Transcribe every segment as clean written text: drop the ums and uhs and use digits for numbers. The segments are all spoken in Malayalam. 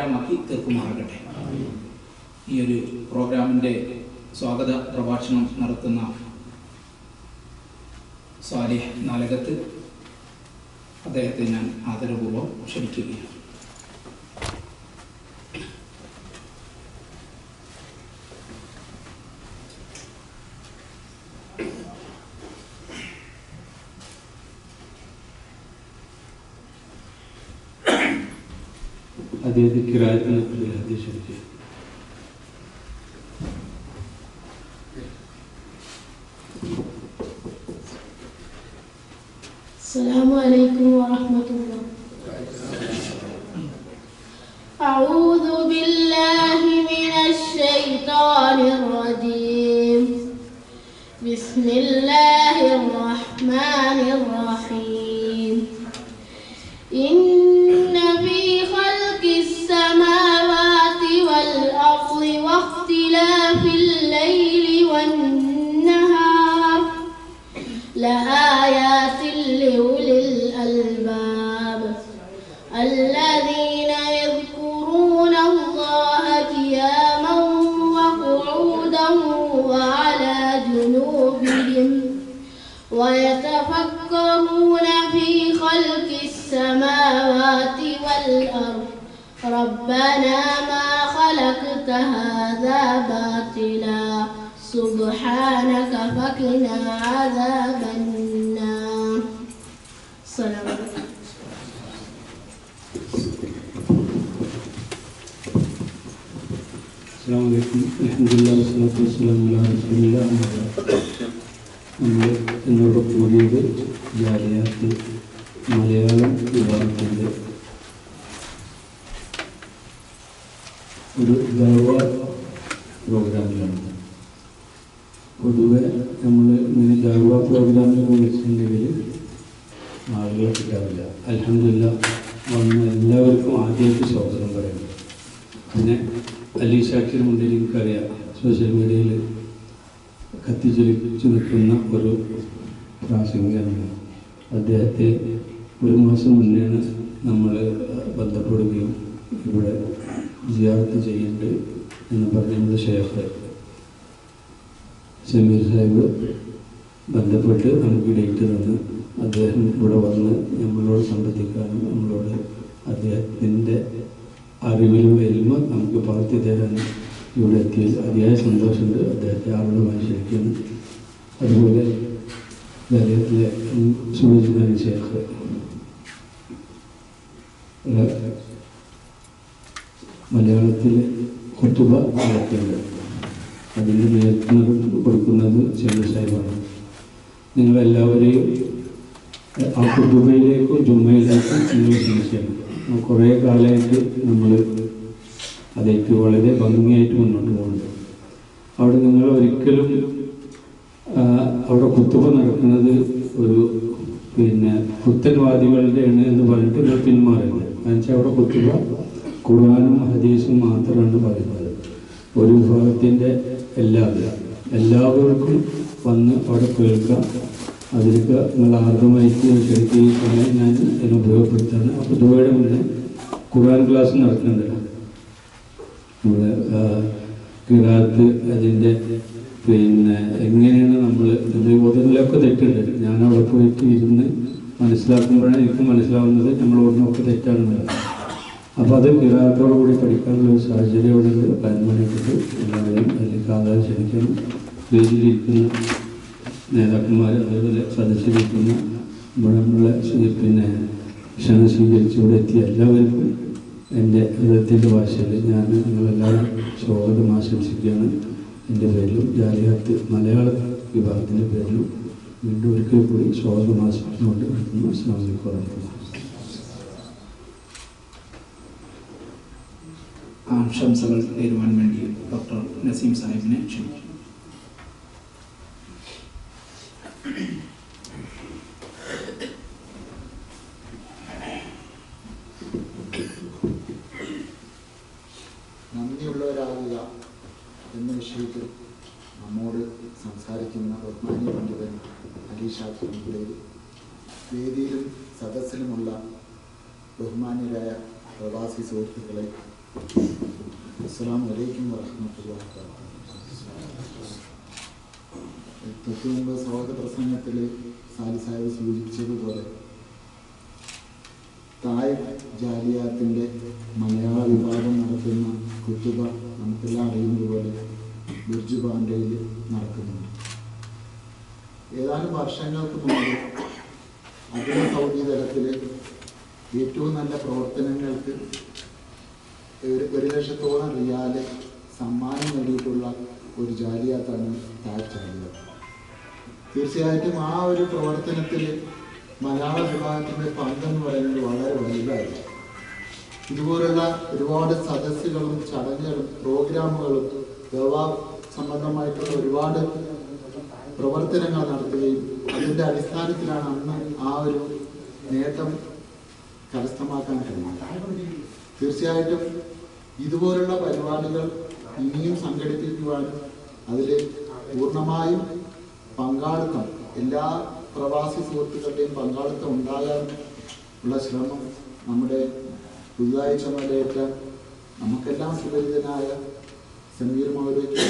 തീർക്കുമാറാകട്ടെ. ഈ ഒരു പ്രോഗ്രാമിൻ്റെ സ്വാഗത പ്രഭാഷണം നടത്തുന്ന സാലിഹ് നാലകത്ത് അദ്ദേഹത്തെ ഞാൻ ആദരപൂർവ്വം ക്ഷണിക്കുകയാണ്. അദ്ദേഹത്തെ കിറായത്തിന് അധ്യക്ഷത. السلام عليكم ورحمة الله. أعوذ بالله من الشيطان الرجيم. بسم الله الرحمن الرحيم. إن في خلق السماوات والأرض واختلاف الليل والنهار لآيات لأولي الألباب الذين يذكرون الله قياما وقعودا وعلى جنوبهم ويتفكرون في خلق السماوات والأرض ربنا ما خلقت هذا باطلا سبحانك فقنا عذاب النار. السلام عليكم. അസ്സലാമു അലൈക്കും. അൽഹംദുലില്ലാഹി വസ്സലാത്തു വസ്സലാമു അലാ റസൂലില്ലാഹി. നമ്മൾ എന്നോട് കൂടിയത് ജാലിയാത്ത് മലയാളം വിഭാഗത്തിൻ്റെ ഒരു ദഅവ പ്രോഗ്രാമിലാണ്. പൊതുവെ നമ്മൾ ഇങ്ങനെ ദഅവ പ്രോഗ്രാമിൽ വിളിച്ചിട്ടുണ്ടെങ്കിൽ ആളുകളെ കിട്ടാറില്ല. അൽഹംദുലില്ലാഹ് വന്ന എല്ലാവർക്കും ആദ്യമായിട്ട് സ്വാഗതം പറയുന്നു. പിന്നെ അലി ഷാക്കിർ മുന്നിൽ എനിക്കറിയാം, സോഷ്യൽ മീഡിയയിൽ കത്തിച്ചൊലിച്ചു നിൽക്കുന്ന ഒരു പ്രാസംഗികനാണ്. അദ്ദേഹത്തെ ഒരു മാസം മുന്നെയാണ് നമ്മൾ ബന്ധപ്പെടുകയും ഇവിടെ സിയാറത്ത് ചെയ്യുന്നുണ്ട് എന്ന് പറഞ്ഞ് നമ്മുടെ ഷേഖ് സമീർ സാഹിബ് ബന്ധപ്പെട്ട് നമുക്ക് ഡേറ്റ് തന്ന് അദ്ദേഹം ഇവിടെ വന്ന് നമ്മളോട് സംബന്ധിക്കാനും നമ്മളോട് അദ്ദേഹത്തിൻ്റെ അറിവിലുള്ള എൽമ നമുക്ക് പകർത്തി തരാനും ഇവിടെ എത്തിയത് അതിയായ സന്തോഷമുണ്ട്. അദ്ദേഹത്തെ ആളുകളുമായി ക്ഷണിക്കുന്നു. അതുപോലെ അദ്ദേഹത്തിലെ സുഹൃത്തുക്കളായ ഷേഖ് മലയാളത്തിൽ ഖുതുബ നടത്തുന്നുണ്ട്. അതിൻ്റെ നേതൃത്വം കൊടുക്കുന്നത് സമീർ സാഹിബാണ്. നിങ്ങളെല്ലാവരെയും ആ ഖുതുബയിലേക്കും ജുമ്മയിലേക്കും നിങ്ങൾ ക്ഷണിക്കുകയാണ്. കുറേ കാലമായിട്ട് നമ്മൾ അതേക്ക് വളരെ ഭംഗിയായിട്ട് മുന്നോട്ട് പോകുന്നുണ്ട്. അവിടെ നിങ്ങൾ ഒരിക്കലും അവിടെ ഖുതുബ നടക്കുന്നത് ഒരു പുത്തൻവാദികളുടെയാണ് എന്ന് പറഞ്ഞിട്ട് നിങ്ങൾ പിന്മാറില്ല. എന്നുവെച്ചാൽ അവിടെ ഖുതുബ ഖുർആനും ഹദീസും മാത്രമാണ് പറയുന്നത്. ഒരു വിഭാഗത്തിൻ്റെ എല്ലാവർക്കും വന്ന് അവിടെ കേൾക്കാം. അതിലേക്ക് നിങ്ങൾ ആർദ്രമായിട്ട് ശരിക്കും സമയം ഞാൻ അതിനെ ഉപയോഗപ്പെടുത്താണ്. അപ്പോൾ ദുബൈയുടെ മുന്നേ ഖുർആൻ ക്ലാസ് നടക്കുന്നുണ്ട്. നമ്മുടെ ഖിറാഅത്ത് അതിൻ്റെ എങ്ങനെയാണ് നമ്മൾ ഓതുന്നതിലൊക്കെ തെറ്റുണ്ട്. ഞാനവിടെ പോയിട്ട് ഇരുന്ന് മനസ്സിലാക്കുമ്പോഴാണ് എനിക്ക് മനസ്സിലാവുന്നത് നമ്മൾ ഓടുന്നതൊക്കെ തെറ്റാണെന്നുള്ളത്. അപ്പോൾ അത് ഖിറാഅത്തോടു കൂടി പഠിക്കാനുള്ള ഒരു സാഹചര്യം അവിടെ ഉണ്ട്. പ്ലാൻമാനായിട്ടുണ്ട്. എല്ലാവരെയും അതിലേക്ക് ആധാരം ക്ഷണിക്കണം. വേദിയിലിരിക്കുന്ന നേതാക്കന്മാർ, അതുപോലെ സദസ്സിലിരിക്കുന്ന നമ്മളെ ക്ഷണം സ്വീകരിച്ചുകൂടെ എത്തിയ എല്ലാവർക്കും എൻ്റെ ഹൃദയത്തിൻ്റെ ഭാഷയിൽ ഞാൻ നിങ്ങളെല്ലാവരും സ്വാഗതം ആശംസിക്കുകയാണ്. എൻ്റെ പേരിലും ജാലിയാത്ത് മലയാള വിഭാഗത്തിൻ്റെ പേരിലും വീണ്ടും ഒരിക്കൽ കൂടി സ്വാഗതം ആശംസിച്ചുകൊണ്ട് എടുക്കുന്നു. അസ്സലാമു അലൈക്കും വറഹ്മത്തുള്ളാഹി. ആശംസകൾ നേരുവാൻ വേണ്ടി ഡോക്ടർ നസീം സാഹിബിനെ ക്ഷണിക്കുന്നു. നന്ദിയുള്ളവരാകുക എന്ന വിഷയത്തിൽ നമ്മോട് സംസാരിക്കുന്ന ബഹുമാന്യ പണ്ഡിതൻ അലി ഷാക്കിർ വേദിയിലും സദസ്സിലുമുള്ള ബഹുമാന്യരായ പ്രവാസി സുഹൃത്തുക്കളെ, അസ്സലാമു അലൈക്കും വറഹ്മത്തുള്ളാഹി വബറകാതുഹു. തൊട്ടുമുമ്പ് സ്വാഗത പ്രസംഗത്തിൽ സാലി സാഹിബ് സൂചിപ്പിച്ചതുപോലെ തായ് ജാലിയാത്തിൻ്റെ മലയാള വിഭാഗം നടത്തുന്ന കുത്തുബ നമുക്കെല്ലാം അറിയുന്നതുപോലെ ബിർജു ബാൻഡയിൽ നടക്കുന്നുണ്ട്. ഏതാനും വർഷങ്ങൾക്ക് മുമ്പ് അഖില സൗദി തലത്തിൽ ഏറ്റവും നല്ല പ്രവർത്തനങ്ങൾക്ക് 1,00,000 റിയാല് സമ്മാനം നേടിയിട്ടുള്ള ഒരു ജാലിയാത്താണ് തായ് ജാലിയാത്ത്. തീർച്ചയായിട്ടും ആ ഒരു പ്രവർത്തനത്തിൽ മലയാള വിഭാഗത്തിൻ്റെ പങ്കെന്ന് പറയുന്നത് വളരെ വലുതായിരുന്നു. ഇതുപോലുള്ള ഒരുപാട് സദസ്സുകളും ചടങ്ങുകളും പ്രോഗ്രാമുകളും ദവാ സംബന്ധമായിട്ടുള്ള ഒരുപാട് പ്രവർത്തനങ്ങൾ നടത്തുകയും അതിൻ്റെ അടിസ്ഥാനത്തിലാണ് അന്ന് ആ ഒരു നേട്ടം കരസ്ഥമാക്കാൻ കഴിയുന്നത്. തീർച്ചയായിട്ടും ഇതുപോലുള്ള പരിപാടികൾ ഇനിയും സംഘടിപ്പിക്കുവാനും അതിൽ പൂർണ്ണമായും പങ്കാളിത്തം എല്ലാ പ്രവാസി സുഹൃത്തുക്കളുടെയും പങ്കാളിത്തം ഉണ്ടാകാൻ ഉള്ള ശ്രമം നമ്മുടെ പുതുതായി ചുമതലയേറ്റ നമുക്കെല്ലാം സുപരിചിതനായ സമീർ മൗലവിക്ക്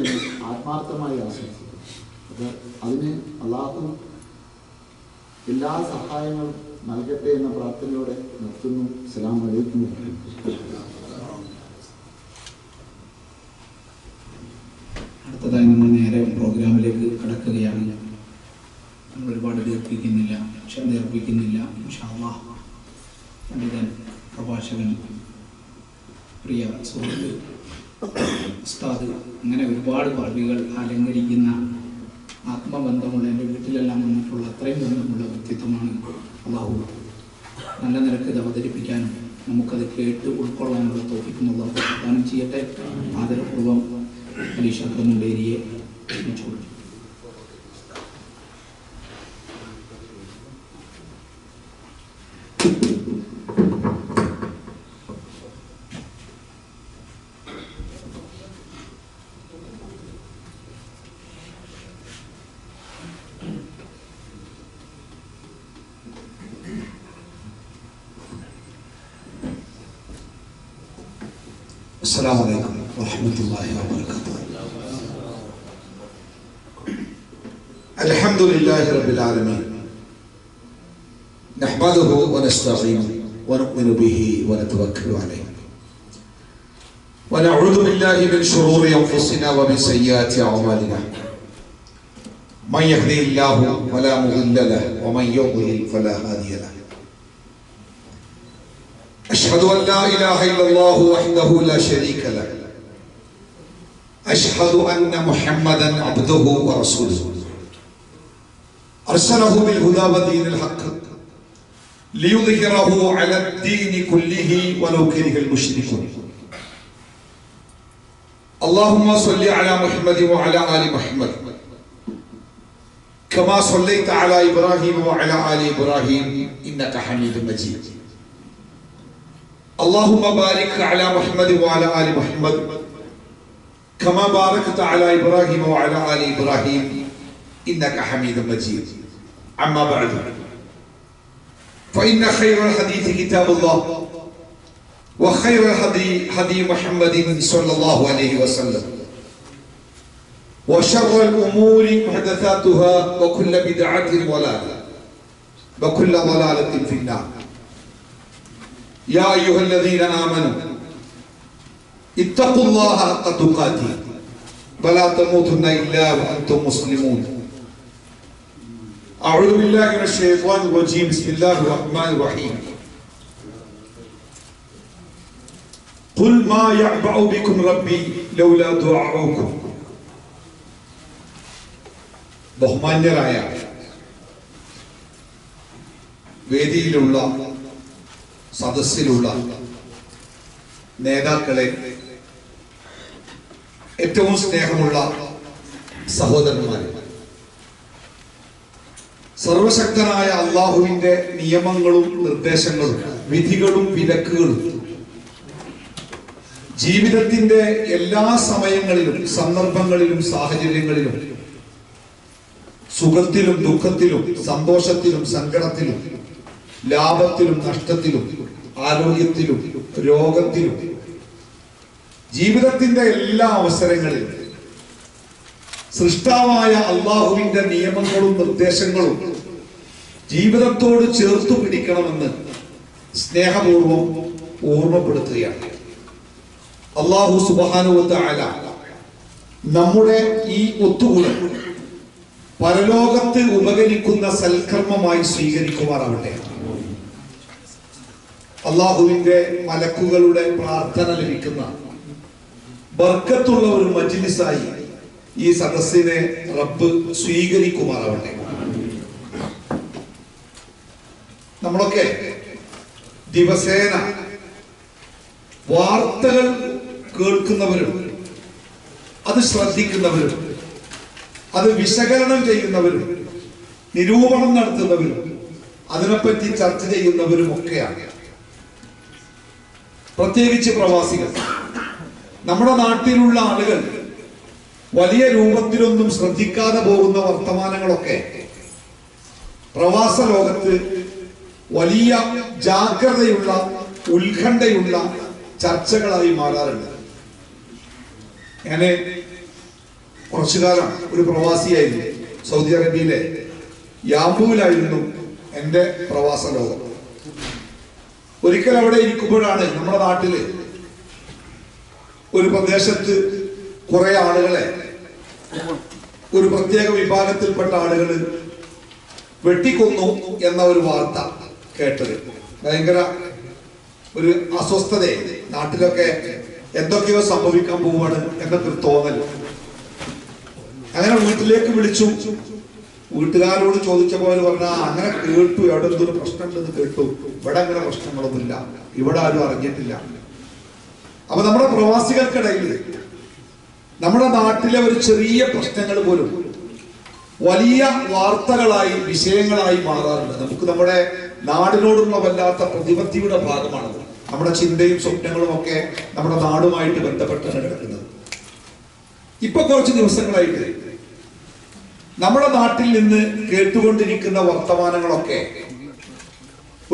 എന്ന് ആത്മാർത്ഥമായി ആശംസിക്കുന്നു. അത് അതിന് അള്ളാഹു എല്ലാ സഹായങ്ങളും നൽകട്ടെ എന്ന പ്രാർത്ഥനയോടെ നിർത്തുന്നു. അസ്സലാമു അലൈക്കും. അടുത്തതായി നമ്മൾ നേരെ പ്രോഗ്രാമിലേക്ക് കടക്കുകയാണ്. നമ്മൾ ഒരുപാട് ദീർഘിക്കുന്നില്ല, ഇൻഷാ അല്ലാഹ് പണ്ഡിതൻ, പ്രഭാഷകൻ, പ്രിയ സുഹൃത്ത്, ഉസ്താദ്, അങ്ങനെ ഒരുപാട് പദവികൾ അലങ്കരിക്കുന്ന ആത്മബന്ധമുള്ള എൻ്റെ വീട്ടിലെല്ലാം വന്നിട്ടുള്ള അത്രയും ബന്ധമുള്ള വ്യക്തിത്വമാണ്. അള്ളാഹു നല്ല നിരക്ക് ഇത് അവതരിപ്പിക്കാനും നമുക്കത് കേട്ട് ഉൾക്കൊള്ളാനുള്ള തോഫീഖ് പ്രദാനം ചെയ്യട്ടെ. ആദരപൂർവ്വം അലീഷ മുണ്ടേരിയെ ക്ഷണിച്ചുകൊള്ളു. السلام عليكم ورحمة الله وبركاته. الحمد لله رب العالمين، نحمده ونستعينه ونؤمن به ونتوكل عليه، ونعوذ بالله من شرور أنفسنا ومن سيئات أعمالنا. من يهده الله فلا مضل له ومن يضلل فلا هادي له. أشهد أن لا إله إلا الله وحده لا شريك له. أشهد أن محمدا عبده ورسوله أرسله بالهدى ودين الحق ليظهره على الدين كله ولو كره المشركون. اللهم صل على محمد وعلى آل محمد كما صليت على إبراهيم وعلى آل إبراهيم إنك حميد مجيد. اللهم بارك على محمد وعلى آل محمد كما باركت على إبراهيم وعلى آل إبراهيم إنك حميد مجيد. أما بعد، فإن خير الحديث كتاب الله، وخير الهدي هدي محمد صلى الله عليه وسلم، وشر الأمور محدثاتها، وكل بدعة ضلالة، وكل ضلالة في النار. يا أيها الذين آمنوا اتقوا الله حق تقاته ولا تموتن إلا وأنتم مسلمون. أعوذ بالله من الشيطان الرجيم. بسم الله الرحمن الرحيم. قل ما يعبأ بكم ربي لولا دعاؤكم. ബഹുമാന്യരായ വേദിയിലുള്ള സദസ്സിലുള്ള നേതാക്കളെ, ഏറ്റവും സ്നേഹമുള്ള സഹോദരന്മാരെ, സർവശക്തനായ അള്ളാഹുവിന്റെ നിയമങ്ങളും നിർദ്ദേശങ്ങളും വിധികളും വിലക്കുകളും ജീവിതത്തിന്റെ എല്ലാ സമയങ്ങളിലും സന്ദർഭങ്ങളിലും സാഹചര്യങ്ങളിലും സുഖത്തിലും ദുഃഖത്തിലും സന്തോഷത്തിലും സങ്കടത്തിലും ലാഭത്തിലും നഷ്ടത്തിലും ആരോഗ്യത്തിലും രോഗത്തിലും ജീവിതത്തിന്റെ എല്ലാ അവസരങ്ങളിലും സൃഷ്ടാവായ അള്ളാഹുവിന്റെ നിയമങ്ങളും നിർദ്ദേശങ്ങളും ജീവിതത്തോട് ചേർത്തു പിടിക്കണമെന്ന് സ്നേഹപൂർവം ഓർമ്മപ്പെടുത്തുകയാണ്. അല്ലാഹു സുബ്ഹാനഹു വ തആല നമ്മുടെ ഈ ഒത്തുകൂടൽ പരലോകത്ത് ഉപകരിക്കുന്ന സൽക്കർമ്മമായി സ്വീകരിക്കുമാറാവട്ടെ. അള്ളാഹുവിന്റെ മലക്കുകളുടെ പ്രാർത്ഥന ലഭിക്കുന്ന ബർക്കത്തുള്ള ഒരു മജ്ലിസായി ഈ സദസ്സിനെ റബ്ബ് സ്വീകരിക്കുമാറാവട്ടെ. നമ്മളൊക്കെ ദിവസേന വാർത്തകൾ കേൾക്കുന്നവരും അത് ശ്രദ്ധിക്കുന്നവരും അത് വിശകലനം ചെയ്യുന്നവരും നിരൂപണം നടത്തുന്നവരും അതിനെപ്പറ്റി ചർച്ച ചെയ്യുന്നവരും ഒക്കെയാണ്. പ്രത്യേകിച്ച് പ്രവാസികൾ. നമ്മുടെ നാട്ടിലുള്ള ആളുകൾ വലിയ രൂപത്തിലൊന്നും ശ്രദ്ധിക്കാതെ പോകുന്ന വർത്തമാനങ്ങളൊക്കെ പ്രവാസ ലോകത്ത് വലിയ ജാഗ്രതയുള്ള ഉത്കണ്ഠയുള്ള ചർച്ചകളായി മാറാറുണ്ട്. ഞാന് കുറച്ചു കാലം ഒരു പ്രവാസിയായിരുന്നു. സൗദി അറേബ്യയിലെ യാമ്പൂവിലായിരുന്നു എൻ്റെ പ്രവാസ ലോകം. ഒരിക്കൽ അവിടെ ഇരിക്കുമ്പോഴാണ് നമ്മുടെ നാട്ടില് ഒരു പ്രദേശത്ത് കുറെ ആളുകളെ, ഒരു പ്രത്യേക വിഭാഗത്തിൽപ്പെട്ട ആളുകൾ വെട്ടിക്കൊന്നു എന്ന ഒരു വാർത്ത കേട്ടത്. ഭയങ്കര ഒരു അസ്വസ്ഥതയെ, നാട്ടിലൊക്കെ എന്തൊക്കെയോ സംഭവിക്കാൻ പോവാണ് എന്നൊക്കെ തോന്നൽ. അങ്ങനെ വീട്ടിലേക്ക് വിളിച്ചു. വീട്ടുകാരോട് ചോദിച്ചപ്പോൾ അവർ പറഞ്ഞ അങ്ങനെ കേട്ടു, എവിടെ എന്തൊരു പ്രശ്നമുണ്ടെന്ന് കേട്ടു, ഇവിടെ അങ്ങനെ പ്രശ്നങ്ങളൊന്നുമില്ല, ഇവിടെ ആരും അറിഞ്ഞിട്ടില്ല. അപ്പൊ നമ്മുടെ പ്രവാസികൾക്കിടയിൽ നമ്മുടെ നാട്ടിലെ ഒരു ചെറിയ പ്രശ്നങ്ങൾ പോലും വലിയ വാർത്തകളായി വിഷയങ്ങളായി മാറാറുണ്ട്. നമുക്ക് നമ്മുടെ നാടിനോടുള്ള വല്ലാത്ത പ്രതിബദ്ധതയുടെ ഭാഗമാണ്. നമ്മുടെ ചിന്തയും സ്വപ്നങ്ങളും ഒക്കെ നമ്മുടെ നാടുമായിട്ട് ബന്ധപ്പെട്ടാണ് കിടക്കുന്നത്. ഇപ്പൊ കുറച്ച് ദിവസങ്ങളായിട്ട് നമ്മുടെ നാട്ടിൽ നിന്ന് കേട്ടുകൊണ്ടിരിക്കുന്ന വർത്തമാനങ്ങളൊക്കെ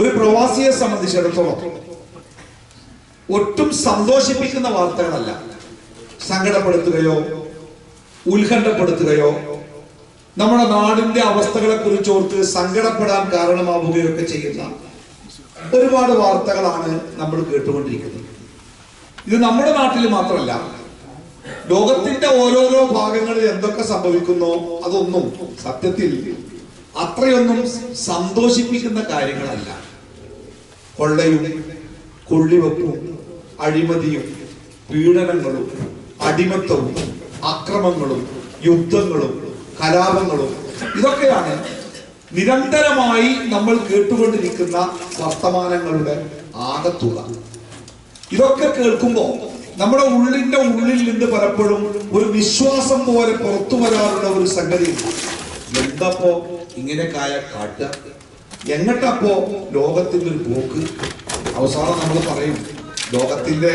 ഒരു പ്രവാസിയെ സംബന്ധിച്ചിടത്തോളം ഒട്ടും സന്തോഷിപ്പിക്കുന്ന വാർത്തകളല്ല. സങ്കടപ്പെടുത്തുകയോ ഉത്കണ്ഠപ്പെടുത്തുകയോ നമ്മുടെ നാടിന്റെ അവസ്ഥകളെ കുറിച്ചോർത്ത് സങ്കടപ്പെടാൻ കാരണമാവുകയോ ഒക്കെ ചെയ്യുന്ന ഒരുപാട് വാർത്തകളാണ് നമ്മൾ കേട്ടുകൊണ്ടിരിക്കുന്നത്. ഇത് നമ്മുടെ നാട്ടിൽ മാത്രമല്ല, ലോകത്തിന്റെ ഓരോരോ ഭാഗങ്ങളിൽ എന്തൊക്കെ സംഭവിക്കുന്നോ അതൊന്നും സത്യത്തിൽ അത്രയൊന്നും സന്തോഷിപ്പിക്കുന്ന കാര്യങ്ങളല്ല. കൊള്ളയും കൊള്ളിവെപ്പും അഴിമതിയും പീഡനങ്ങളും അടിമത്തവും അക്രമങ്ങളും യുദ്ധങ്ങളും കലാപങ്ങളും ഇതൊക്കെയാണ് നിരന്തരമായി നമ്മൾ കേട്ടുകൊണ്ടിരിക്കുന്ന വർത്തമാനങ്ങളുടെ ആകത്തുക. ഇതൊക്കെ കേൾക്കുമ്പോൾ നമ്മുടെ ഉള്ളിന്റെ ഉള്ളിൽ നിന്ന് പലപ്പോഴും ഒരു വിശ്വാസം പോലെ പുറത്തു വരാറുള്ള ഒരു സംഗതി, എന്തപ്പോ ഇങ്ങനെയൊക്കെ കാട്ടുക, എങ്ങട്ടപ്പോ ലോകത്തിന്റെ ഒരു പോക്ക്, അവസാനം നമ്മൾ പറയും ലോകത്തിന്റെ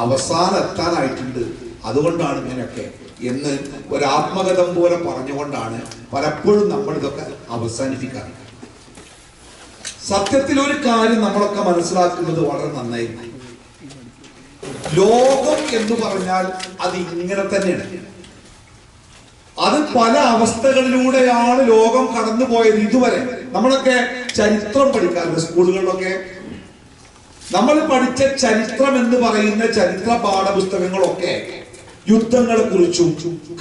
അവസാനം എത്താനായിട്ടുണ്ട്, അതുകൊണ്ടാണ് ഇങ്ങനെയൊക്കെ എന്ന് ഒരാത്മകഥം പോലെ പറഞ്ഞുകൊണ്ടാണ് പലപ്പോഴും നമ്മൾ ഇതൊക്കെ അവസാനിപ്പിക്കാറ്. സത്യത്തിൽ ഒരു കാര്യം നമ്മളൊക്കെ മനസ്സിലാക്കുന്നത് വളരെ നന്നായിരുന്നു. ലോകം എന്ന് പറഞ്ഞാൽ അത് ഇങ്ങനെ തന്നെയാണ്. അത് പല അവസ്ഥകളിലൂടെയാണ് ലോകം കടന്നുപോയത് ഇതുവരെ. നമ്മളൊക്കെ ചരിത്രം പഠിക്കാറുണ്ട് സ്കൂളുകളിലൊക്കെ. നമ്മൾ പഠിച്ച ചരിത്രം എന്ന് പറയുന്ന ചരിത്ര പാഠപുസ്തകങ്ങളൊക്കെ യുദ്ധങ്ങളെ കുറിച്ചും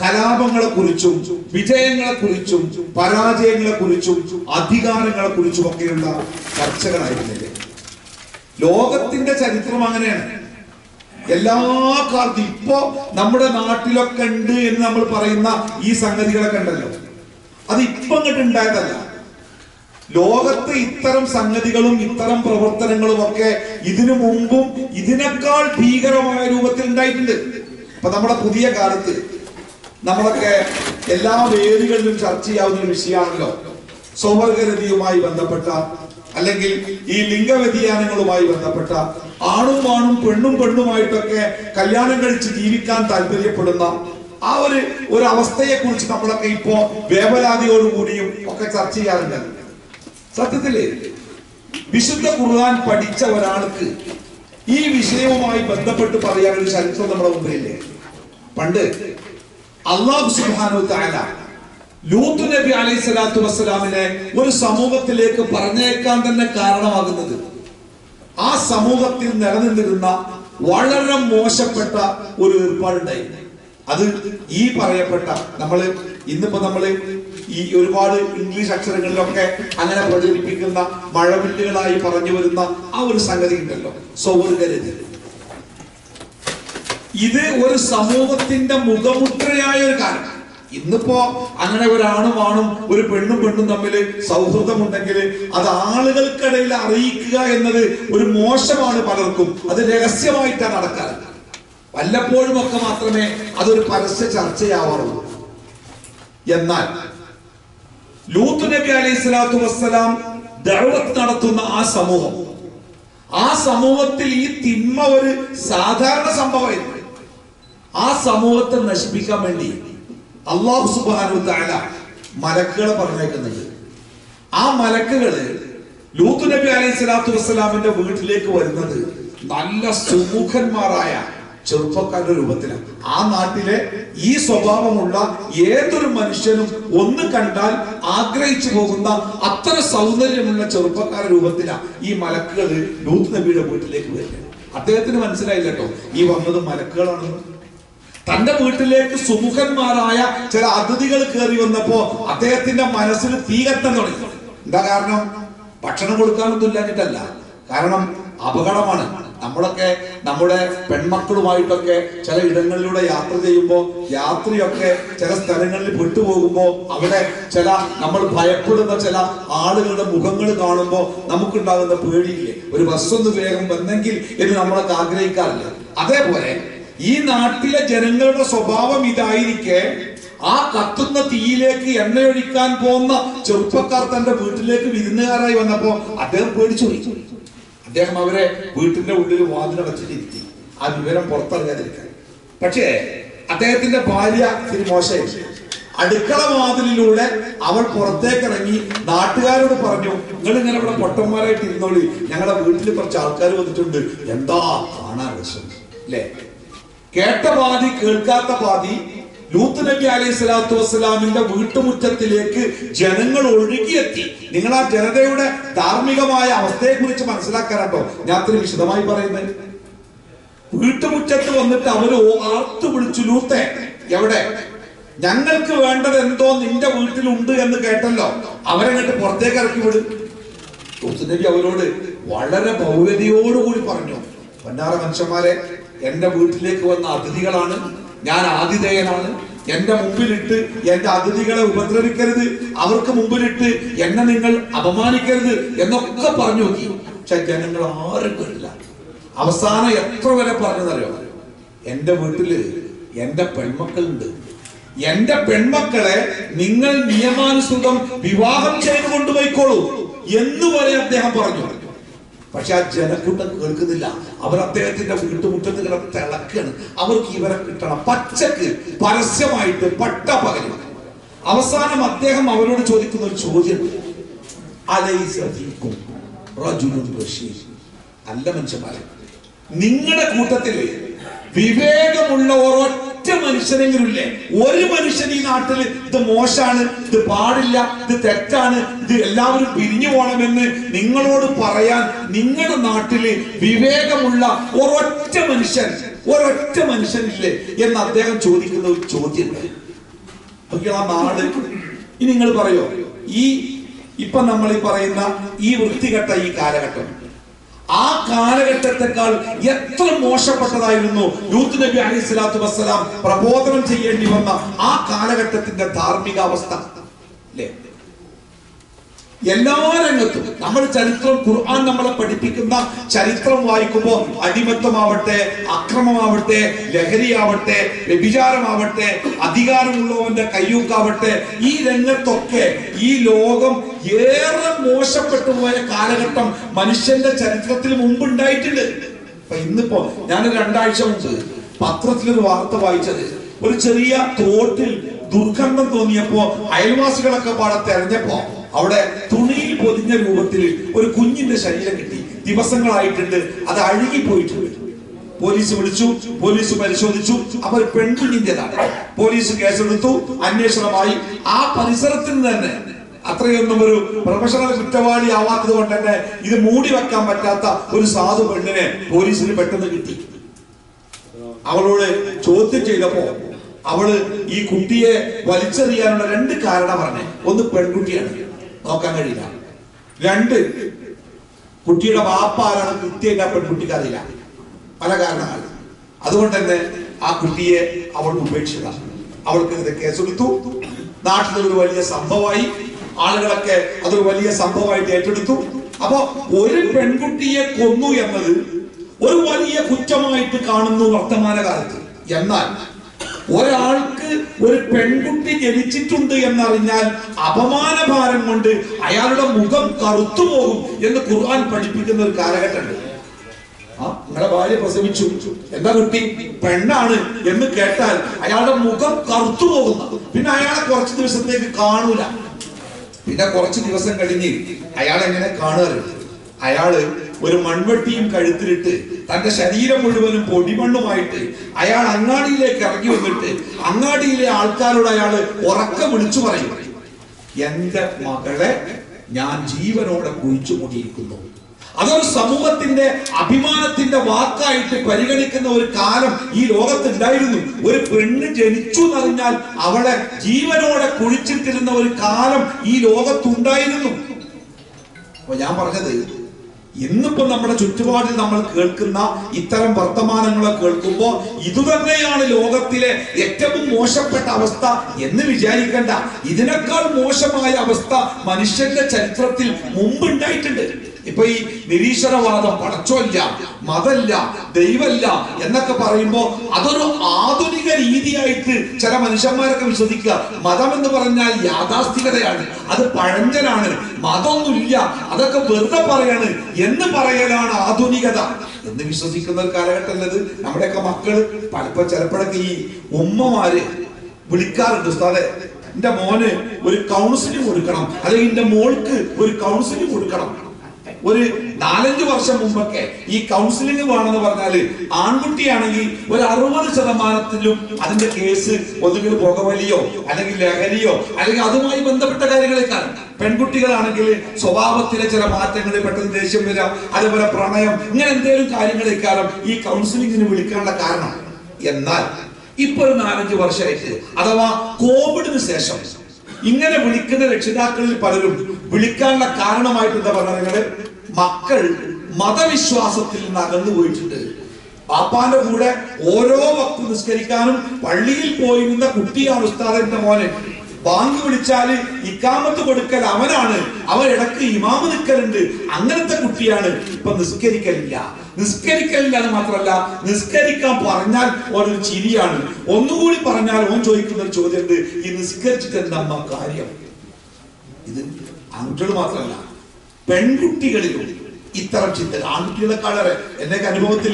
കലാപങ്ങളെ കുറിച്ചും വിജയങ്ങളെ കുറിച്ചും പരാജയങ്ങളെ കുറിച്ചും അധികാരങ്ങളെ കുറിച്ചും ഒക്കെയുള്ള ചർച്ചകളായിരുന്നില്ലേ. ലോകത്തിന്റെ ചരിത്രം അങ്ങനെയാണ്. എല്ലാ കാലത്തും ഇപ്പോ നമ്മുടെ നാട്ടിലൊക്കെ ഉണ്ട് എന്ന് നമ്മൾ പറയുന്ന ഈ സംഗതികളൊക്കെ ഉണ്ടല്ലോ, അത് ഇപ്പൊ അങ്ങോട്ട് ഉണ്ടായതല്ല. ലോകത്ത് ഇത്തരം സംഗതികളും ഇത്തരം പ്രവർത്തനങ്ങളും ഒക്കെ ഇതിനു മുമ്പും ഇതിനേക്കാൾ ഭീകരമായ രൂപത്തിൽ ഉണ്ടായിട്ടുണ്ട്. അപ്പൊ നമ്മുടെ പുതിയ കാലത്ത് നമ്മളൊക്കെ എല്ലാ വേദികളിലും ചർച്ച ചെയ്യാവുന്ന ഒരു വിഷയമാണല്ലോ സൗവർഗരതിയുമായി ബന്ധപ്പെട്ട, അല്ലെങ്കിൽ ഈ ലിംഗവ്യതിയാനങ്ങളുമായി ബന്ധപ്പെട്ട, ആണും ആണും പെണ്ണും പെണ്ണുമായിട്ടൊക്കെ കല്യാണം കഴിച്ച് ജീവിക്കാൻ താല്പര്യപ്പെടുന്ന ആ ഒരു അവസ്ഥയെ കുറിച്ച് നമ്മളൊക്കെ ഇപ്പോ വേവലാതിയോടുകൂടിയും ഒക്കെ ചർച്ച ചെയ്യാറുണ്ട്. സത്യത്തില് വിശുദ്ധ ഖുർആൻ പഠിച്ച ഒരാൾക്ക് ഈ വിഷയവുമായി ബന്ധപ്പെട്ട് പറയാൻ ഒരു ചരിത്രം നമ്മുടെ മുമ്പിലില്ലേ? പണ്ട് അല്ലാഹു സുബ്ഹാനഹു വ തആല ലൂത്ത് നബി അലൈഹി സ്വലാത്തു വസ്സലാമിനെ ഒരു സമൂഹത്തിലേക്ക് പറഞ്ഞേക്കാൻ തന്നെ കാരണമാകുന്നത് ആ സമൂഹത്തിൽ നിലനിന്നിരുന്ന വളരെ മോശപ്പെട്ട ഒരു ഏർപ്പാടുണ്ടായിരുന്നു. അത് ഈ പറയപ്പെട്ട ഇന്നിപ്പോ ഈ ഒരുപാട് ഇംഗ്ലീഷ് അക്ഷരങ്ങളിലൊക്കെ അങ്ങനെ പ്രചരിപ്പിക്കുന്ന മഴവില്ലുകളായി പറഞ്ഞു വരുന്ന ആ ഒരു സംഗതി ഉണ്ടല്ലോ, സ്വവർഗരതി. ഇത് ഒരു സമൂഹത്തിന്റെ മുഖമുദ്രയായ ഒരു കാര്യം. ഇന്നിപ്പോ അങ്ങനെ ഒരാണും ഒരു പെണ്ണും തമ്മിൽ സൗഹൃദമുണ്ടെങ്കിൽ അത് ആളുകൾക്കിടയിൽ അറിയിക്കുക എന്നത് ഒരു മോശമാണ്. പലർക്കും അത് രഹസ്യമായിട്ടാണ് നടക്കാറ്. വല്ലപ്പോഴും ഒക്കെ മാത്രമേ അതൊരു പരസ്യ ചർച്ചയാവാറുള്ളൂ. എന്നാൽ ലൂത്ത് നബി അലൈഹി സ്വലാത്തു വസ്സലാം ദഅവത്ത് നടത്തുന്ന ആ സമൂഹത്തിൽ ഈ തിന്മ ഒരു സാധാരണ സംഭവമായിരുന്നു. ആ സമൂഹത്തെ നശിപ്പിക്കാൻ വേണ്ടി അല്ലാഹു സുബ്ഹാനഹു വ തആല മലക്കുകളെ പറഞ്ഞേക്കുന്നുണ്ട്. ആ മലക്കുകള് ലൂത്ത് നബി അലൈഹി സ്വലാത്തു വസ്സലാമിന്റെ വീട്ടിലേക്ക് വരുന്നത് നല്ല സുമുഖന്മാരായ ചെറുപ്പക്കാരുടെ രൂപത്തിലാണ്. ആ നാട്ടിലെ ഈ സ്വഭാവമുള്ള ഏതൊരു മനുഷ്യനും ഒന്ന് കണ്ടാൽ ആഗ്രഹിച്ചു പോകുന്ന അത്ര സൗന്ദര്യമുള്ള ചെറുപ്പക്കാരുടെ രൂപത്തിലാണ് ഈ മലക്കുകൾ ലൂത്ത് നബിയുടെ വീട്ടിലേക്ക് വരുന്നത്. അദ്ദേഹത്തിന് മനസ്സിലായില്ല കേട്ടോ ഈ വന്നത് മലക്കുകളാണെന്ന്. തന്റെ വീട്ടിലേക്ക് സുമുഖന്മാരായ ചില അതിഥികൾ കയറി വന്നപ്പോ അദ്ദേഹത്തിന്റെ മനസ്സിൽ തീ കത്താൻ തുടങ്ങി. എന്താ കാരണം? ഭക്ഷണം കൊടുക്കാനൊന്നും ഇല്ലാഞ്ഞിട്ടല്ല, കാരണം അപകടമാണ്. നമ്മളൊക്കെ നമ്മുടെ പെൺമക്കളുമായിട്ടൊക്കെ ചില ഇടങ്ങളിലൂടെ യാത്ര ചെയ്യുമ്പോൾ യാത്രയൊക്കെ ചില സ്ഥലങ്ങളിൽ പെട്ടുപോകുമ്പോ അവിടെ ചില നമ്മൾ ഭയപ്പെടുന്ന ചില ആളുകളുടെ മുഖങ്ങൾ കാണുമ്പോൾ നമുക്കുണ്ടാകുന്ന പേടിയില്ലേ, ഒരു ബസ്സൊന്ന് വേഗം വന്നെങ്കിൽ എന്ന് നമ്മളൊക്കെ ആഗ്രഹിക്കാറില്ല. അതേപോലെ ഈ നാട്ടിലെ ജനങ്ങളുടെ സ്വഭാവം ഇതായിരിക്കെ ആ കത്തുന്ന തീയിലേക്ക് എണ്ണയൊഴിക്കാൻ പോകുന്ന ചെറുപ്പക്കാർ തന്റെ വീട്ടിലേക്ക് വിരുന്നുകാരായി വന്നപ്പോ അദ്ദേഹം പേടിച്ചോയി. അദ്ദേഹം അവരെ വീട്ടിന്റെ ഉള്ളിൽ വാതിലടച്ചിട്ടിരുത്തി, ആ വിവരം പുറത്തറിയാതിരിക്കാൻ. പക്ഷേ അദ്ദേഹത്തിന്റെ ഭാര്യ ഇത്തിരി മോശമായി. അടുക്കള വാതിലിലൂടെ അവൾ പുറത്തേക്ക് ഇറങ്ങി നാട്ടുകാരോട് പറഞ്ഞു, നിങ്ങൾ ഇങ്ങനെ ഇവിടെ പൊട്ടന്മാരായിട്ട് ഇരുന്നോളി, ഞങ്ങളുടെ വീട്ടിൽ കുറച്ച് ആൾക്കാർ വന്നിട്ടുണ്ട്, എന്താ കാണാൻ രസം അല്ലേ. കേട്ട പാതി കേൾക്കാത്ത പാതി ലൂത്ത് നബി അലൈഹി സ്വലാത്തു വസ്സലാമിന്റെ വീട്ടുമുറ്റത്തിലേക്ക് ജനങ്ങൾ ഒഴുകിയെത്തി. നിങ്ങൾ ആ ജനതയുടെ ധാർമ്മികമായ അവസ്ഥയെ കുറിച്ച് മനസ്സിലാക്കാനാട്ടോ ഞാൻ അത്രയും വിശദമായി പറയുന്നത്. വീട്ടുമുറ്റത്ത് വന്നിട്ട് അവര് ആർത്തു വിളിച്ചു, ലൂത്തെ എവിടെ? ഞങ്ങൾക്ക് വേണ്ടത് എന്തോ നിന്റെ വീട്ടിലുണ്ട് എന്ന് കേട്ടല്ലോ, അവരങ്ങോട്ട് പുറത്തേക്ക് ഇറക്കി വിടും. ലൂത്ത് നബി അവരോട് വളരെ ഭൗര്യതയോടുകൂടി പറഞ്ഞു, പൊന്നാറ മനുഷ്യന്മാരെ, എന്റെ വീട്ടിലേക്ക് വന്ന അതിഥികളാണ്, ഞാൻ ആതിഥേയനാണ്. എന്റെ മുമ്പിലിട്ട് എന്റെ അതിഥികളെ ഉപദ്രവിക്കരുത്, അവർക്ക് മുമ്പിലിട്ട് എന്നെ നിങ്ങൾ അപമാനിക്കരുത് എന്നൊക്കെ പറഞ്ഞു നോക്കി. പക്ഷെ ജനങ്ങൾ ആരും കേട്ടില്ല. അവസാനം എത്ര വരെ പറഞ്ഞതറിയോ? എന്റെ വീട്ടില് എന്റെ പെൺമക്കളുണ്ട്, എന്റെ പെൺമക്കളെ നിങ്ങൾ നിയമാനുസൃതം വിവാഹം ചെയ്ത് കൊണ്ടുപോയിക്കോളൂ എന്ന് വരെ അദ്ദേഹം പറഞ്ഞു. പക്ഷെ ആ ജനക്കൂട്ടം കേൾക്കുന്നില്ല. അവർ അദ്ദേഹത്തിന്റെ വീട്ടുമുറ്റത്ത് ഇങ്ങനെ തിളക്കാണ്. അവർക്ക് ഇവരെ കിട്ടണം, പച്ചക്ക് പരസ്യമായിട്ട് പട്ടപകലും. അവസാനം അദ്ദേഹം അവരോട് ചോദിക്കുന്ന ഒരു ചോദ്യം, അല്ല മനുഷ്യന്മാരെ, നിങ്ങളുടെ കൂട്ടത്തില് വിവേകമുള്ള ഒരൊറ്റ മനുഷ്യനെങ്കിലും ഇല്ലേ? ഒരു മനുഷ്യൻ ഈ നാട്ടിൽ ഇത് മോശാണ്, ഇത് പാടില്ല, ഇത് തെറ്റാണ്, ഇത് എല്ലാവരും പിരിഞ്ഞു പോകണമെന്ന് നിങ്ങളോട് പറയാൻ നിങ്ങളുടെ നാട്ടില് വിവേകമുള്ള ഒരൊറ്റ മനുഷ്യനില്ലേ എന്ന് അദ്ദേഹം ചോദിക്കുന്ന ഒരു ചോദ്യം. ആ നാട് ഇനി നിങ്ങൾ പറയോ, ഇപ്പൊ നമ്മൾ ഈ പറയുന്ന ഈ വൃത്തികെട്ട ഈ കാലഘട്ടം, ആ കാലഘട്ടത്തെക്കാൾ എത്ര മോശപ്പെട്ടതായിരുന്നു ലൂത്ത് നബി അലൈഹി സ്വലാത്തു വസ്സലാം പ്രബോധനം ചെയ്യേണ്ടി വന്ന ആ കാലഘട്ടത്തിന്റെ ധാർമ്മിക അവസ്ഥ അല്ലേ? എല്ലാ രംഗത്തും നമ്മൾ ചരിത്രം, ഖുർആൻ നമ്മളെ പഠിപ്പിക്കുന്ന ചരിത്രം വായിക്കുമ്പോൾ അടിമത്തമാവട്ടെ, അക്രമമാവട്ടെ, ലഹരിയാവട്ടെ, വ്യഭിചാരമാവട്ടെ, അധികാരമുള്ളവന്റെ കയ്യൂക്കാവട്ടെ, ഈ രംഗത്തൊക്കെ ഈ ലോകം ഏറെ മോശപ്പെട്ടു പോയ കാലഘട്ടം മനുഷ്യന്റെ ചരിത്രത്തിൽ മുമ്പുണ്ടായിട്ടുണ്ട്. അപ്പൊ ഇന്നിപ്പോ ഞാൻ 2 ആഴ്ച മുമ്പ് പത്രത്തിലൊരു വാർത്ത വായിച്ചത്, ഒരു ചെറിയ തോട്ടിൽ ദുർഗന്ധം തോന്നിയപ്പോ അയൽവാസികളൊക്കെ പാടെ തെരഞ്ഞപ്പോ അവിടെ തുണിയിൽ പൊതിഞ്ഞ രൂപത്തിൽ ഒരു കുഞ്ഞിന്റെ ശരീരം കിട്ടി. ദിവസങ്ങളായിട്ടുണ്ട്, അത് അഴുകിപ്പോയിട്ടുണ്ട്. പോലീസ് വിളിച്ചു, പോലീസ് പരിശോധിച്ചു, അപ്പോൾ പെൺകുഞ്ഞിൻ്റെതാണ്. പോലീസ് കേസെടുത്തു, അന്വേഷണമായി. ആ പരിസരത്തിൽ നിന്ന് തന്നെ അത്രയൊന്നും ഒരു പ്രൊഫഷണൽ കുറ്റവാളി ആവാത്തത് കൊണ്ട് തന്നെ ഇത് മൂടി വെക്കാൻ പറ്റാത്ത ഒരു സാധു പെണ്ണിനെ പോലീസിന് പെട്ടെന്ന് കിട്ടി. അവളോട് ചോദ്യം ചെയ്തപ്പോ അവള് ഈ കുട്ടിയെ വലിച്ചെറിയാനുള്ള 2 കാരണം പറഞ്ഞേ. ഒന്ന്, പെൺകുട്ടിയാണ്, നോക്കാൻ കഴിയില്ല. 2, കുട്ടിയുടെ വാപ്പ ആരാണ് കൃത്യമായിട്ട് ആ പെൺകുട്ടിക്ക് അറിയില്ല, പല കാരണങ്ങൾ. അതുകൊണ്ട് തന്നെ ആ കുട്ടിയെ അവൾ ഉപേക്ഷിച്ച. അവൾക്ക് കേസെടുത്തു. നാട്ടിലൊരു വലിയ സംഭവമായി. ആളുകളൊക്കെ അതൊരു വലിയ സംഭവമായിട്ട് ഏറ്റെടുത്തു. അപ്പൊ ഒരു പെൺകുട്ടിയെ കൊന്നു എന്നത് ഒരു വലിയ കുറ്റമായിട്ട് കാണുന്നു വർത്തമാനകാലത്ത്. എന്നാൽ ഒരാൾക്ക് ഒരു പെൺകുട്ടി ജനിച്ചിട്ടുണ്ട് എന്നറിഞ്ഞാൽ അപമാനഭാരം കൊണ്ട് അയാളുടെ മുഖം കറുത്തുപോകും എന്ന് ഖുർആൻ പഠിപ്പിക്കുന്ന ഒരു കാലഘട്ടമുണ്ട്. നിങ്ങളുടെ ഭാര്യ പ്രസവിച്ചു, എന്താ കുട്ടി പെണ്ണാണ് എന്ന് കേട്ടാൽ അയാളുടെ മുഖം കറുത്തു പോകുന്നു. പിന്നെ അയാളെ കുറച്ച് ദിവസത്തേക്ക് കാണൂല. പിന്നെ കുറച്ച് ദിവസം കഴിഞ്ഞ് അയാൾ എങ്ങനെ കാണുകയാണ്? അയാള് ഒരു മൺവെട്ടിയും കഴുത്തിലിട്ട് തന്റെ ശരീരം മുഴുവനും പൊടിമണ്ണുമായിട്ട് അയാൾ അങ്ങാടിയിലേക്ക് ഇറങ്ങി വന്നിട്ട് അങ്ങാടിയിലെ ആൾക്കാരോട് അയാള് ഉറക്കം വിളിച്ചു പറയും, എന്റെ മകളെ ഞാൻ ജീവനോടെ കുഴിച്ചു മൂടിയിരിക്കുന്നു. അതൊരു സമൂഹത്തിന്റെ അഭിമാനത്തിന്റെ വാക്കായിട്ട് പരിഗണിക്കുന്ന ഒരു കാലം ഈ ലോകത്തുണ്ടായിരുന്നു. ഒരു പെണ്ണ് ജനിച്ചു എന്നറിഞ്ഞാൽ അവളെ ജീവനോടെ കുഴിച്ചിട്ടിരുന്ന ഒരു കാലം ഈ ലോകത്തുണ്ടായിരുന്നു. അപ്പൊ ഞാൻ പറഞ്ഞത്, ഇന്നിപ്പോ നമ്മുടെ ചുറ്റുപാടിൽ നമ്മൾ കേൾക്കുന്ന ഇത്തരം വർത്തമാനങ്ങളെ കേൾക്കുമ്പോൾ ഇതുതന്നെയാണ് ലോകത്തിലെ ഏറ്റവും മോശപ്പെട്ട അവസ്ഥ എന്ന് വിചാരിക്കേണ്ട. ഇതിനേക്കാൾ മോശമായ അവസ്ഥ മനുഷ്യന്റെ ചരിത്രത്തിൽ മുമ്പുണ്ടായിട്ടുണ്ട്. ഇപ്പൊ ഈ നിരീശ്വരവാദം, പടച്ചോല്ല, മതല്ല, ദൈവല്ല എന്നൊക്കെ പറയുമ്പോ അതൊരു ആധുനിക രീതിയായിട്ട് ചില മനുഷ്യന്മാരൊക്കെ വിശ്വസിക്കുക. മതം എന്ന് പറഞ്ഞാൽ യാഥാസ്ഥികതയാണ്, അത് പഴഞ്ചനാണ്, മതമൊന്നുമില്ല, അതൊക്കെ വെറുതെ പറയാണ് എന്ന് പറയലാണ് ആധുനികത എന്ന് വിശ്വസിക്കുന്ന ഒരു കാലഘട്ടമല്ലത്. നമ്മുടെയൊക്കെ മക്കള് ചിലപ്പോഴൊക്കെ ഈ ഉമ്മമാര് വിളിക്കാറുണ്ട്, ഉസ്താദെ എന്റെ മോന് ഒരു കൗൺസിലിംഗ് കൊടുക്കണം, അല്ലെങ്കിൽ എന്റെ മോൾക്ക് ഒരു കൗൺസിലിംഗ് കൊടുക്കണം. ഒരു 4-5 വർഷം മുമ്പൊക്കെ ഈ കൗൺസിലിംഗ് വേണമെന്ന് പറഞ്ഞാല് ആൺകുട്ടിയാണെങ്കിൽ ഒരു 60% അതിന്റെ കേസ് ഒന്നുകിൽ പുകവലിയോ അല്ലെങ്കിൽ ലഹരിയോ അല്ലെങ്കിൽ അതുമായി ബന്ധപ്പെട്ട കാര്യങ്ങളേക്കാണ്. പെൺകുട്ടികളാണെങ്കിൽ സ്വഭാവത്തിലെ ചില മാറ്റങ്ങൾ, പെട്ടെന്ന് ദേഷ്യം വരാം, അതേപോലെ പ്രണയം, ഇങ്ങനെ എന്തെങ്കിലും കാര്യങ്ങളേക്കാളും ഈ കൗൺസിലിംഗിന് വിളിക്കാനുള്ള കാരണം. എന്നാൽ ഇപ്പൊ ഒരു 4-5 വർഷമായിട്ട്, അഥവാ കോവിഡിന് ശേഷം ഇങ്ങനെ വിളിക്കുന്ന രക്ഷിതാക്കളിൽ പലരും വിളിക്കാനുള്ള കാരണമായിട്ട് എന്താ പറഞ്ഞാൽ, മക്കൾ മതവിശ്വാസത്തിൽ നിന്ന് അകന്നു പോയിട്ടുണ്ട്. പാപ്പാന്റെ കൂടെ ഓരോ വക്ത് നിസ്കരിക്കാനും പള്ളിയിൽ പോയിരുന്ന കുട്ടിയാണ് ഉസ്താദിന്റെ മോനെ. ബാങ്ക് വിളിച്ചാല് ഇക്കാമത്ത് കൊടുക്കൽ അവനാണ്, അവൻ ഇടക്ക് ഇമാമ് നിൽക്കലുണ്ട്. അങ്ങനത്തെ കുട്ടിയാണ്. ഇപ്പൊ നിസ്കരിക്കലില്ല എന്ന് മാത്രമല്ല, നിസ്കരിക്കാൻ പറഞ്ഞാൽ ഒരു ചിരിയാണ്. ഒന്നുകൂടി പറഞ്ഞാൽ ഓൻ ചോദിക്കുന്ന ഒരു ചോദ്യമുണ്ട്, ഈ നിസ്കരിച്ചിട്ട് എന്താ കാര്യം? ഇത് ആൺകുട്ടികൾ മാത്രമല്ല, പെൺകുട്ടികളിലും ഇത്തരം ചിന്ത. ആൺകുട്ടികളെക്കാളേറെ, എന്റെ അനുഭവത്തിൽ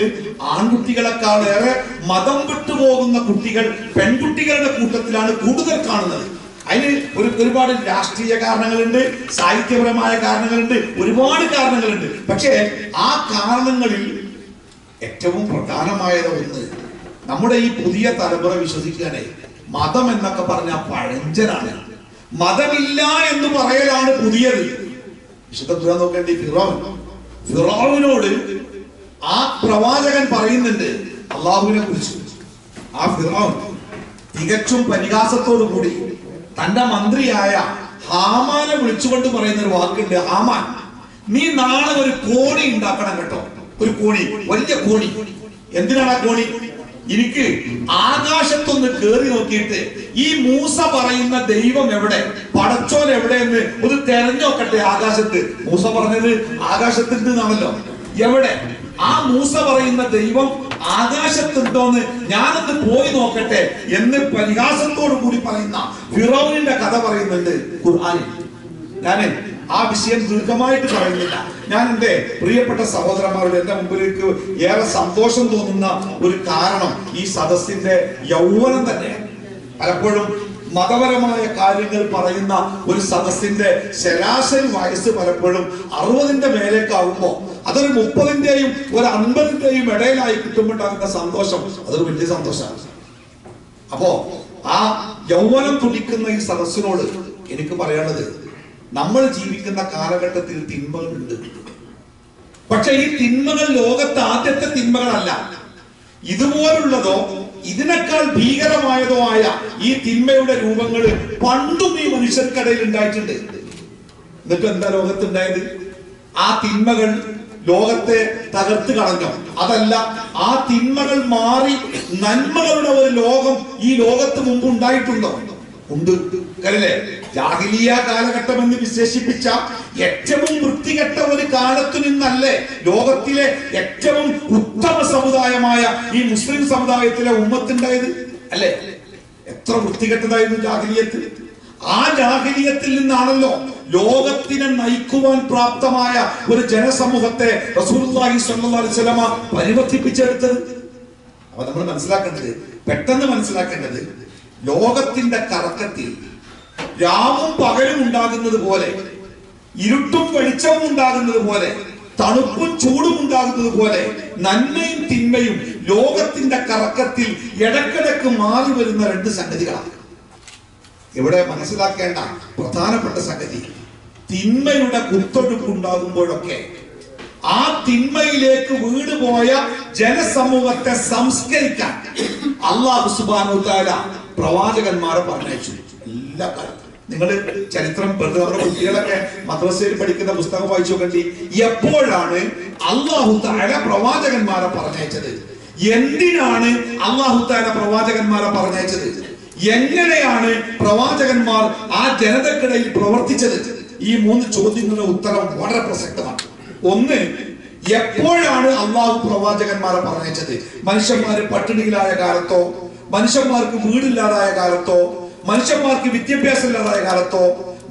ആൺകുട്ടികളെക്കാളേറെ മതം വിട്ടുപോകുന്ന കുട്ടികൾ പെൺകുട്ടികളുടെ കൂട്ടത്തിലാണ് കൂടുതൽ കാണുന്നത്. അതിന് ഒരുപാട് രാഷ്ട്രീയ കാരണങ്ങളുണ്ട്, സാഹിത്യപരമായ കാരണങ്ങളുണ്ട്, ഒരുപാട് കാരണങ്ങളുണ്ട്. പക്ഷേ ആ കാരണങ്ങളിൽ ഏറ്റവും പ്രധാനമായത് ഒന്ന്, നമ്മുടെ ഈ പുതിയ തലമുറ വിശ്വസിക്കാനേ മതം എന്നൊക്കെ പറഞ്ഞാൽ പഴഞ്ചനാണ്. മതമില്ല എന്ന് പറയലാണ് പുതിയത്. വിശുദ്ധ ഖുർആൻ നോക്കേണ്ടി ഫിറഔനോട് ആ പ്രവാചകൻ പറയുന്നുണ്ട് അള്ളാഹുവിനെ കുറിച്ച്. ആ ഫിറഔൻ തികച്ചും പരിഹാസത്തോടു കൂടി തന്റെ മന്ത്രിയായ ഹാമാനെ വിളിച്ചുകൊണ്ട് പറയുന്ന ഒരു വാക്കുണ്ട്, ഹാമാൻ നീ നാളെ ഒരു കോണി ഉണ്ടാക്കണം കേട്ടോ. ഒരു കോണി, വലിയ കോണി. എന്തിനാണ് ആ കോണി? എനിക്ക് ആകാശത്തൊന്ന് കേറി നോക്കിയിട്ട് ഈ മൂസ പറയുന്ന ദൈവം എവിടെ, പടച്ചോൻ എവിടെ എന്ന് ഒന്ന് തെരഞ്ഞോക്കട്ടെ. ആകാശത്ത് മൂസ പറഞ്ഞത് ആകാശത്തുണ്ട് എന്നാണല്ലോ. എവിടെ ആ മൂസ പറയുന്ന ദൈവം ആകാശത്തുണ്ടോന്ന് ഞാനൊന്ന് പോയി നോക്കട്ടെ എന്ന് പരിഹാസത്തോടു കൂടി പറയുന്ന ഫിറൗനിന്റെ കഥ പറയുന്നുണ്ട് ഖുർആനിൽ. ഞാന് ആ വിഷയം ദീർഘമായിട്ട് പറയുന്നില്ല. ഞാൻ എന്റെ പ്രിയപ്പെട്ട സഹോദരന്മാരുടെ എന്റെ മുമ്പിലേക്ക് ഏറെ സന്തോഷം തോന്നുന്ന ഒരു കാരണം ഈ സദസ്സിന്റെ യൗവനം തന്നെയാണ്. പലപ്പോഴും മതപരമായ കാര്യങ്ങൾ പറയുന്ന ഒരു സദസ്സിന്റെ ശരാശരി വയസ്സ് പലപ്പോഴും 60ന്റെ മേലേക്കാവുമ്പോ അതൊരു 30ന്റെയും ഒരു 50ന്റെയും ഇടയിലായി കിട്ടുമ്പോണ്ടാകുന്ന സന്തോഷം അതൊരു വലിയ സന്തോഷമാണ്. അപ്പോ ആ യൗവനം തുടിക്കുന്ന ഈ സദസ്സിനോട് എനിക്ക് പറയാനുള്ളത്, നമ്മൾ ജീവിക്കുന്ന കാലഘട്ടത്തിൽ തിന്മകളുണ്ട്. പക്ഷെ ഈ തിന്മകൾ ലോകത്തെ ആദ്യത്തെ തിന്മകളല്ല. ഇതുപോലുള്ളതോ ഇതിനേക്കാൾ ഭീകരമായതോ ആയ ഈ തിന്മയുടെ രൂപങ്ങൾ പണ്ടും ഈ മനുഷ്യർക്കിടയിൽ ഉണ്ടായിട്ടുണ്ട്. എന്നിട്ട് എന്താ ലോകത്തുണ്ടായത്? ആ തിന്മകൾ ലോകത്തെ തകർത്ത് കളഞ്ഞോ? അതല്ല, ആ തിന്മകൾ മാറി നന്മകളുടെ ഒരു ലോകം ഈ ലോകത്ത് മുമ്പ് ഉണ്ടായിട്ടുണ്ടോ? ഉണ്ട്. അല്ലേ? ജാഹിലിയ കാലഘട്ടം എന്ന് വിശേഷിപ്പിച്ച ഏറ്റവും വൃത്തികെട്ട ഒരു കാലത്തു നിന്നല്ലേ ലോകത്തിലെ ഏറ്റവും ഉത്തമ സമുദായമായ ഈ മുസ്ലിം സമുദായത്തിലെ ഉമ്മത്തുണ്ടായത്? അല്ലേ? എത്ര വൃത്തികെട്ടതായിരുന്നു ജാഹിലിയത്ത്. ആ ജാഹിലിയത്തിൽ നിന്നാണല്ലോ ലോകത്തിനെ നയിക്കുവാൻ പ്രാപ്തമായ ഒരു ജനസമൂഹത്തെ റസൂലുള്ളാഹി സ്വല്ലല്ലാഹു അലൈഹി വസല്ലമ പരിവർത്തിപ്പിച്ചെടുത്തത്. അപ്പൊ നമ്മൾ മനസ്സിലാക്കേണ്ടത്, പെട്ടെന്ന് മനസ്സിലാക്കേണ്ടത്, ലോകത്തിന്റെ കറക്കത്തിൽ രാവും പകലും ഉണ്ടാകുന്നത് പോലെ, ഇരുട്ടും വെളിച്ചവും ഉണ്ടാകുന്നത് പോലെ, തണുപ്പും ചൂടും ഉണ്ടാകുന്നത് പോലെ നന്മയും തിന്മയും ലോകത്തിന്റെ കറക്കത്തിൽ ഇടക്കിടക്ക് മാറി വരുന്ന രണ്ട് സംഗതികളാണ്. ഇവിടെ മനസ്സിലാക്കേണ്ട പ്രധാനപ്പെട്ട സംഗതി, തിന്മയുടെ കുത്തൊഴുക്കുണ്ടാകുമ്പോഴൊക്കെ ആ തിന്മയിലേക്ക് വീണുപോയ ജനസമൂഹത്തെ സംസ്കരിക്കാൻ അല്ലാഹു സുബ്ഹാനഹു വ തആല പ്രവാചകന്മാരെ പറഞ്ഞയച്ചു. എല്ലാ കാലത്തും നിങ്ങൾ ചരിത്രം നമ്മുടെ കുട്ടികളൊക്കെ മദ്രസയിൽ പഠിക്കുന്ന പുസ്തകം വായിച്ചു നോക്കണ്ടി, എപ്പോഴാണ് അല്ലാഹു തആല പ്രവാചകന്മാരെ പറഞ്ഞയച്ചത്? എന്തിനാണ് അല്ലാഹു തആല പ്രവാചകന്മാരെ പറഞ്ഞയച്ചത്? എങ്ങനെയാണ് പ്രവാചകന്മാർ ആ ജനതക്കിടയിൽ പ്രവർത്തിച്ചത്? ഈ 3 ചോദ്യങ്ങളുടെ ഉത്തരം വളരെ പ്രസക്തമാണ്. ഒന്ന്, എപ്പോഴാണ് അള്ളാഹു പ്രവാചകന്മാരെ പറഞ്ഞയച്ചത്? മനുഷ്യന്മാര് പട്ടിണിയിലായ കാലത്തോ, മനുഷ്യന്മാർക്ക് വീടില്ലാതായ കാലത്തോ, മനുഷ്യന്മാർക്ക് വിദ്യാഭ്യാസം ഇല്ലാതായ കാലത്തോ,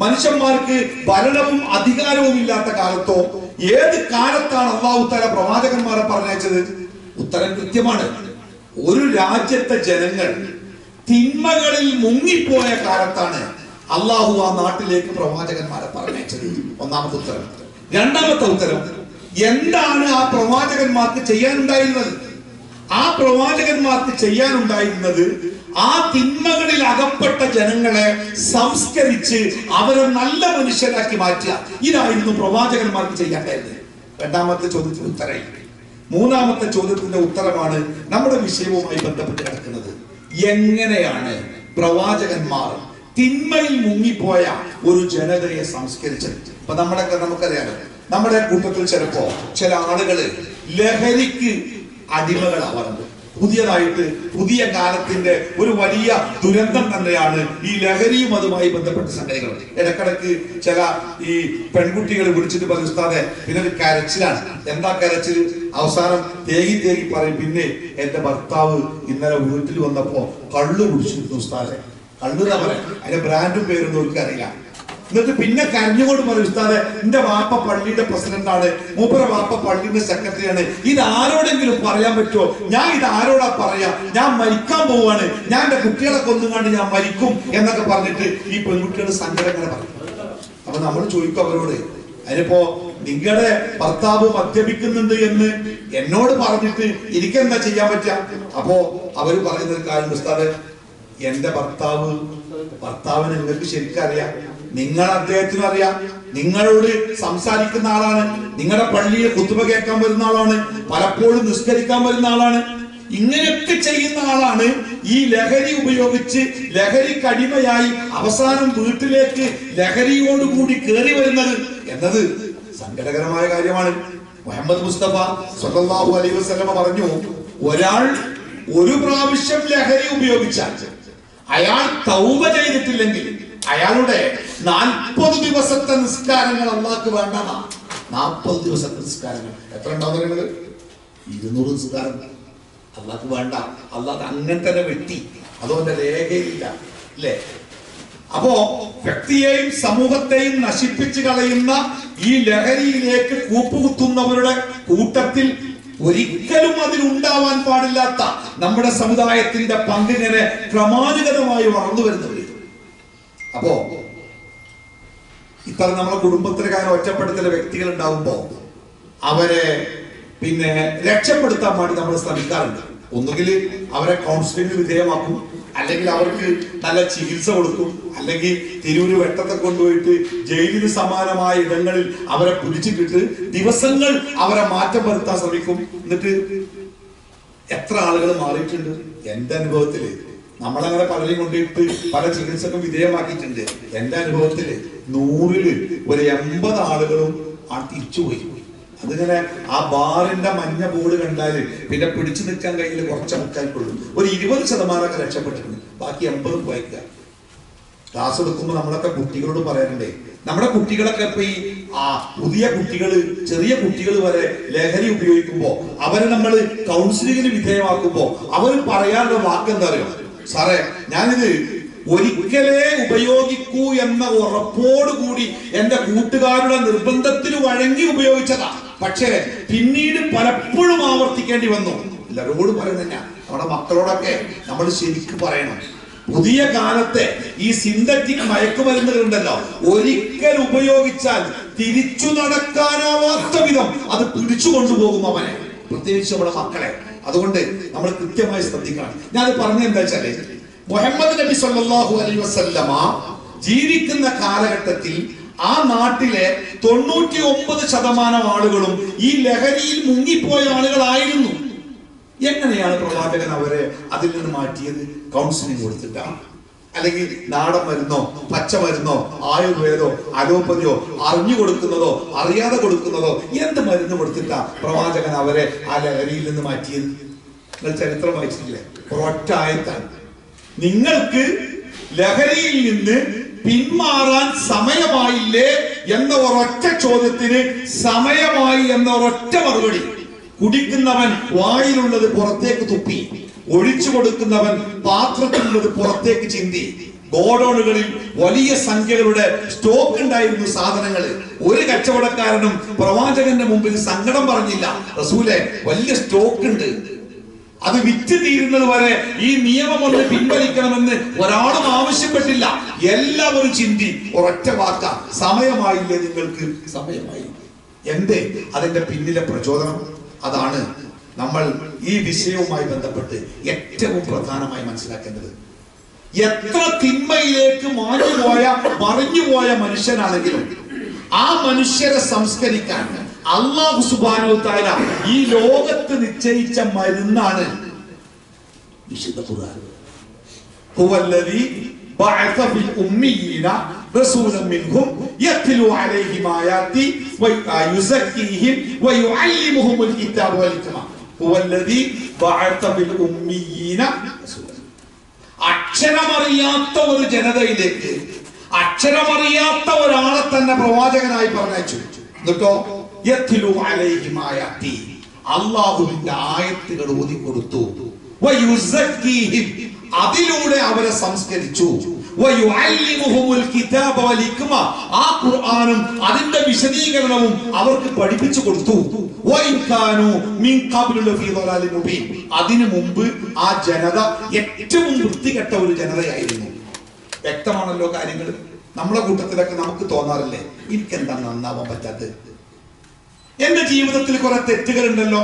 മനുഷ്യന്മാർക്ക് ഭരണവും അധികാരവും ഇല്ലാത്ത കാലത്തോ, ഏത് കാലത്താണ് അള്ളാഹു തആല പ്രവാചകന്മാരെ പറഞ്ഞയച്ചത്? ഉത്തരം കൃത്യമാണ്. ഒരു രാജ്യത്തെ ജനങ്ങൾ തിന്മകളിൽ മുങ്ങിപ്പോയ കാലത്താണ് അള്ളാഹു ആ നാട്ടിലേക്ക് പ്രവാചകന്മാരെ പറഞ്ഞയച്ചത്. ഒന്നാമത്തെ ഉത്തരം. രണ്ടാമത്തെ ഉത്തരം, എന്താണ് ആ പ്രവാചകന്മാർക്ക് ചെയ്യാനുണ്ടായിരുന്നത്? ആ പ്രവാചകന്മാർക്ക് ചെയ്യാനുണ്ടായിരുന്നത് ആ തിന്മകളിൽ അകപ്പെട്ട ജനങ്ങളെ സംസ്കരിച്ച് അവരെ നല്ല മനുഷ്യരാക്കി മാറ്റുക. ഇതായിരുന്നു പ്രവാചകന്മാർക്ക് ചെയ്യാണ്ടായിരുന്നത്. രണ്ടാമത്തെ ചോദ്യത്തിന് ഉത്തരം. മൂന്നാമത്തെ ചോദ്യത്തിന്റെ ഉത്തരമാണ് നമ്മുടെ വിഷയവുമായി ബന്ധപ്പെട്ട് കിടക്കുന്നത്. എങ്ങനെയാണ് പ്രവാചകന്മാർ തിന്മയിൽ മുങ്ങിപ്പോയ ഒരു ജനതയെ സംസ്കരിച്ചത്? അപ്പൊ നമുക്കറിയാലോ, നമ്മുടെ കൂട്ടത്തിൽ ചിലപ്പോ ചില ആളുകള് ലഹരിക്ക് അടിമകളാവാറുണ്ട്. പുതിയതായിട്ട് പുതിയ കാലത്തിന്റെ ഒരു വലിയ ദുരന്തം തന്നെയാണ് ഈ ലഹരിയും അതുമായി ബന്ധപ്പെട്ട സംഗതികൾ. ഇടക്കിടക്ക് ചില ഈ പെൺകുട്ടികൾ വിളിച്ചിട്ട് പറയും, ഉസ്താദെ പിന്നെ ഒരു കരച്ചിലാണ്. എന്താ കരച്ചിൽ? അവസാനം തേകി പറയും, പിന്നെ എന്റെ ഭർത്താവ് ഇന്നലെ വീട്ടിൽ വന്നപ്പോ കള്ളു കുടിച്ചിരുന്നു ഉസ്താദെ. കള്ളു എന്നാ പറയാം, അതിന്റെ ബ്രാൻഡും പേരൊന്നും അവർക്ക് അറിയാം. എന്നിട്ട് പിന്നെ കരഞ്ഞുകൊണ്ട് പറയും, ഉസ്താദെ എന്റെ വാപ്പ പള്ളിയുടെ പ്രസിഡന്റാണ്, മൂപ്പര വാപ്പ പള്ളിയുടെ സെക്രട്ടറിയാണ്, ഇത് ആരോടെങ്കിലും പറയാൻ പറ്റുമോ? ഞാൻ ഇത് ആരോടാ പറയാ? ഞാൻ മരിക്കാൻ പോവാണ്, ഞാൻ എന്റെ കുട്ടികളെ കൊന്നുകാണ്ട് ഞാൻ മരിക്കും എന്നൊക്കെ പറഞ്ഞിട്ട് ഈ പെൺകുട്ടികളുടെ സങ്കടങ്ങളെ പറയും. അപ്പൊ നമ്മൾ ചോദിക്കും അവരോട്, അതിനിപ്പോ നിങ്ങളുടെ ഭർത്താവ് മദ്യപിക്കുന്നുണ്ട് എന്ന് എന്നോട് പറഞ്ഞിട്ട് എനിക്കെന്താ ചെയ്യാൻ പറ്റുക? അപ്പോ അവര് പറയുന്ന ഒരു കാര്യം, ഉസ്താദെ എന്റെ ഭർത്താവിനെ നിങ്ങൾക്ക് ശരിക്കും അറിയാം, നിങ്ങൾ അദ്ദേഹത്തിന് അറിയാം, നിങ്ങളോട് സംസാരിക്കുന്ന ആളാണ്, നിങ്ങളുടെ പള്ളിയിൽ ഖുതുബ കേൾക്കാൻ വരുന്ന ആളാണ്, പലപ്പോഴും നിസ്കരിക്കാൻ വരുന്ന ആളാണ്, ഇങ്ങനെയൊക്കെ ചെയ്യുന്ന ആളാണ്. ഈ ലഹരി ഉപയോഗിച്ച് ലഹരിക്ക് അടിമയായി അവസാനം വീട്ടിലേക്ക് ലഹരിയോടുകൂടി കയറി വരുന്നത് എന്നത് സങ്കടകരമായ കാര്യമാണ്. മുഹമ്മദ് മുസ്തഫ സ്വല്ലല്ലാഹു അലൈഹി വസല്ലമ പറഞ്ഞു, ഒരാൾ ഒരു പ്രാവശ്യം ലഹരി ഉപയോഗിച്ചാൽ അയാൾ തൗബ ചെയ്തിട്ടില്ലെങ്കിൽ അയാളുടെ 40 ദിവസത്തെ നിസ്കാരങ്ങൾ അള്ളാഹ്ക്ക് വേണ്ട. 40 ദിവസത്തെ നിസ്കാരങ്ങൾ എത്ര ഉണ്ടാവുന്നത്? 200 നിസ്കാരം അള്ളാഹ്ക്ക് വേണ്ട. അള്ളാഹ് അങ്ങനെ തന്നെ വെട്ടി, അതുകൊണ്ട് രേഖയില്ല, അല്ലേ? അപ്പോ വ്യക്തിയെയും സമൂഹത്തെയും നശിപ്പിച്ചു കളയുന്ന ഈ ലഹരിയിലേക്ക് കൂപ്പുകുത്തുന്നവരുടെ കൂട്ടത്തിൽ ഒരിക്കലും അതിലുണ്ടാവാൻ പാടില്ലാത്ത നമ്മുടെ സമുദായത്തിന്റെ പങ്കിങ്ങനെ ക്രമാനുഗതമായി വളർന്നു വരുന്നവർ. അപ്പോ ഇത്തരം നമ്മുടെ കുടുംബത്തിലെ കാര്യം ഒറ്റപ്പെടുത്തുന്ന വ്യക്തികൾ ഉണ്ടാവുമ്പോ അവരെ പിന്നെ രക്ഷപ്പെടുത്താൻ വേണ്ടി നമ്മൾ ശ്രമിക്കാറുണ്ട്. ഒന്നുകിൽ അവരെ കൗൺസിലിംഗിന് വിധേയമാക്കും, അല്ലെങ്കിൽ അവർക്ക് നല്ല ചികിത്സ കൊടുക്കും, അല്ലെങ്കിൽ തിരൂര് വെട്ടത്തെ കൊണ്ടുപോയിട്ട് ജയിലിന് സമാനമായ ഇടങ്ങളിൽ അവരെ പിടിച്ചിട്ടിട്ട് ദിവസങ്ങൾ അവരെ മാറ്റം വരുത്താൻ ശ്രമിക്കും. എന്നിട്ട് എത്ര ആളുകൾ മാറിയിട്ടുണ്ട് എന്റെ അനുഭവത്തില്. നമ്മളങ്ങനെ പലരെയും കൊണ്ടിട്ട് പല ചികിത്സക്കും വിധേയമാക്കിയിട്ടുണ്ട്. എന്റെ അനുഭവത്തില് 100-ൽ ഒരു 80 ആളുകളും ആ തിരിച്ചുപോയി. അതിങ്ങനെ ആ ബാറിന്റെ മഞ്ഞ ബോർഡ് കണ്ടാല് പിന്നെ പിടിച്ചു നിൽക്കാൻ കയ്യിൽ കുറച്ച് ആൾക്കാർക്കുള്ളൂ. ഒരു 20% രക്ഷപ്പെട്ടിട്ടുണ്ട്, ബാക്കി 80 പോയിക്കുക. ക്ലാസ് എടുക്കുമ്പോൾ നമ്മളൊക്കെ കുട്ടികളോട് പറയാറുണ്ടേ, നമ്മുടെ കുട്ടികളൊക്കെ ഇപ്പൊ ഈ പുതിയ കുട്ടികള്, ചെറിയ കുട്ടികൾ വരെ ലഹരി ഉപയോഗിക്കുമ്പോ അവരെ നമ്മൾ കൗൺസിലിങ്ങിന് വിധേയമാക്കുമ്പോ അവർ പറയാനുള്ള വാക്ക് എന്താ അറിയോ? സാറേ, ഞാനിത് ഒരിക്കലേ ഉപയോഗിക്കൂ എന്ന ഉറപ്പോടുകൂടി എന്റെ കൂട്ടുകാരുടെ നിർബന്ധത്തിന് വഴങ്ങി ഉപയോഗിച്ചതാ, പക്ഷേ പിന്നീട് പലപ്പോഴും ആവർത്തിക്കേണ്ടി വന്നു. എല്ലാവരോടും പറയുന്നില്ല, നമ്മുടെ മക്കളോടൊക്കെ നമ്മൾ ശരിക്കും പറയണം. പുതിയ കാലത്തെ ഈ സിന്തറ്റിക് മയക്കുമരുന്നുകളുണ്ടല്ലോ, ഒരിക്കൽ ഉപയോഗിച്ചാൽ തിരിച്ചു നടക്കാനാവാത്ത വിധം അത് പിടിച്ചു കൊണ്ടുപോകും അവനെ, പ്രത്യേകിച്ച് നമ്മുടെ മക്കളെ. അതുകൊണ്ട് നമ്മൾ കൃത്യമായി ശ്രദ്ധിക്കണം. ഞാൻ പറഞ്ഞത് എന്താ വെച്ചാല്, മുഹമ്മദ് നബി സല്ലല്ലാഹു അലൈഹി വസല്ലമ ജീവിക്കുന്ന കാലഘട്ടത്തിൽ ആ നാട്ടിലെ 99% ആളുകളും ഈ ലഹരിയിൽ മുങ്ങിപ്പോയ ആളുകളായിരുന്നു. എങ്ങനെയാണ് പ്രവാചകൻ അവരെ അതിൽ നിന്ന് മാറ്റിയത്? കൗൺസിലിംഗ് കൊടുത്തിട്ടാണ്, അല്ലെങ്കിൽ നാടൻ മരുന്നോ പച്ചമരുന്നോ ആയുർവേദോ അലോപ്പതിയോ അറിഞ്ഞു കൊടുക്കുന്നതോ അറിയാതെ കൊടുക്കുന്നതോ എന്ത് മരുന്ന് കൊടുത്തിട്ടാ പ്രവാചകൻ അവരെ ആ ലഹരിയിൽ നിന്ന് മാറ്റിയത്? നിങ്ങൾ ചരിത്രം വായിച്ചിട്ടില്ലേ? ഒരൊറ്റ ആയത്താണ്. നിങ്ങൾക്ക് ലഹരിയിൽ നിന്ന് പിന്മാറാൻ സമയമായില്ലേ എന്ന ഒരൊറ്റ ചോദ്യത്തിന് സമയമായി എന്ന ഒരൊറ്റ മറുപടി. കുടിക്കുന്നവൻ വായിലുള്ളത് പുറത്തേക്ക് തുപ്പി, ഒഴിച്ചു കൊടുക്കുന്നവൻ പാത്രത്തിലുള്ളത് പുറത്തേക്ക് ചിന്തി. ഗോഡൌണുകളിൽ വലിയ സംഖ്യകളുടെ സ്റ്റോക്ക് ഉണ്ടായിരുന്നു സാധനങ്ങൾ. ഒരു കച്ചവടക്കാരനും പ്രവാചകന്റെ മുമ്പിൽ സങ്കടം പറഞ്ഞില്ല, റസൂലെ വലിയ സ്റ്റോക്ക് ഉണ്ട്, അത് വിറ്റ് തീരുന്നത് വരെ ഈ നിയമം ഒന്ന് പിൻവലിക്കണമെന്ന് ഒരാളും ആവശ്യപ്പെട്ടില്ല. എല്ലാവരും ചിന്തി ഒരൊറ്റ വാക്ക, സമയമായില്ലേ നിങ്ങൾക്ക്? സമയമായി. എന്തേ അതിന്റെ പിന്നിലെ പ്രചോദനം? അതാണ് നമ്മൾ ഈ വിഷയവുമായി ബന്ധപ്പെട്ട് ഏറ്റവും പ്രധാനമായി മനസ്സിലാക്കേണ്ടത്. എത്ര തിന്മയിലേക്ക് മറിഞ്ഞുപോയ മനുഷ്യനാണെങ്കിലും ആ മനുഷ്യരെ സംസ്കരിക്കാൻ അല്ലാഹു സുബ്ഹാനഹു തആല ഈ ലോകത്ത് നിശ്ചയിച്ച മരുന്നാണ് വിശുദ്ധ ഖുർആൻ. ഹുവല്ലദീ ബഅസ ഫിൽ ഉമ്മീന റസൂലൻ മിൻഹും യത്ലു അലൈഹിം ആയാതി വയുസക്കിഹിം വയുഅല്ലിമുഹുൽ കിതാബ വൽ ഹിക്മ. ഹുവല്ലദീ ബഅസ ഫിൽ ഉമ്മീന റസൂലൻ. അക്ഷരമറിയാത്ത ഒരു ജനതയിലേക്ക് അക്ഷരമറിയാത്ത ഒരാളെ തന്നെ പ്രവാചകനായി പറഞ്ഞയച്ചു. എന്നിട്ടോ യത്ലു അലൈഹിം ആയാതി, അല്ലാഹുവിന്റെ ആയത്തുകൾ ഓതി കൊടുത്തു. വയുസക്കിഹിം, അതിലൂടെ അവരെ സംസ്കരിച്ചു. വയുഅല്ലിമുഹുൽ കിതാബ വൽ ഹിക്മ, ആ ഖുർആനും അതിന്റെ വിശദീകരണവും അവർക്ക് പഠിപ്പിച്ചു കൊടുത്തു. വഇൻ കാനൂ മിൻ ഖബ്ലു ലഫീ ളലാലിൻ മുബീൻ, അതിനു മുമ്പ് ആ ജനത ഏറ്റവും വൃത്തികെട്ട ഒരു ജനതയായിരുന്നു. വ്യക്തമാണല്ലോ കാര്യങ്ങൾ. നമ്മളെ കൂട്ടത്തിലൊക്കെ നമുക്ക് തോന്നാറില്ലേ, എനിക്കെന്താ നന്നാവാൻ പറ്റാത്തത്? എന്റെ ജീവിതത്തിൽ കുറെ തെറ്റുകൾ ഉണ്ടല്ലോ,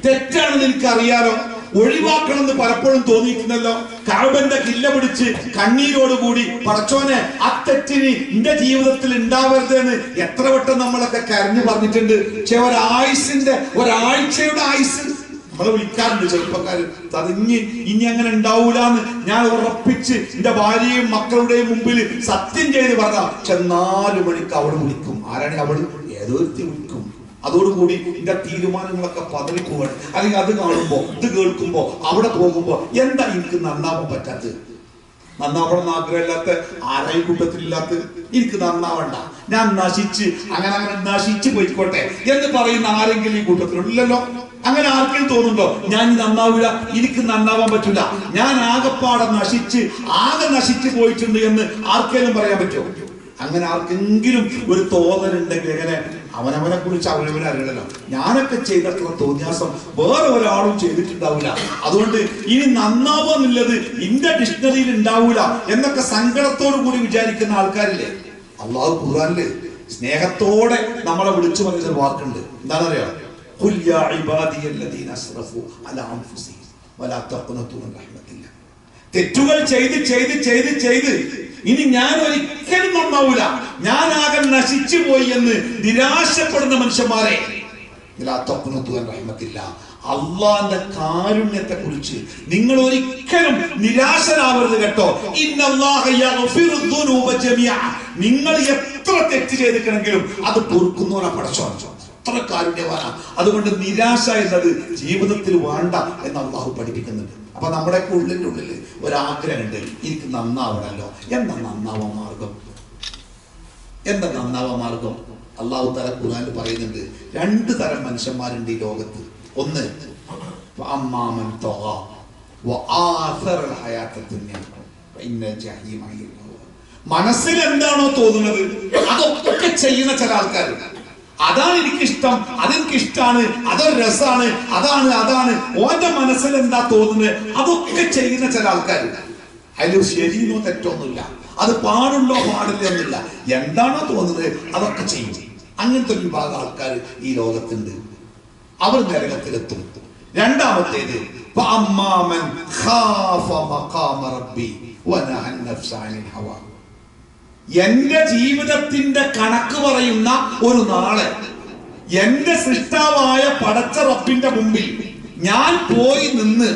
തെറ്റാണെന്ന് എനിക്കറിയാലോ, ഒഴിവാക്കണമെന്ന് പലപ്പോഴും തോന്നിയിട്ടുണ്ടല്ലോ. കഅബന്റെ കില്ല പിടിച്ച് കണ്ണീരോടുകൂടി പടച്ചോനെ ആ തെറ്റിന് എന്റെ ജീവിതത്തിൽ ഉണ്ടാവരുതെന്ന് എത്ര വട്ടം നമ്മളൊക്കെ കരഞ്ഞു പറഞ്ഞിട്ടുണ്ട്. പക്ഷെ ഒരാഴ്ചയുടെ ആയുസ് നമ്മളെ വിളിക്കാറുണ്ട് ചെറുപ്പക്കാർ. അത് ഇനി അങ്ങനെ ഉണ്ടാവൂലെന്ന് ഞാൻ ഉറപ്പിച്ച് എന്റെ ഭാര്യയും മക്കളുടെയും മുമ്പിൽ സത്യം ചെയ്ത് പറഞ്ഞ. പക്ഷെ 4 മണിക്ക് അവൾ വിളിക്കും. ആരാണ് അവൾ? ഏതോ വിളിക്കും. അതോടുകൂടി എന്റെ തീരുമാനങ്ങളൊക്കെ പതറിപ്പോവാണ്. അല്ലെങ്കിൽ അത് കാണുമ്പോ ഇത് കേൾക്കുമ്പോ അവിടെ പോകുമ്പോ എന്താ എനിക്ക് നന്നാവാൻ പറ്റാത്തത്? നന്നാവണം ആഗ്രഹമില്ലാത്ത ആരായി കൂട്ടത്തിലില്ലാത്ത? എനിക്ക് നന്നാവണ്ട, ഞാൻ അങ്ങനെ നശിച്ച് പോയിക്കോട്ടെ എന്ന് പറയുന്ന ആരെങ്കിലും ഈ കൂട്ടത്തിലുണ്ടല്ലോ. അങ്ങനെ ആർക്കെങ്കിലും തോന്നുന്നുണ്ടോ ഞാൻ നന്നാവില്ല, എനിക്ക് നന്നാവാൻ പറ്റില്ല, ഞാൻ ആകെ നശിച്ച് പോയിട്ടുണ്ട് എന്ന് ആർക്കെങ്കിലും പറയാൻ പറ്റുമോ? അങ്ങനെ ആർക്കെങ്കിലും ഒരു തോന്നലുണ്ടെങ്കിൽ എങ്ങനെ അവനവനെ കുറിച്ച് അവനവനെ അറിയണല്ലോ. ഞാനൊക്കെ ചെയ്തത്ര തോന്നിയാസം വേറെ ഒരാളും ചെയ്തിട്ടുണ്ടാവില്ല, അതുകൊണ്ട് ഇനി നന്നാവുന്നുള്ളത് ഇന്റെ ഡിക്ഷണറിയിൽ ഉണ്ടാവൂല എന്നൊക്കെ സങ്കടത്തോടു കൂടി വിചാരിക്കുന്ന ആൾക്കാരില്ലേ. അള്ളാഹു ഖുർആനില് സ്നേഹത്തോടെ നമ്മളെ വിളിച്ചു പറഞ്ഞൊരു വാക്കുണ്ട്. എന്താണെന്നറിയോ? ഖുൽ യാ ഇബാദിയല്ലദീന അസ്റഫു അലാ അൻഫുസിഹിം വലാ തഖ്നതു മിൻ റഹ്മത്തില്ലാഹ്. തെറ്റുകൾ ചെയ്ത് ചെയ്ത് ചെയ്ത് ചെയ്ത് ഇനി ഞാൻ ഒരിക്കലും നന്നാവൂല, ഞാനാകെ നശിച്ചു പോയി എന്ന് നിരാശപ്പെടുന്ന മനുഷ്യന്മാരെ, അള്ളാന്റെ കാരുണ്യത്തെ കുറിച്ച് നിങ്ങൾ ഒരിക്കലും നിരാശരാവരുത് കേട്ടോ. നിങ്ങൾ എത്ര തെറ്റ് ചെയ്തിട്ടുണ്ടെങ്കിലും അത് പൊറുക്കുന്നവനാ പടച്ചോൻ, അത്ര കാരുണ്യവാനാ. അതുകൊണ്ട് നിരാശ എന്നത് ജീവിതത്തിൽ വേണ്ട എന്ന് അള്ളാഹു പഠിപ്പിക്കുന്നുണ്ട്. അപ്പൊ നമ്മുടെ ഉള്ളിൻ്റെ ഉള്ളിൽ ഒരാഗ്രഹമുണ്ട്, എനിക്ക് നന്നാവണല്ലോ. എന്താ നന്നാവാൻ മാർഗം? എന്താ നന്നാവാൻ മാർഗം? അള്ളാഹു തആല ഖുർആനിൽ പറയുന്നുണ്ട്, 2 തരം മനുഷ്യന്മാരുണ്ട് ഈ ലോകത്ത്. ഒന്ന് അമ്മാമൻ തഗാ വആഥറൽ ഹയാത്തദ് ദുനിയ ഫഇന്നൽ ജഹീമ ഹിയ. മനസ്സിൽ എന്താണോ തോന്നുന്നത് അതൊക്കെ ചെയ്യുന്ന ചില ആൾക്കാരുണ്ട്. അതാണ് എനിക്കിഷ്ടം, അതെനിക്കിഷ്ടാണ്, അതൊരു രസാണ്, അതാണ് ഓന്റെ മനസ്സിൽ എന്താ തോന്നുന്നത് അതൊക്കെ ചെയ്യുന്ന ചില ആൾക്കാരുണ്ട്. അതിൽ ശരിയോ തെറ്റൊന്നുമില്ല, അത് പാടുള്ളോ പാടില്ല എന്നില്ല, എന്താണോ തോന്നുന്നത് അതൊക്കെ ചെയ്യും. അങ്ങനത്തെ ഒരു വിഭാഗം ആൾക്കാർ ഈ ലോകത്തുണ്ട്, അവർ നരകത്തിലെത്തും. രണ്ടാമത്തേത് എന്റെ ജീവിതത്തിന്റെ കണക്ക് പറയുന്ന ഒരു നാളെ എന്റെ സൃഷ്ടാവായ പടച്ച റബ്ബിന്റെ മുമ്പിൽ ഞാൻ പോയി നിന്ന്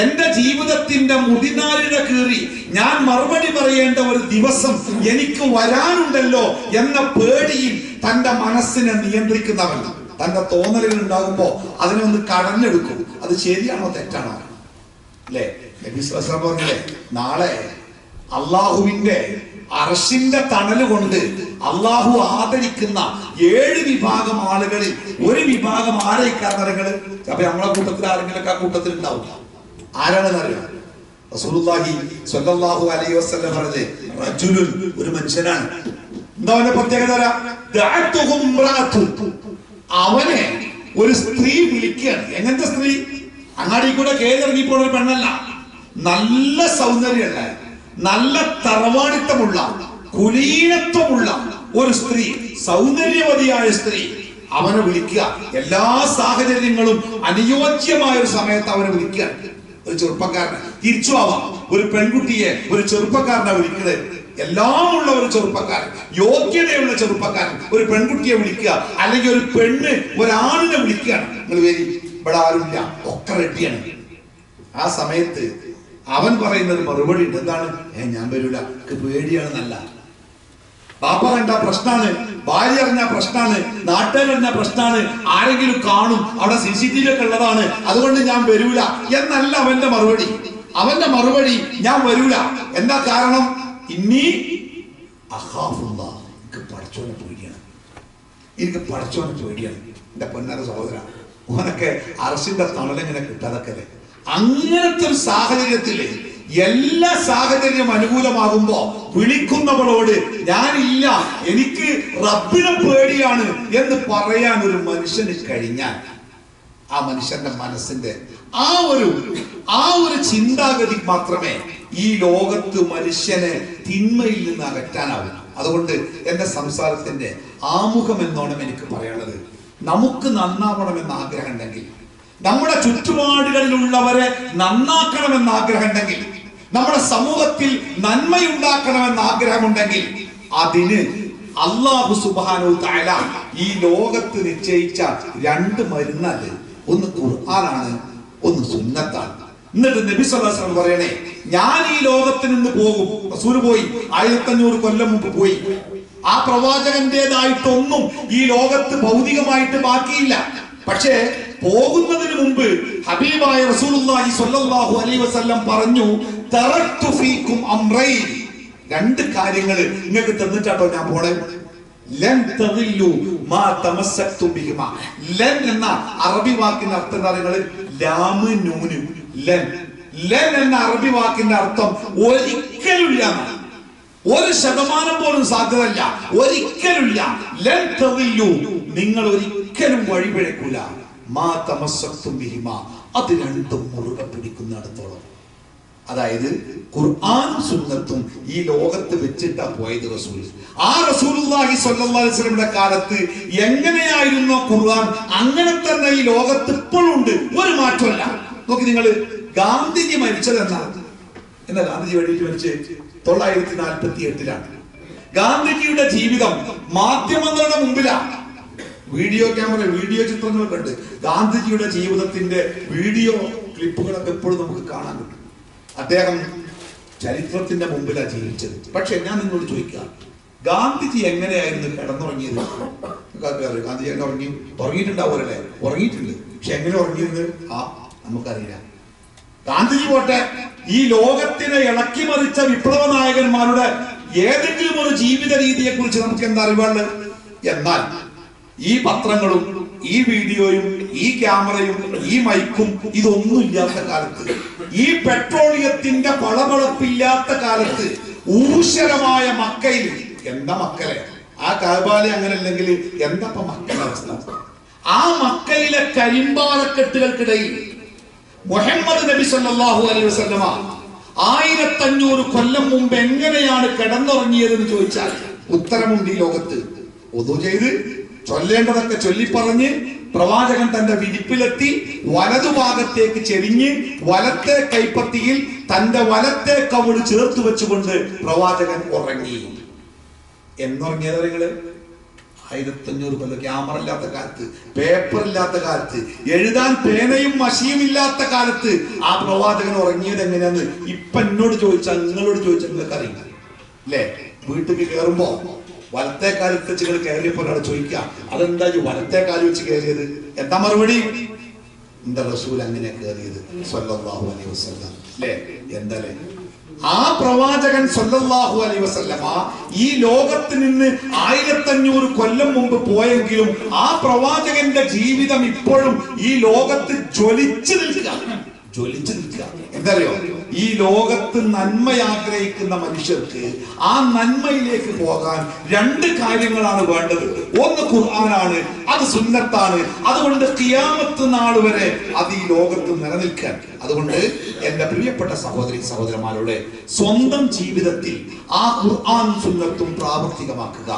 എന്റെ ജീവിതത്തിന്റെ മുടിനാരിഴ കീറി ഞാൻ മറുപടി പറയേണ്ട ഒരു ദിവസം എനിക്ക് വരാനുണ്ടല്ലോ എന്ന പേടിയിൽ തന്റെ മനസ്സിനെ നിയന്ത്രിക്കുന്നവൻ തന്റെ തോന്നലുകൾ ഉണ്ടാകുമ്പോ അതിനെ ഒന്ന് കടഞ്ഞെടുക്കും. അത് ശരിയാണോ തെറ്റാണോ? അല്ലേ? നബി സ്വല്ലല്ലാഹു അലൈഹി വസല്ലം പറഞ്ഞില്ലേ, നാളെ അള്ളാഹുവിന്റെ അർശിന്റെ തണല് കൊണ്ട് അള്ളാഹു ആദരിക്കുന്ന 7 വിഭാഗം ആളുകളിൽ ഒരു വിഭാഗം ആരയിക്കാരങ്ങള്. അപ്പൊ നമ്മളെ കൂട്ടത്തിൽ ആരെങ്കിലൊക്കെ ആ കൂട്ടത്തിൽ ഉണ്ടാവും. ആരാണെന്നറിയാം? റസൂലുള്ളാഹി സ്വല്ലല്ലാഹു അലൈഹി വസല്ലം പറഞ്ഞത് റജുലുൻ, ഒരു മനുഷ്യനാണ്. എന്താ അവന്റെ പ്രത്യേകത? അവനെ ഒരു സ്ത്രീ വിളിക്കുകയാണ്. എങ്ങനത്തെ സ്ത്രീ? അങ്ങാടി കൂടെ കേറിറങ്ങിപ്പോണ ഒരു പെണ്ണല്ല, നല്ല സൗന്ദര്യമുള്ള, നല്ല തറവാടിത്തമുള്ള, കുലീനത്വമുള്ള ഒരു സ്ത്രീ, സൗന്ദര്യവതിയായ സ്ത്രീ. അവനെ വിളിക്കുക. എല്ലാ സാഹചര്യങ്ങളും അനുയോജ്യമായ ഒരു സമയത്ത് അവനെ വിളിക്കുക. ഒരു ചെറുപ്പക്കാരനെ തിരിച്ചു ആവാം, ഒരു പെൺകുട്ടിയെ ഒരു ചെറുപ്പക്കാരനെ വിളിക്കുന്നത്. എല്ലാം ഉള്ള ഒരു ചെറുപ്പക്കാരൻ, യോഗ്യതയുള്ള ചെറുപ്പക്കാരൻ ഒരു പെൺകുട്ടിയെ വിളിക്കുക, അല്ലെങ്കിൽ ഒരു പെണ്ണ് ഒരാണിനെ വിളിക്കുകയാണ്. നിങ്ങൾ വരി, ഇവിടെ ആരുമില്ല, ഒക്കെ റെഡിയാണ്. ആ സമയത്ത് അവൻ പറയുന്നത് മറുപടി ഉണ്ട്. എന്താണ്? ഞാൻ വരൂല, പേടിയാണെന്നല്ല. ബാപ്പ കണ്ട പ്രശ്നമാണ്, ഭാര്യ അറിഞ്ഞ പ്രശ്നമാണ്, നാട്ടുകാരറിഞ്ഞ പ്രശ്നമാണ്, ആരെങ്കിലും കാണും, അവിടെ CCTV ഒക്കെ ഉള്ളതാണ്, അതുകൊണ്ട് ഞാൻ വരൂല എന്നല്ല അവന്റെ മറുപടി. അവന്റെ മറുപടി ഞാൻ വരൂല. എന്താ കാരണം? ഇന്നീ അഖാഫുല്ലാഹ്, എനിക്ക് പടച്ചോനെ പേടിയാണ്, എനിക്ക് പടച്ചോനെ പേടിയാണ്. എന്റെ പൊന്നാര സഹോദര, ഓനൊക്കെ അർശിന്റെ തണലെങ്ങനെ കിട്ടാതൊക്കെ. അങ്ങനത്തെ ഒരു സാഹചര്യത്തില് എല്ലാ സാഹചര്യം അനുകൂലമാകുമ്പോ വിളിക്കുന്നവളോട് ഞാനില്ല, എനിക്ക് റബ്ബിനെ പേടിയാണ് എന്ന് പറയാൻ ഒരു മനുഷ്യന് കഴിഞ്ഞാൽ ആ മനുഷ്യന്റെ മനസ്സിന്റെ ആ ഒരു ചിന്താഗതി മാത്രമേ ഈ ലോകത്ത് മനുഷ്യനെ തിന്മയിൽ നിന്ന് അകറ്റാനാവൂ. അതുകൊണ്ട് എന്റെ സംസാരത്തിന്റെ ആമുഖം എന്നോണം എനിക്ക് പറയാനുള്ളത്, നമുക്ക് നന്നാവണമെന്ന് ആഗ്രഹം ഉണ്ടെങ്കിൽ, നമ്മുടെ ചുറ്റുപാടുകളിലുള്ളവരെ നന്നാക്കണമെന്ന് ആഗ്രഹമുണ്ടെങ്കിൽ, നമ്മുടെ സമൂഹത്തിൽ നന്മയുണ്ടാക്കണമെന്ന് ആഗ്രഹമുണ്ടെങ്കിൽ, അതിന് അല്ലാഹു സുബ്ഹാനഹു തആല ഈ ലോകത്ത് നിശ്ചയിച്ച 2 മരുന്നല്ല. ഒന്ന് ഖുർആനാണ്, ഒന്ന് സുന്നത്താണ്. എന്നിട്ട് നബി സല്ലല്ലാഹു അലൈഹി വസല്ലം പറയണേ, ഞാൻ ഈ ലോകത്ത് നിന്ന് പോകും. റസൂൽ പോയി, 1500 കൊല്ലം മുമ്പ് പോയി. ആ പ്രവാചകന്റേതായിട്ടൊന്നും ഈ ലോകത്ത് ഭൗതികമായിട്ട് ബാക്കിയില്ല. പക്ഷേ പോകുന്നതിന് മുമ്പ് ഹബീബായ റസൂലുള്ളാഹി സ്വല്ലല്ലാഹു അലൈഹി വസല്ലം പറഞ്ഞു, തറക്തു ഫീകും അംറൈൻ, 2 കാര്യങ്ങൾ നിങ്ങൾക്ക് തന്നിട്ടാട്ടോ ഞാൻ പോണേ. ലൻ തദില്ലു മാ തമസ്സക്തും ബിഹിമാ. ലൻ എന്ന അറബി വാക്കിന്റെ അർത്ഥം എന്താ പറയുന്നത്? ലാമ് നൂന്. ലൻ എന്ന അറബി വാക്കിന്റെ അർത്ഥം ഒരിക്കലും ഇല്ല. 1% പോലും സാധ്യതയില്ല, ഒരിക്കലുമില്ല. ലൻ തദില്ലു, നിങ്ങൾ ഒരിക്കലും വഴിപിഴക്കൂല. മാ തമസ്സക്തും ബിഹിമാ, അത് രണ്ടും മുറുകെ പിടിക്കുന്നിടത്തോളം. അതായത് ഖുർആനും സുന്നത്തും ഈ ലോകത്ത് വെച്ചിട്ടാ പോയത് റസൂൽ. ആ റസൂലുള്ളാഹി സ്വല്ലല്ലാഹു അലൈഹി വസല്ലമയുടെ കാലത്ത് എങ്ങനെയായിരുന്നോ ഖുർആൻ, അങ്ങനെ തന്നെ ഈ ലോകത്ത് ഇപ്പോഴും ഉണ്ട്, ഒരു മാറ്റമല്ല. നോക്കി നിങ്ങൾ, ഗാന്ധിജി മരിച്ചത് എന്നാ ഗാന്ധിജി വേണ്ടിയിട്ട് മരിച്ചത് 948-ലാണ്. ഗാന്ധിജിയുടെ ജീവിതം മാധ്യമങ്ങളുടെ മുമ്പിലാണ്. വീഡിയോ ക്യാമറ, വീഡിയോ ചിത്രങ്ങളൊക്കെ ഉണ്ട്. ഗാന്ധിജിയുടെ ജീവിതത്തിന്റെ വീഡിയോ ക്ലിപ്പുകളൊക്കെ എപ്പോഴും നമുക്ക് കാണാൻ കിട്ടും. അദ്ദേഹം ചരിത്രത്തിന്റെ മുമ്പിലാണ് ജീവിച്ചത്. പക്ഷെ ഞാൻ നിങ്ങളോട് ചോദിക്കാം, ഗാന്ധിജി എങ്ങനെയായിരുന്നു കിടന്നുറങ്ങിയത്? ഗാന്ധിജി എങ്ങനെ ഉറങ്ങിയിട്ടുണ്ടാവുമല്ലേ? ഉറങ്ങിയിട്ടുണ്ട്. പക്ഷെ എങ്ങനെ ഉറങ്ങിയത് നമുക്കറിയില്ല. ഗാന്ധിജി പോട്ടെ, ഈ ലോകത്തിനെ ഇളക്കി മറിച്ച വിപ്ലവ നായകന്മാരുടെ ഏതെങ്കിലും ഒരു ജീവിത രീതിയെ കുറിച്ച് നമുക്ക് എന്താ അറിവുള്ളത്? എന്നാൽ ഈ പത്രങ്ങളും ഈ വീഡിയോയും ഈ ക്യാമറയും ഈ മൈക്കും ഇതൊന്നും ഇല്ലാത്ത കാലത്ത്, ഈ പെട്രോളിയത്തിന്റെ പളപളപ്പില്ലാത്ത കാലത്ത്, ഊഷരമായ മക്കയിൽ, എന്താ മക്കളെ ആ കഅബയിലെ അങ്ങനെ അല്ലെങ്കിൽ എന്താ മക്കളുടെ അവസ്ഥ? ആ മക്കയിലെ കരിമ്പാറക്കെട്ടുകൾക്കിടയിൽ മുഹമ്മദ് നബി സല്ലല്ലാഹു അലൈഹി വസല്ലമ 1500 കൊല്ലം മുമ്പ് എങ്ങനെയാണ് കിടന്നുറങ്ങിയതെന്ന് ചോദിച്ചാൽ ഉത്തരമുണ്ട് ഈ ലോകത്ത്. ഒതു ചെയ്ത് ചൊല്ലേണ്ടതൊക്കെ ചൊല്ലിപ്പറഞ്ഞ് പ്രവാചകൻ തന്റെ വിരിപ്പിലെത്തി വലതുഭാഗത്തേക്ക് ചെരിഞ്ഞ് വലത്തെ കൈപ്പത്തിയിൽ തന്റെ വലത്തെ കവിള് ചേർത്ത് വെച്ചുകൊണ്ട് പ്രവാചകൻ ഉറങ്ങി. എന്നുറങ്ങിയത് നിങ്ങള് 1500 കൊല്ലം. ക്യാമറ ഇല്ലാത്ത കാലത്ത്, പേപ്പർ ഇല്ലാത്ത കാലത്ത്, എഴുതാൻ പേനയും മഷിയും ഇല്ലാത്ത കാലത്ത് ആ പ്രവാചകൻ ഉറങ്ങിയത് എങ്ങനെയാന്ന് ഇപ്പൊ എന്നോട് ചോദിച്ചാൽ, നിങ്ങളോട് ചോദിച്ചാൽ നിങ്ങൾക്ക് അറിയില്ല അല്ലേ? വീട്ടിൽ കയറുമ്പോ വലത്തെ കാലത്ത് വെച്ച് നിങ്ങൾ കയറിയപ്പോൾ ഒരാൾ ചോദിക്കുക, അതെന്താ വലത്തെ കാലം വെച്ച് കയറിയത്? എന്താ മറുപടി? എന്റെ റസൂൽ അങ്ങനെ കയറിയത് സ്വല്ലല്ലാഹു അലൈഹി വസല്ലം അല്ലേ? എന്താലേ ആ പ്രവാചകൻ സ്വല്ലല്ലാഹു അലൈഹി വസല്ലമ ഈ ലോകത്ത് നിന്ന് 1500 കൊല്ലം മുമ്പ് പോയെങ്കിലും ആ പ്രവാചകന്റെ ജീവിതം ഇപ്പോഴും ഈ ലോകത്ത് ജ്വലിച്ചു നിൽക്കുക. എന്തറിയോ? ഈ ലോകത്ത് നന്മ ആഗ്രഹിക്കുന്ന മനുഷ്യർക്ക് ആ നന്മയിലേക്ക് പോകാൻ 2 കാര്യങ്ങളാണ് വേണ്ടത്. ഒന്ന് ഖുർആനാണ്, അത് സുന്നത്താണ്. അതുകൊണ്ട് ഖിയാമത്ത് നാൾ വരെ അത് ഈ ലോകത്ത് നിലനിൽക്കാൻ. അതുകൊണ്ട് എന്റെ പ്രിയപ്പെട്ട സഹോദരി സഹോദരന്മാരോട് സ്വന്തം ജീവിതത്തിൽ ആ ഖുർആൻ സുന്നത്തും പ്രാവർത്തികമാക്കുക.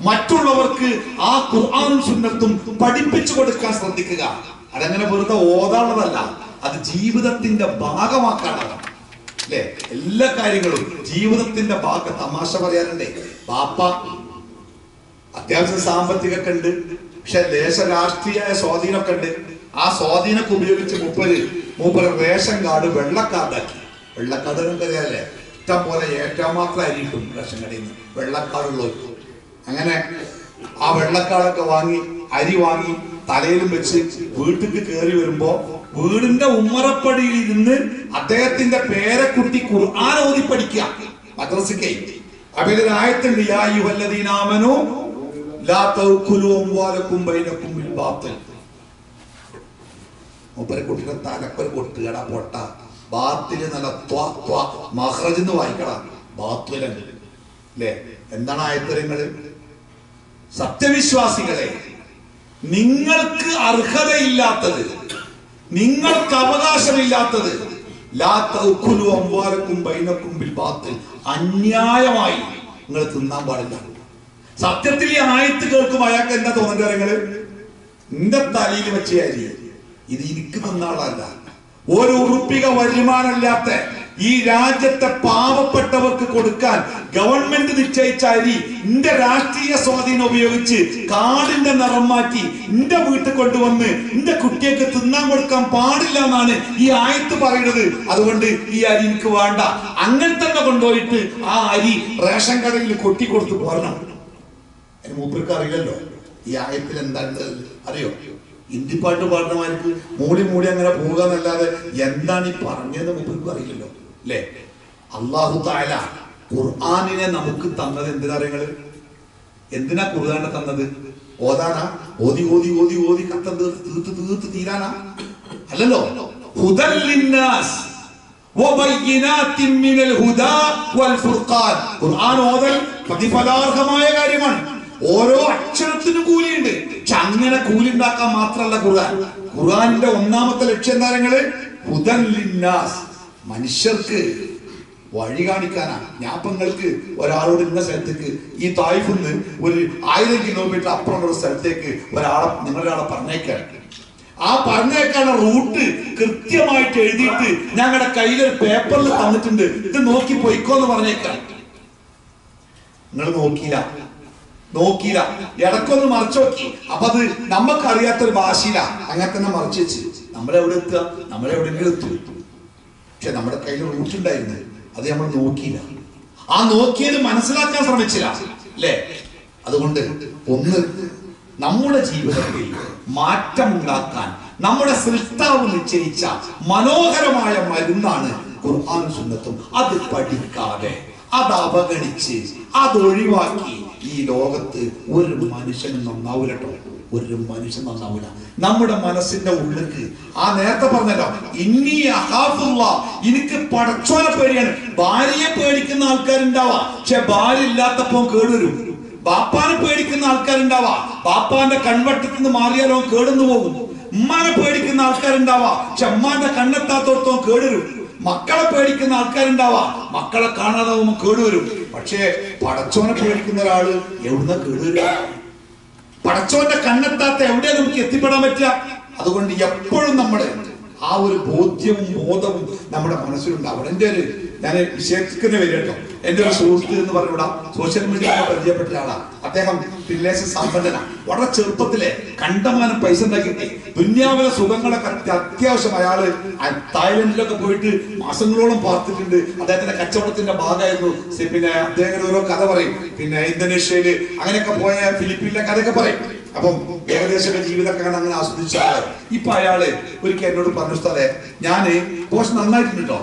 മറ്റുള്ളവർക്ക് ആ ഖുർആൻ സുന്നത്തും പഠിപ്പിച്ചു കൊടുക്കാൻ ശ്രദ്ധിക്കുക. അതങ്ങനെ വെറുതെ ഓതാനുള്ളതല്ല, അത് ജീവിതത്തിന്റെ ഭാഗമാക്കാനുള്ളതാണ് അല്ലെ? എല്ലാ കാര്യങ്ങളും ജീവിതത്തിന്റെ ഭാഗം. തമാശ പറയാനുണ്ടേ, ബാപ്പ അത്യാവശ്യം സാമ്പത്തികമൊക്കെ ഉണ്ട്, പക്ഷെ ദേശ രാഷ്ട്രീയ സ്വാധീനമൊക്കെ ഉണ്ട്. ആ സ്വാധീനമൊക്കെ ഉപയോഗിച്ച് മൂപ്പര് റേഷൻ കാർഡ് വെള്ളക്കാർഡാക്കി. വെള്ളക്കാർഡ് നമുക്കറിയാല്ലേ, ഇഷ്ടം പോലെ ഏറ്റവും മാത്രം അരി കിട്ടും റേഷൻ കടയിൽ നിന്ന് വെള്ളക്കാർഡുള്ളവർ. അങ്ങനെ ആ വെള്ളക്കാർഡൊക്കെ വാങ്ങി, അരി വാങ്ങി തലയിലും വെച്ച് വീട്ടിലേക്ക് കയറി വരുമ്പോ വീടിന്റെ ഉമ്മറപ്പടിയിൽ ഇരുന്ന് അദ്ദേഹത്തിന്റെ പേരക്കുട്ടി ഖുർആൻ ഓതി പഠിക്കുക മദ്രസയ്ക്ക്. അപ്പൊ ഇതിൽ ആയത്തുണ്ട്, യാ അയ്യുഹല്ലദീന ആമനൂ ലാ തഅകുലു അംവാലകും ബൈനകും ബിൽ ബാത്തിൽ. മൂപ്പരക്കുട്ടിയുടെ തലക്കൊരു കൊട്ടുകട പൊട്ട ബാത്തില് നല്ല മഖ്റജ് എന്ന് വായിക്കടാ, ബാത്തിലുണ്ട് അല്ലേ? എന്താണ് ആയത്തരങ്ങള്? സത്യവിശ്വാസികളെ, നിങ്ങൾക്ക് അർഹതയില്ലാത്തത്, നിങ്ങൾക്ക് അവകാശമില്ലാത്തത്, ലാ തഅകുലു അംവാലകും ബൈനകും ബിൽ ബാത്തിൽ, അന്യായമായി നിങ്ങൾ തിന്നാൻ പാടില്ല. സത്യത്തിൽ ഈ ആയത്ത് കേൾക്കുമ്പോൾ അയാൾക്ക് എന്താ തോന്നുന്നത്? നിങ്ങള് നിന്റെ തലയിൽ വെച്ച അരി ഇത് എനിക്ക് തിന്നാളല്ല. ഒരു ഉറുപ്പിക വരുമാനമില്ലാത്ത ഈ രാജ്യത്തെ പാവപ്പെട്ടവർക്ക് കൊടുക്കാൻ ഗവൺമെന്റ് നിശ്ചയിച്ച അരി എന്റെ രാഷ്ട്രീയ സ്വാധീനം ഉപയോഗിച്ച് കാടിന്റെ നിറം മാറ്റി എന്റെ വീട്ടിൽ കൊണ്ടുവന്ന് എന്റെ കുട്ടിയൊക്കെ തിന്നാൻ കൊടുക്കാൻ പാടില്ല എന്നാണ് ഈ ആയത്ത് പറയുന്നത്. അതുകൊണ്ട് ഈ അരി എനിക്ക് വേണ്ട. അങ്ങനെ തന്നെ കൊണ്ടുപോയിട്ട് ആ അരി റേഷൻ കടയിൽ കൊട്ടിക്കൊടുത്ത് പോരണം. അതിന് മൂപ്പർക്ക് അറിയില്ലല്ലോ ഈ ആയത്തിൽ എന്താണ് അറിയോ? ഹിന്ദിപ്പാട്ട് പാടുന്നമാർക്ക് മൂടി അങ്ങനെ പോവുക എന്നല്ലാതെ എന്താണ് ഈ പറഞ്ഞത് മൂപ്പർക്ക് അറിയില്ലല്ലോ അല്ലേ? അല്ലാഹു തആല ഖുർആനിനെ നമുക്ക് തന്നത് എന്തിനാ അറിയങ്ങള്? എന്തിനാ ഖുർആനെ തന്നത്? ഓതാനാ? ഓതി കത്തം തീർത്ത് തീരാനാ? അല്ലല്ലോ. ഹുദൽ ലിന്നാസ്, വബയ്യിനാത്തിൻ മിനൽ ഹുദാ വൽ ഫുർഖാൻ. ഖുർആൻ ഓതൽ പ്രതിഫലാർഹമായ കാര്യമാണ്. ഓരോ അക്ഷരത്തിനും കൂലിയുണ്ട്. പക്ഷെ അങ്ങനെ കൂലി ഉണ്ടാക്കാൻ മാത്രമല്ല ഖുർആനിന്റെ ഒന്നാമത്തെ ലക്ഷ്യം എന്താ? ഹുദൻ ലിന്നാസ്, മനുഷ്യർക്ക് വഴി കാണിക്കാനാ. ഞാപ്പങ്ങൾക്ക് ഒരാളോട് ഇന്ന സ്ഥലത്തേക്ക് ഈ തായിഫിൽ നിന്ന് ഒരു 1000 കിലോമീറ്റർ അപ്പുറമുള്ള സ്ഥലത്തേക്ക് നിങ്ങളൊരാളെ പറഞ്ഞേക്കാണ്. ആ പറഞ്ഞേക്കാണ് റൂട്ട് കൃത്യമായിട്ട് എഴുതിയിട്ട് ഞങ്ങളുടെ കയ്യിലൊരു പേപ്പറിൽ തന്നിട്ടുണ്ട്, ഇത് നോക്കി പോയിക്കോന്ന് പറഞ്ഞേക്കാം. നിങ്ങൾ നോക്കിയില്ല, ഇടക്കൊന്ന് മറിച്ചു നോക്കി. അപ്പൊ അത് നമുക്കറിയാത്തൊരു ഭാഷയില അങ്ങനെ തന്നെ മറിച്ച് വെച്ച് നമ്മളെവിടെ എത്തുക, നമ്മളെവിടെയെങ്കിലും എത്തും. പക്ഷെ നമ്മുടെ കയ്യിൽ റൂട്ട് ഉണ്ടായിരുന്നു, അത് നമ്മൾ നോക്കിയില്ല. ആ നോക്കിയത് മനസ്സിലാക്കാൻ ശ്രമിച്ചില്ല അല്ലേ? അതുകൊണ്ട് ഒന്ന് നമ്മുടെ ജീവിതത്തിൽ മാറ്റം ഉണ്ടാക്കാൻ നമ്മുടെ സൃഷ്ടാവ് നിശ്ചയിച്ച മനോഹരമായ മരുന്നാണ് ഖുർആനും സുന്നത്തും. അത് പഠിക്കാതെ, അത് അവഗണിച്ച്, അതൊഴിവാക്കി ഈ ലോകത്ത് ഒരു മനുഷ്യനും നന്നാവൂലട്ടോ. ഒരു മനുഷ്യൻ നന്നാവൂല. നമ്മുടെ മനസ്സിന്റെ ഉള്ളിലേക്ക് ആ നേരത്തെ പറഞ്ഞല്ലോ, ഇന്നി അഖാഫുല്ലാഹ്, എനിക്ക് പടച്ചോനെ പേടിയാണ്. ഭാര്യയെ പേടിക്കുന്ന ആൾക്കാരുണ്ടാവാ, പക്ഷെ ഭാര്യ ഇല്ലാത്തപ്പോ കേടുവരും. ബാപ്പാനെ പേടിക്കുന്ന ആൾക്കാരുണ്ടാവാ, ബാപ്പാന്റെ കൺവട്ടത്തിൽ നിന്ന് മാറിയാലോ കേടുന്നു പോകും. ഉമ്മാനെ പേടിക്കുന്ന ആൾക്കാരുണ്ടാവാ, പക്ഷെ ഉമ്മാന്റെ കണ്ണെത്താത്തോടത്തോ കേടുവരും. മക്കളെ പേടിക്കുന്ന ആൾക്കാരുണ്ടാവാ, മക്കളെ കാണാതെ കേടുവരും. പക്ഷേ പടച്ചോനെ പേടിക്കുന്ന ഒരാള് എവിടുന്ന കേടുവരിക? പടച്ചോന്റെ കണ്ണെത്താത്ത എവിടെ നമുക്ക് എത്തിപ്പെടാൻ പറ്റുക? അതുകൊണ്ട് എപ്പോഴും നമ്മുടെ ആ ഒരു ബോധ്യവും ബോധവും നമ്മുടെ മനസ്സിലുണ്ടാവണം. ഞാൻ വിശേഷിക്കുന്ന വരിക കേട്ടോ. എന്റെ ഒരു സുഹൃത്ത് എന്ന് പറഞ്ഞുകൂടാ, സോഷ്യൽ മീഡിയയിൽ പരിചയപ്പെട്ട ആളാണ്. അദ്ദേഹം വില്ലേജ് സമ്പന്നനാണ്. വളരെ ചെറുപ്പത്തിലെ കണ്ടമാനം പൈസ ഉണ്ടാക്കിയിട്ട് ദുന്യാവിലെ സുഖങ്ങളൊക്കെ അത്യാവശ്യം അയാള് തായ്ലൻഡിലൊക്കെ പോയിട്ട് മാസങ്ങളോളം പാർത്തിട്ടുണ്ട്. അദ്ദേഹത്തിന്റെ കച്ചവടത്തിന്റെ ഭാഗമായിരുന്നു. പിന്നെ അദ്ദേഹം ഓരോ കഥ പറയും. പിന്നെ ഇന്തോനേഷ്യയില് അങ്ങനെയൊക്കെ പോയ ഫിലിപ്പീനിലെ കഥയൊക്കെ പറയും. അപ്പം ഏകദേശം ജീവിതമൊക്കെ അങ്ങനെ ആസ്വദിച്ച ആള് ഇപ്പൊ അയാള് ഒരിക്കൽ എന്നോട് പറഞ്ഞു, സ്ഥലേ ഞാന് കുറച്ച് നന്നായിട്ടുണ്ട് കേട്ടോ,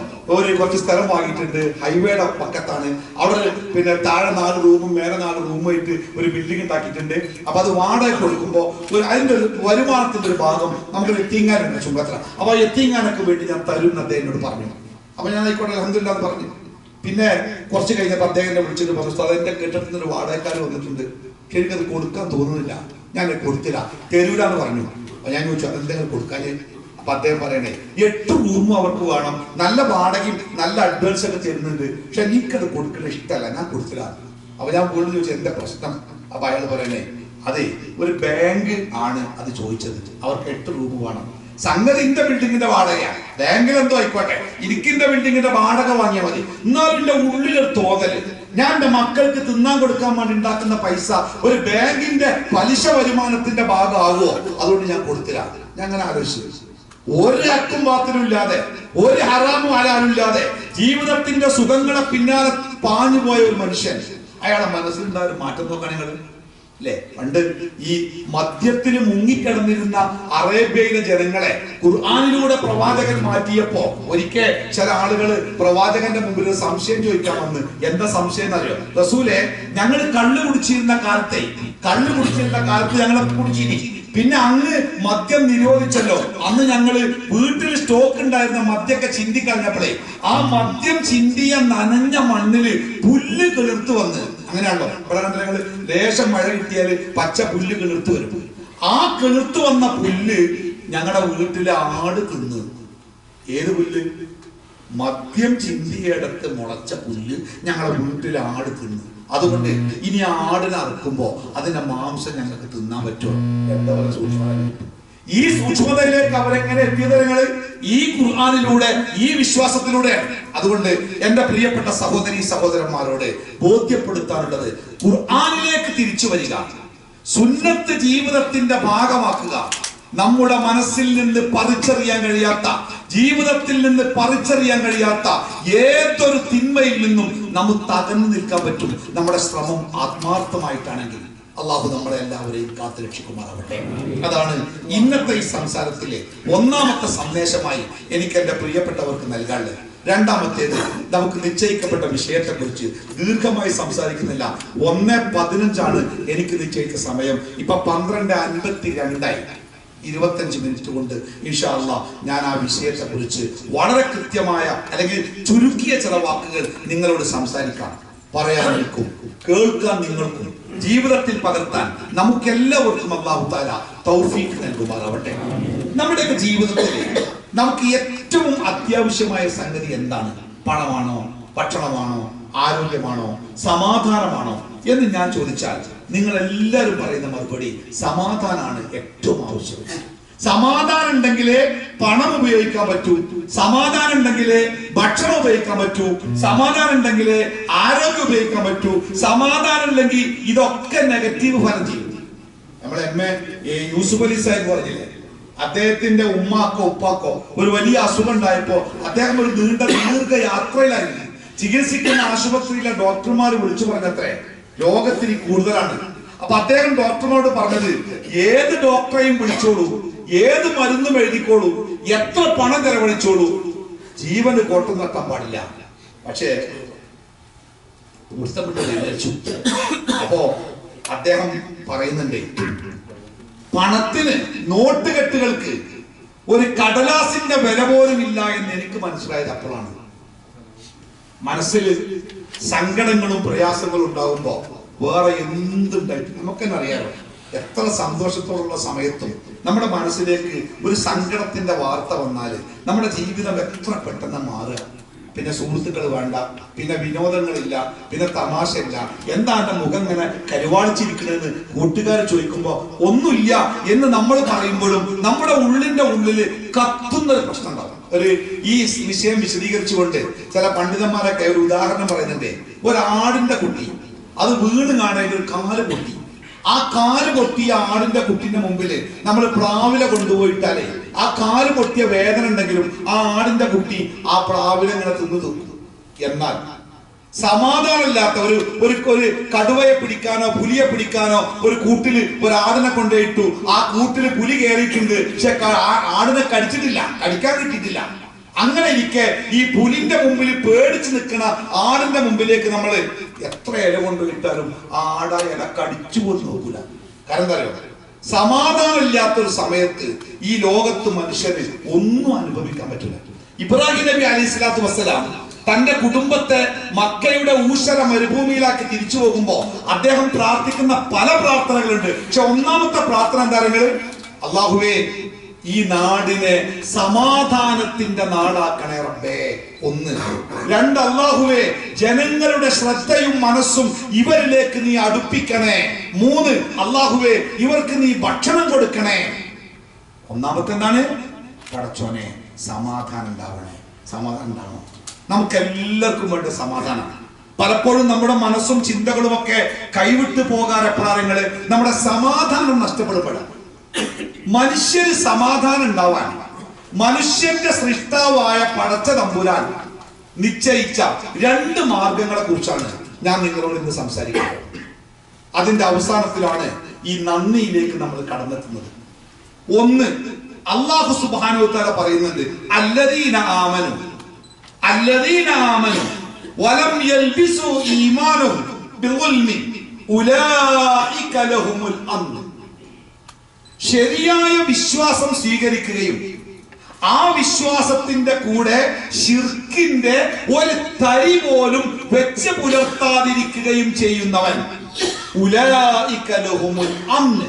കുറച്ച് സ്ഥലം വാങ്ങിയിട്ടുണ്ട്, ഹൈവേയുടെ പക്കത്താണ്. അവിടെ പിന്നെ താഴെ 4 റൂമും മേലെ 4 റൂമായിട്ട് ഒരു ബിൽഡിംഗ് ഉണ്ടാക്കിയിട്ടുണ്ട്. അപ്പൊ അത് വാടക കൊടുക്കുമ്പോ അതിന്റെ ഒരു വരുമാനത്തിന്റെ ഒരു ഭാഗം നമുക്ക് എത്തിങ്ങാനുണ്ട് ചുങ്കത്ര. അപ്പൊ ആ എത്തിങ്ങാനൊക്കെ വേണ്ടി ഞാൻ തരും എന്ന് അദ്ദേഹം എന്നോട് പറഞ്ഞു. അപ്പൊ ഞാൻ ആയിക്കോട്ടെ അൽഹംദുലില്ലാഹ് എന്ന് പറഞ്ഞു. പിന്നെ കുറച്ച് കഴിഞ്ഞപ്പോ അദ്ദേഹം വിളിച്ചിട്ട് പറഞ്ഞു, എന്റെ കെട്ടിടത്തിൽ ഒരു വാടകക്കാർ വന്നിട്ടുണ്ട്, എനിക്കത് കൊടുക്കാൻ തോന്നുന്നില്ല, ഞാൻ കൊടുത്തില്ല, തരൂലെന്ന് പറഞ്ഞു. അപ്പൊ ഞാൻ ചോദിച്ചു അതെന്തെങ്കിലും കൊടുക്കാനേ? അപ്പൊ അദ്ദേഹം പറയണേ 8 റൂമും അവർക്ക് വേണം, നല്ല വാടകയും നല്ല അഡ്വാൻസ് ഒക്കെ തരുന്നുണ്ട്, പക്ഷെ എനിക്കത് കൊടുക്കണ ഇഷ്ടമല്ല, ഞാൻ കൊടുത്തില്ല. അപ്പൊ ഞാൻ വീണ്ടും ചോദിച്ചു എന്താ പ്രശ്നം? അപ്പൊ അയാൾ പറയണേ, അതെ ഒരു ബാങ്ക് ആണ് അത് ചോദിച്ചത്, അവർക്ക് 8 റൂം വേണം. സംഗതി എന്റെ ബിൽഡിങ്ങിന്റെ വാടകയാണ്, ബാങ്കിൽ എന്തോ ആയിക്കോട്ടെ, എനിക്കിന്റെ ബിൽഡിങ്ങിന്റെ വാടക വാങ്ങിയാൽ മതി. എന്നാലും എന്റെ ഉള്ളിലൊരു തോന്നല്, ഞാൻ എന്റെ മക്കൾക്ക് തിന്നാൻ കൊടുക്കാൻ വേണ്ടി ഉണ്ടാക്കുന്ന പൈസ ഒരു ബാങ്കിന്റെ പലിശ വരുമാനത്തിന്റെ ഭാഗമാകുമോ? അതുകൊണ്ട് ഞാൻ കൊടുത്തില്ല. ഞാൻ അങ്ങനെ ആലോചിച്ചു. ഒരു അക്കും പാത്തിനും ഇല്ലാതെ, ഒരു ഹറാമും ഹലാലും ഇല്ലാതെ ജീവിതത്തിന്റെ സുഖങ്ങളെ പിന്നാലെ പാഞ്ഞു പോയ ഒരു മനുഷ്യൻ, അയാളെ മനസ്സിലുണ്ടായ ഒരു മാറ്റം നോക്കാൻ നിങ്ങൾ അല്ലേ? പണ്ട് ഈ മദ്യത്തിന് മുങ്ങിക്കിടന്നിരുന്ന അറേബ്യയിലെ ജനങ്ങളെ ഖുർആനിലൂടെ പ്രവാചകൻ മാറ്റിയപ്പോ ഒരിക്കൽ ചില ആളുകൾ പ്രവാചകന്റെ മുമ്പിൽ സംശയം ചോദിക്കാൻ വന്ന്. എന്താ സംശയം എന്നറിയോ? റസൂലെ, ഞങ്ങൾ കള്ളു കുടിച്ചിരുന്ന കാലത്ത് ഞങ്ങളെ കുടിച്ചിരി, പിന്നെ അങ്ങ് മദ്യം നിരോധിച്ചല്ലോ, അന്ന് ഞങ്ങള് വീട്ടിൽ സ്റ്റോക്ക് ഉണ്ടായിരുന്ന മദ്യമൊക്കെ ചിന്തിക്കളഞ്ഞപ്പോഴേ ആ മദ്യം ചിന്തിയ നനഞ്ഞ മണ്ണില് പുല്ല് കിളിർത്ത് വന്ന്, അങ്ങനെയാണല്ലോ ഇവിടെ കണ്ടങ്ങള് ലേശം മഴ കിട്ടിയാല് പച്ച പുല്ല് കിളിർത്ത് വരും. ആ കിളിർത്ത് വന്ന പുല്ല് ഞങ്ങളുടെ വീട്ടിലെ ആട് തിന്ന്. ഏത് പുല്ല്? മദ്യം ചിന്തിയടത്ത് മുളച്ച പുല്ല് ഞങ്ങളുടെ വീട്ടിലെ ആട് തിന്ന്. അതുകൊണ്ട് ഇനി ആടിനെ അറുക്കുമ്പോ അതിന്റെ മാംസം ഞങ്ങൾക്ക് തിന്നാൻ പറ്റുമോ? എന്താ പറയുക സൂക്ഷ്മത. ഈ സൂക്ഷ്മതയിലേക്ക് അവരെങ്ങനെ എത്തിയത്? നിങ്ങള് ഈ ഖുർആനിലൂടെ, ഈ വിശ്വാസത്തിലൂടെയാണ്. അതുകൊണ്ട് എന്റെ പ്രിയപ്പെട്ട സഹോദരി സഹോദരന്മാരോട് ബോധ്യപ്പെടുത്താനുള്ളത്, ഖുർആനിലേക്ക് തിരിച്ചു വരിക, സുന്നത്ത് ജീവിതത്തിന്റെ ഭാഗമാക്കുക. നമ്മുടെ മനസ്സിൽ നിന്ന് പറിച്ചറിയാൻ കഴിയാത്ത, ജീവിതത്തിൽ നിന്ന് പറിച്ചറിയാൻ കഴിയാത്ത ഏതൊരു തിന്മയിൽ നിന്നും നമുക്ക് അകന്നു നിൽക്കാൻ പറ്റും നമ്മുടെ ശ്രമം ആത്മാർത്ഥമായിട്ടാണെങ്കിൽ. അള്ളാഹു നമ്മളെ എല്ലാവരെയും കാത്തു രക്ഷിക്കുമാറാവട്ടെ. അതാണ് ഇന്നത്തെ ഈ സംസാരത്തിലെ ഒന്നാമത്തെ സന്ദേശമായി എനിക്ക് എന്റെ പ്രിയപ്പെട്ടവർക്ക് നൽകാനുള്ളത്. രണ്ടാമത്തേത്, നമുക്ക് നിശ്ചയിക്കപ്പെട്ട വിഷയത്തെ കുറിച്ച് ദീർഘമായി സംസാരിക്കുന്നില്ല. 1:15 എനിക്ക് നിശ്ചയിച്ച സമയം. ഇപ്പൊ 12:52. 25 മിനിറ്റ് കൊണ്ട് ഇൻഷാ അല്ലാഹ് ഞാൻ ആ വിഷയത്തെ കുറിച്ച് വളരെ കൃത്യമായ അല്ലെങ്കിൽ ചുരുക്കിയ ചില വാക്കുകൾ നിങ്ങളോട് സംസാരിക്കാം. പറയാൻ നിൽക്കും, കേൾക്കാൻ നിങ്ങൾക്കും, ജീവിതത്തിൽ പകർത്താൻ നമുക്കെല്ലാവർക്കും അല്ലാഹു തആല തൗഫീഖ് നൽകുമാറാവട്ടെ. നമ്മുടെയൊക്കെ ജീവിതത്തിൽ നമുക്ക് ഏറ്റവും അത്യാവശ്യമായ സംഗതി എന്താണ്? പണമാണോ, ഭക്ഷണമാണോ, ആരോഗ്യമാണോ, സമാധാനമാണോ എന്ന് ഞാൻ ചോദിച്ചാൽ നിങ്ങൾ എല്ലാവരും പറയുന്ന മറുപടി സമാധാനമാണ് ഏറ്റവും ആവശ്യം. സമാധാനം ഉണ്ടെങ്കിലേ പണം ഉപയോഗിക്കാൻ പറ്റൂ, സമാധാനം ഉണ്ടെങ്കിലേ ഭക്ഷണം ഉപയോഗിക്കാൻ പറ്റൂ, സമാധാനം ഉണ്ടെങ്കിലേ ആരോഗ്യം ഉപയോഗിക്കാൻ പറ്റൂ. സമാധാനം ഇല്ലെങ്കിൽ ഇതൊക്കെ നെഗറ്റീവ് ഫലം ചെയ്യും. നമ്മളെ യൂസുഫ് അലി സാഹിബ് പറഞ്ഞില്ലേ, അദ്ദേഹത്തിന്റെ ഉമ്മാക്കോ ഉപ്പാക്കോ ഒരു വലിയ അസുഖം ഉണ്ടായപ്പോ അദ്ദേഹം ഒരു ദീർഘയാത്രയിലായിരുന്നു. ചികിത്സിക്കുന്ന ആശുപത്രിയിലെ ഡോക്ടർമാർ വിളിച്ചു പറഞ്ഞത്രേ രോഗത്തിന് കൂടുതലാണ്. അപ്പൊ അദ്ദേഹം ഡോക്ടറിനോട് പറഞ്ഞത്, ഏത് ഡോക്ടറെയും വിളിച്ചോളൂ, ഏത് മരുന്നും എഴുതിക്കോളൂ, എത്ര പണം ചെലവഴിച്ചോളൂ, ജീവന് കോട്ടം തട്ടാൻ പാടില്ല. പക്ഷേ അപ്പോ അദ്ദേഹം പറയുന്നുണ്ട്, പണത്തിന്, നോട്ടുകെട്ടുകൾക്ക് ഒരു കടലാസിന്റെ വില പോലും ഇല്ല എന്ന് എനിക്ക് മനസ്സിലായത് അപ്പോഴാണ്. മനസ്സിൽ സങ്കടങ്ങളും പ്രയാസങ്ങളും ഉണ്ടാകുമ്പോ വേറെ എന്തുണ്ടായിട്ട് നമുക്ക് തന്നെ അറിയാലോ, എത്ര സന്തോഷത്തോടുള്ള സമയത്തും നമ്മുടെ മനസ്സിലേക്ക് ഒരു സങ്കടത്തിന്റെ വാർത്ത വന്നാൽ നമ്മുടെ ജീവിതം എത്ര പെട്ടെന്ന് മാറുക. പിന്നെ സുഹൃത്തുക്കൾ വേണ്ട, പിന്നെ വിനോദങ്ങളില്ല, പിന്നെ തമാശയില്ല. എന്താണ് മുഖം ഇങ്ങനെ കരുവാളിച്ചിരിക്കണെന്ന് കൂട്ടുകാർ ചോദിക്കുമ്പോ ഒന്നുമില്ല എന്ന് നമ്മൾ പറയുമ്പോഴും നമ്മുടെ ഉള്ളിന്റെ ഉള്ളില് കത്തുന്ന ഒരു പ്രശ്നം ഉണ്ടാവും. ഈ വിഷയം വിശദീകരിച്ചുകൊണ്ട് ചില പണ്ഡിതന്മാരൊക്കെ ഒരു ഉദാഹരണം പറയുന്നുണ്ട്. ഒരാടിന്റെ കുട്ടി അത് വീണ് കാണാൻ ഒരു കാല് പൊട്ടി. ആ കാല് പൊട്ടിയ ആടിന്റെ കുട്ടിന്റെ മുമ്പിൽ നമ്മൾ പ്ലാവില കൊണ്ടുപോയിട്ടാലേ ആ കാല് പൊട്ടിയ വേദന ഉണ്ടെങ്കിലും ആ ആടിന്റെ കുട്ടി ആ പ്ലാവില ഇങ്ങനെ തിന്നു തീർക്കും. എന്നാൽ സമാധാനമില്ലാത്ത ഒരു കടുവയെ പിടിക്കാനോ പുലിയെ പിടിക്കാനോ ഒരു കൂട്ടില് ഒരാടിനെ കൊണ്ടുപോയിട്ടു. ആ കൂട്ടില് പുലി കയറിയിട്ടുണ്ട്, പക്ഷെ ആടിനെ കടിച്ചിട്ടില്ല, കടിക്കാൻ കിട്ടിയിട്ടില്ല. അങ്ങനെ ഇരിക്കെ ഈ പുലിന്റെ മുമ്പിൽ പേടിച്ച് നിൽക്കുന്ന ആടിന്റെ മുമ്പിലേക്ക് നമ്മൾ എത്ര ഇല കൊണ്ടുപോയിട്ടാലും ആട ഇല കടിച്ചു പോലും നോക്കൂല. കാരണം എന്താ പറയുക, സമാധാനം ഇല്ലാത്തൊരു സമയത്ത് ഈ ലോകത്ത് മനുഷ്യന് ഒന്നും അനുഭവിക്കാൻ പറ്റില്ല. ഇബ്രാഹിം നബി അലൈഹി സ്വലാത്തു വസ്സലാം തന്റെ കുടുംബത്തെ മക്കയുടെ ഊഷര മരുഭൂമിയിലാക്കി തിരിച്ചു പോകുമ്പോ അദ്ദേഹം പ്രാർത്ഥിക്കുന്ന പല പ്രാർത്ഥനകളുണ്ട്. പക്ഷെ ഒന്നാമത്തെ പ്രാർത്ഥന എന്താ പറയുന്നത്? അല്ലാഹുവേ, ഈ നാടിനെ സമാധാനത്തിന്റെ നാടാക്കണേ റബ്ബേ. 1. 2, അല്ലാഹുവേ, ജനങ്ങളുടെ ശ്രദ്ധയും മനസ്സും ഇവരിലേക്ക് നീ അടുപ്പിക്കണേ. 3, അല്ലാഹുവേ, ഇവർക്ക് നീ ഭക്ഷണം കൊടുക്കണേ. ഒന്നാമത്തെ എന്താണ്? പടച്ചോനെ സമാധാനം ഉണ്ടാവണേ. സമാധാനം ഉണ്ടാവണം. നമുക്ക് എല്ലാവർക്കും വേണ്ട സമാധാനം. പലപ്പോഴും നമ്മുടെ മനസ്സും ചിന്തകളും ഒക്കെ കൈവിട്ടു പോകാൻ എപ്പോഴാണ് നമ്മുടെ സമാധാനം നഷ്ടപ്പെടപ്പെടാം. മനുഷ്യന് സമാധാനം ഉണ്ടാവാൻ മനുഷ്യന്റെ സൃഷ്ടാവായ പടച്ച തമ്പുരാൻ നിശ്ചയിച്ച 2 മാർഗങ്ങളെ കുറിച്ചാണ് ഞാൻ നിങ്ങളോട് ഇന്ന് സംസാരിക്കുന്നത്. അതിന്റെ അവസാനത്തിലാണ് ഈ നന്ദിയിലേക്ക് നമ്മൾ കടന്നെത്തുന്നത്. 1, അല്ലാഹു സുബ്ഹാനഹു വ തആല പറയുന്നുണ്ട്, അല്ലദീന ആമനു വലം യൽബിസു ഈമാനഹും ബിളുൽമി ഉലൈക ലഹുമുൽ അംൻ. ശരിയായ വിശ്വാസം സ്വീകരിക്കുകയും ആ വിശ്വാസത്തിന്റെ കൂടെ ശിർക്കിന്റെ ഒരു തരി പോലും വെച്ച് പുലർത്താതിരിക്കുകയും ചെയ്യുന്നവൻ ഉലൈക ലഹുമുൽ അംൻ,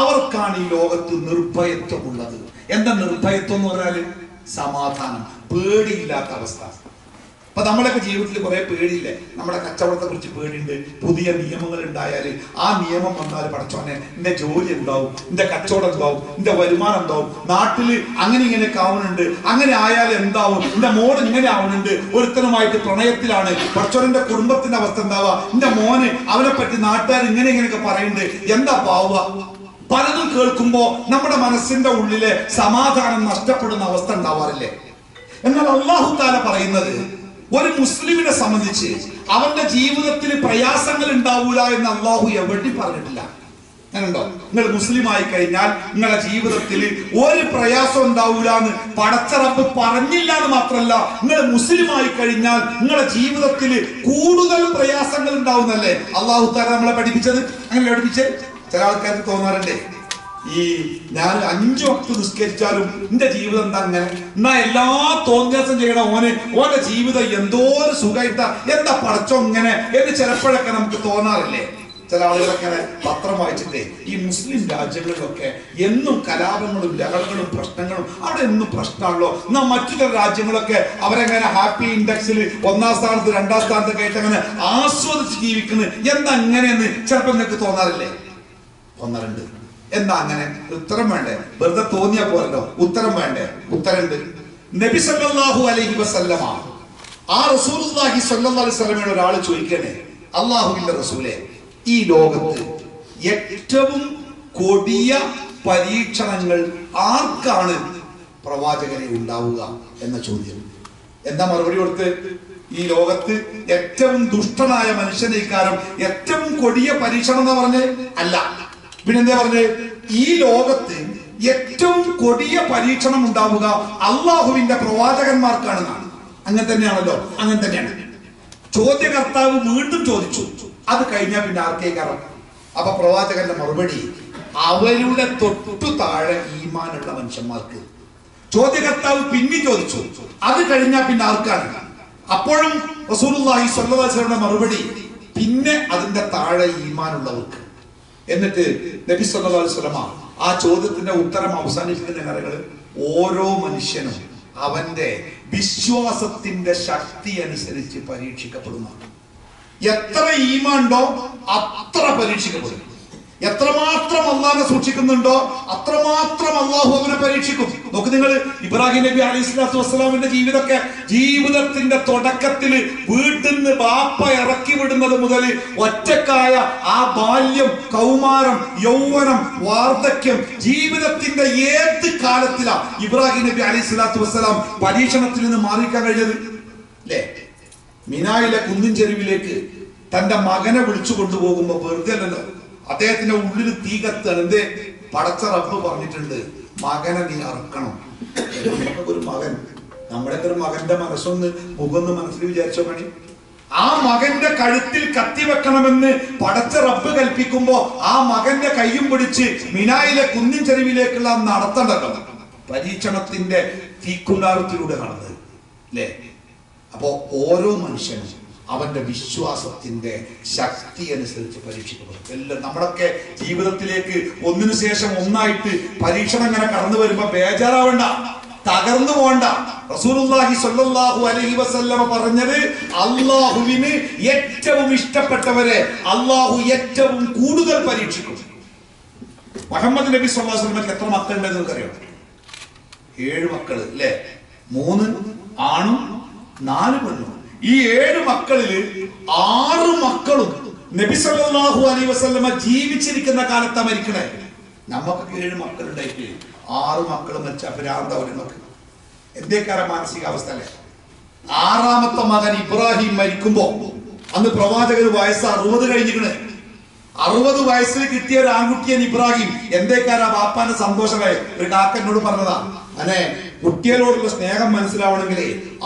അവർക്കാണ് ഈ ലോകത്ത് നിർഭയത്വമുള്ളത്. എന്താ നിർഭയത്വം എന്ന് പറഞ്ഞാല്? സമാധാനം, പേടിയില്ലാത്ത അവസ്ഥ. അപ്പൊ നമ്മളൊക്കെ ജീവിതത്തിൽ കുറെ പേടിയില്ലേ? നമ്മുടെ കച്ചവടത്തെ കുറിച്ച് പേടിയുണ്ട്. പുതിയ നിയമങ്ങൾ ഉണ്ടായാൽ ആ നിയമം വന്നാൽ പടച്ചോനെ എന്റെ ജോലി ഉണ്ടാവും, എന്റെ കച്ചവടം ഉണ്ടാവും, എന്റെ വരുമാനം ഉണ്ടാവും, നാട്ടില് അങ്ങനെ ഇങ്ങനെയൊക്കെ ആവുന്നുണ്ട്, അങ്ങനെ ആയാൽ എന്താവും, എന്റെ മോൻ ഇങ്ങനെ ആവുന്നുണ്ട്, ഒരുത്തനുമായിട്ട് പ്രണയത്തിലാണ്, പടച്ചോന്റെ കുടുംബത്തിന്റെ അവസ്ഥ ഉണ്ടാവുക, എന്റെ മോന് അവനെ പറ്റി നാട്ടുകാർ ഇങ്ങനെ ഇങ്ങനെയൊക്കെ പറയുന്നുണ്ട്, എന്താ പാവുക. പലതും കേൾക്കുമ്പോ നമ്മുടെ മനസ്സിന്റെ ഉള്ളിലെ സമാധാനം നഷ്ടപ്പെടുന്ന അവസ്ഥ ഉണ്ടാവാറില്ലേ? എന്നാൽ അല്ലാഹു തആല പറയുന്നത്, ഒരു മുസ്ലിമിനെ സംബന്ധിച്ച് അവന്റെ ജീവിതത്തിൽ പ്രയാസങ്ങൾ ഉണ്ടാവൂല എന്ന് അല്ലാഹു എവിടെയും പറഞ്ഞിട്ടില്ല. അങ്ങനെയുണ്ടോ? നിങ്ങൾ മുസ്ലിം ആയി കഴിഞ്ഞാൽ നിങ്ങളുടെ ജീവിതത്തിൽ ഒരു പ്രയാസം ഉണ്ടാവൂല എന്ന് പടച്ച റബ്ബ് പറഞ്ഞില്ല എന്ന് മാത്രമല്ല, നിങ്ങൾ മുസ്ലിം ആയി കഴിഞ്ഞാൽ നിങ്ങളുടെ ജീവിതത്തിൽ കൂടുതൽ പ്രയാസങ്ങൾ ഉണ്ടാവുന്നല്ലേ അല്ലാഹു തആല നമ്മളെ പഠിപ്പിച്ചത്. അങ്ങനെ പഠിപ്പിച്ച് ചില ആൾക്കാർക്ക് തോന്നാറുണ്ട്, ഈ ഞാൻ 5 വക്ത് നിസ്കരിച്ചാലും എന്റെ ജീവിതം എന്താ അങ്ങനെ, എന്നാ എല്ലാ തോന്നിയാസം ചെയ്യണ ഓന്റെ ജീവിതം എന്തോ ഒരു സുഖമായിട്ടാ, എന്താ പടച്ചോ ഇങ്ങനെ എന്ന് ചിലപ്പോഴൊക്കെ നമുക്ക് തോന്നാറില്ലേ? ചില ആളുകളൊക്കെ പത്രം വായിച്ചിട്ടേ ഈ മുസ്ലിം രാജ്യങ്ങളിലൊക്കെ എന്നും കലാപങ്ങളും ലഹളകളും പ്രശ്നങ്ങളും അവിടെ എന്നും പ്രശ്നമാണല്ലോ, എന്നാൽ മറ്റു ചില രാജ്യങ്ങളൊക്കെ അവരെങ്ങനെ ഹാപ്പി ഇൻഡെക്സിൽ 1ാം സ്ഥാനത്ത് 2ാം സ്ഥാനത്തൊക്കെ ആയിട്ട് അങ്ങനെ ആസ്വദിച്ച് ജീവിക്കുന്നത്, എന്താ അങ്ങനെയെന്ന് ചിലപ്പോൾ നിങ്ങൾക്ക് തോന്നാറില്ലേ? തോന്നാറുണ്ട്. എന്താ അങ്ങനെ? ഉത്തരം വേണ്ടേ? വെറുതെ തോന്നിയാ പോരല്ലോ, ഉത്തരം വേണ്ടേ? ഉത്തരമുണ്ട്. നബി സല്ലല്ലാഹു അലൈഹി വസല്ലമ ആ റസൂലുള്ളാഹി സ്വല്ലല്ലാഹു അലൈഹി വസല്ലമയോട് ഒരാൾ ചോദിക്കണേ, അല്ലാഹുവിന്റെ റസൂലേ, ഈ ലോകത്ത് ഏറ്റവും കൊടിയ പരീക്ഷണങ്ങൾ ആർക്കാണ് പ്രവാചകനെ ഉണ്ടാവുക എന്ന ചോദ്യം. എന്താ മറുപടി കൊടുത്ത്? ഈ ലോകത്ത് ഏറ്റവും ദുഷ്ടനായ മനുഷ്യനേക്കാരം ഏറ്റവും കൊടിയ പരീക്ഷണം എന്ന് പറഞ്ഞ് അല്ല, പിന്നെന്താ പറഞ്ഞ്? ഈ ലോകത്ത് ഏറ്റവും കൊടിയ പരീക്ഷണം ഉണ്ടാവുക അള്ളാഹുവിന്റെ പ്രവാചകന്മാർക്കാണെന്നാണ്. അങ്ങനെ തന്നെയാണല്ലോ, അങ്ങനെ തന്നെയാണ്. ചോദ്യകർത്താവ് വീണ്ടും ചോദിച്ചു, അത് കഴിഞ്ഞാൽ പിന്നെ ആർക്കേക്കാരം? അപ്പൊ പ്രവാചകന്റെ മറുപടി, അവരുടെ തൊട്ടു താഴെ ഈമാനുള്ള മനുഷ്യന്മാർക്ക്. ചോദ്യകർത്താവ് പിന്നെ ചോദിച്ചു, അത് കഴിഞ്ഞാൽ പിന്നെ ആർക്കാണ്? അപ്പോഴും റസൂലുള്ളാഹി സ്വല്ലല്ലാഹു അലൈഹി വസല്ലമയുടെ മറുപടി, പിന്നെ അതിന്റെ താഴെ ഈമാനുള്ളവർക്ക്. എന്നിട്ട് നബി സല്ലല്ലാഹു അലൈഹി വസല്ലമ ആ ചോദ്യത്തിന്റെ ഉത്തരം അവസാനിപ്പിക്കുന്ന കാര്യങ്ങൾ, ഓരോ മനുഷ്യനും അവന്റെ വിശ്വാസത്തിന്റെ ശക്തി അനുസരിച്ച് പരീക്ഷിക്കപ്പെടുന്നതാണ്. എത്ര ഈമാനുണ്ടോ അത്ര പരീക്ഷിക്കപ്പെടും. എത്രമാത്രം അള്ളാഹനെ സൂക്ഷിക്കുന്നുണ്ടോ അത്രമാത്രം അള്ളാഹു അവനെ പരീക്ഷിക്കും. നോക്ക് നിങ്ങൾ, ഇബ്രാഹിം നബി അലൈഹി സ്വലാത്തു വസ്സലാമിന്റെ ജീവിതത്തിന്റെ തുടക്കത്തിൽ വീട്ടിൽ നിന്ന് ബാപ്പ ഇറക്കി വിടുന്നത് മുതൽ ഒറ്റക്കായ ആ ബാല്യം, കൗമാരം, യൗവനം, വാർദ്ധക്യം, ജീവിതത്തിന്റെ ഏത് കാലത്തിലാ ഇബ്രാഹിം നബി അലൈഹി സ്വലാത്തു വസ്സലാം പരീക്ഷണത്തിൽ നിന്ന് മാറിക്കാൻ കഴിഞ്ഞത്? അല്ലേ? മിനായിലെ കുന്നിൻ ചെരുവിലേക്ക് തന്റെ മകനെ വിളിച്ചു കൊണ്ടുപോകുമ്പോ വെറുതെ അല്ലല്ലോ, അദ്ദേഹത്തിന്റെ ഉള്ളിൽ തീ കത്താണ്. എന്തേ? പടച്ച റബ്ബ് പറഞ്ഞിട്ടുണ്ട്, മകനെ നീ അറക്കണം. ഒരു മകൻ, നമ്മുടെ ഒരു മകന്റെ മനസ്സൊന്ന് മുഖൊന്ന് മനസ്സിൽ വിചാരിച്ചോ മണി. ആ മകന്റെ കഴുത്തിൽ കത്തി വെക്കണമെന്ന് പടച്ച റബ്ബ് കൽപ്പിക്കുമ്പോ ആ മകന്റെ കയ്യും പിടിച്ച് മിനായിലെ കുന്നിൻ ചെരുവിലേക്കുള്ള നടത്തണ്ടല്ലോ, പരീക്ഷണത്തിന്റെ തീക്കുണ്ടാരത്തിലൂടെ നടന്നത് അല്ലേ? അപ്പോ ഓരോ മനുഷ്യനും അവന്റെ വിശ്വാസത്തിന്റെ ശക്തി അനുസരിച്ച് പരീക്ഷിക്കപ്പെടും. എല്ലാം നമ്മളൊക്കെ ജീവിതത്തിലേക്ക് ഒന്നിനു ശേഷം ഒന്നായിട്ട് പരീക്ഷണം ഇങ്ങനെ കടന്നു വരുമ്പോ ബേജാറാവണ്ട, തകർന്നു പോകണ്ട. റസൂലുള്ളാഹി സ്വല്ലല്ലാഹു അലൈഹി വസല്ലമ പറഞ്ഞത്, അള്ളാഹുവിന് ഏറ്റവും ഇഷ്ടപ്പെട്ടവരെ അള്ളാഹു ഏറ്റവും കൂടുതൽ പരീക്ഷിക്കും. മുഹമ്മദ് നബി സ്വല്ലല്ലാഹു അലൈഹി വസല്ലമക്ക് എത്ര മക്കളുണ്ടെന്ന് നിങ്ങൾക്കറിയോ? 7 മക്കള് അല്ലേ? 3 ആണും 4 പെണ്ണും. ഈ 7 മക്കളില് 6 മക്കളും നബി സല്ലല്ലാഹു അലൈഹി വസല്ലമ ജീവിച്ചിരിക്കുന്ന കാലത്താ മരിക്കണേ. നമുക്കൊക്കെ 7 മക്കളുണ്ടായിട്ട് 6 മക്കൾ മരിച്ച ഭ്രാന്തവർക്ക് എന്തേക്കാരം മാനസികാവസ്ഥ അല്ലേ? 6ാമത്തെ മകൻ ഇബ്രാഹിം മരിക്കുമ്പോ അന്ന് പ്രവാചകന് വയസ്സ് 60 കഴിഞ്ഞിരിക്കണേ. 60 വയസ്സിൽ കിട്ടിയ ഒരു ആൺകുട്ടിയൻ ഇബ്രാഹിം. എന്തേക്കാരാ ബാപ്പാന്റെ സന്തോഷമായി? ഒരു കാക്കനോട് പറഞ്ഞതാ, അനെ കുട്ടികളോടുള്ള സ്നേഹം മനസ്സിലാവണമെങ്കിൽ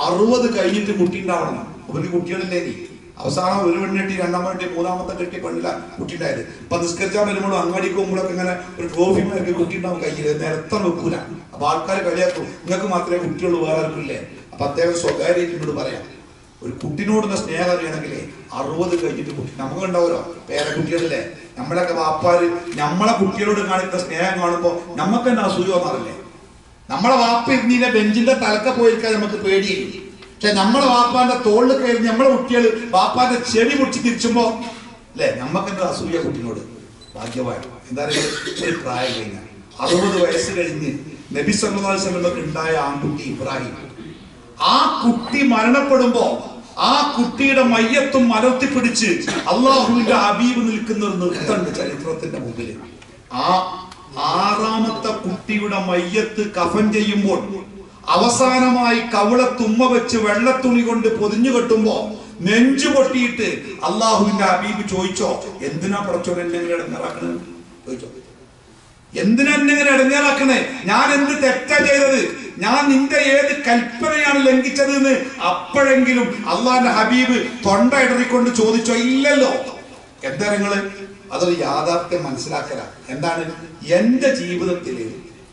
60 കഴിഞ്ഞിട്ട് കുട്ടി ഉണ്ടാവണം. ഒരു കുട്ടികളില്ലേ നീ? അവസാനം ഒരു പെണ്ണെട്ടി, 2ാം പെണ്ണെട്ടി, 3ാമത്തെ കെട്ടി പെണ്ണില്ല കുട്ടി ഉണ്ടായത്. ഇപ്പൊ നിസ്കരിച്ചാൽ വരുമ്പോഴും അങ്ങാടിക്ക് പോകുമ്പോഴൊക്കെ ഇങ്ങനെ ഒരു ട്രോഫി മേലേക്ക് കുട്ടി ഉണ്ടാവും കയ്യിൽ, നിരത്തം വെക്കൂല. അപ്പൊ ആൾക്കാർ കളിയാക്കും, നിങ്ങൾക്ക് മാത്രമേ കുട്ടിയുള്ളൂ, വേറെ ആർക്കില്ലേ? അപ്പൊ അദ്ദേഹം സ്വകാര്യമായിട്ട് പറയാം, ഒരു കുട്ടിനോടുള്ള സ്നേഹം അറിയണമെങ്കിൽ 60 കഴിഞ്ഞിട്ട് കുട്ടി. നമുക്ക് ഉണ്ടാവുമല്ലോ പേരെ കുട്ടികളില്ലേ? നമ്മളൊക്കെ വാപ്പാര് നമ്മളെ കുട്ടികളോട് കാണിക്കുന്ന സ്നേഹം കാണുമ്പോ നമുക്ക് തന്നെ അസൂയ തോന്നാറില്ലേ? നമ്മളെ വാപ്പ ഇരുന്നില്ല ബെഞ്ചിന്റെ തലക്ക പോയിരിക്കാൻ നമുക്ക് പേടിയില്ല. പക്ഷെ നമ്മളെ വാപ്പാന്റെ തോളിൽ കയറി നമ്മളെ കുട്ടികൾ വാപ്പാന്റെ ചെവി മുടിച്ച് തിരിച്ചുമ്പോ അല്ലെ നമുക്ക് എന്താ അസൂയ കുട്ടിനോട്? ഭാഗ്യമായി എന്താ ഒരു പ്രായം കഴിഞ്ഞ 60 വയസ്സ് കഴിഞ്ഞ് നബി സല്ലല്ലാഹു അലൈഹി വസല്ലമക്ക് ഉണ്ടായ ആൺകുട്ടി ഇബ്രാഹിം. ആ കുട്ടി മരണപ്പെടുമ്പോ ആ കുട്ടിയുടെ മയ്യത്തും മലർത്തിപ്പിടിച്ച് അള്ളാഹുവിന്റെ ഹബീബ് നിൽക്കുന്ന ഒരു നൃത്തമുണ്ട് ചരിത്രത്തിന്റെ മുമ്പിൽ. ആ 6ാമത്തെ കുട്ടിയുടെ മയ്യത്ത് കഫൻ ചെയ്യുമ്പോൾ അവസാനമായി കവിളത്തുമ്മ വെച്ച് വെള്ളത്തുണി കൊണ്ട് പൊതിഞ്ഞു കെട്ടുമ്പോ നെഞ്ചു പൊട്ടിയിട്ട് അള്ളാഹുവിന്റെ ഹബീബ് ചോദിച്ചോ, എന്തിനാ പടച്ചോൻ എന്നെ ഇടങ്ങേറാക്കണേ? ചോദിച്ചോ, എന്തിനാ എന്നെ ഇടങ്ങേറാക്കണേ? ഞാൻ എന്ത് തെറ്റാ ചെയ്തത്? ഞാൻ നിന്റെ ഏത് കൽപ്പനയാണ് ലംഘിച്ചത് എന്ന് അപ്പോഴെങ്കിലും അള്ളാഹിന്റെ ഹബീബ് തൊണ്ട ഇടറിക്കൊണ്ട് ചോദിച്ചോ? ഇല്ലല്ലോ. എന്താ നിങ്ങള് അതൊരു യാഥാർത്ഥ്യം മനസ്സിലാക്കല. എന്താണ്? എൻ്റെ ജീവിതത്തിൽ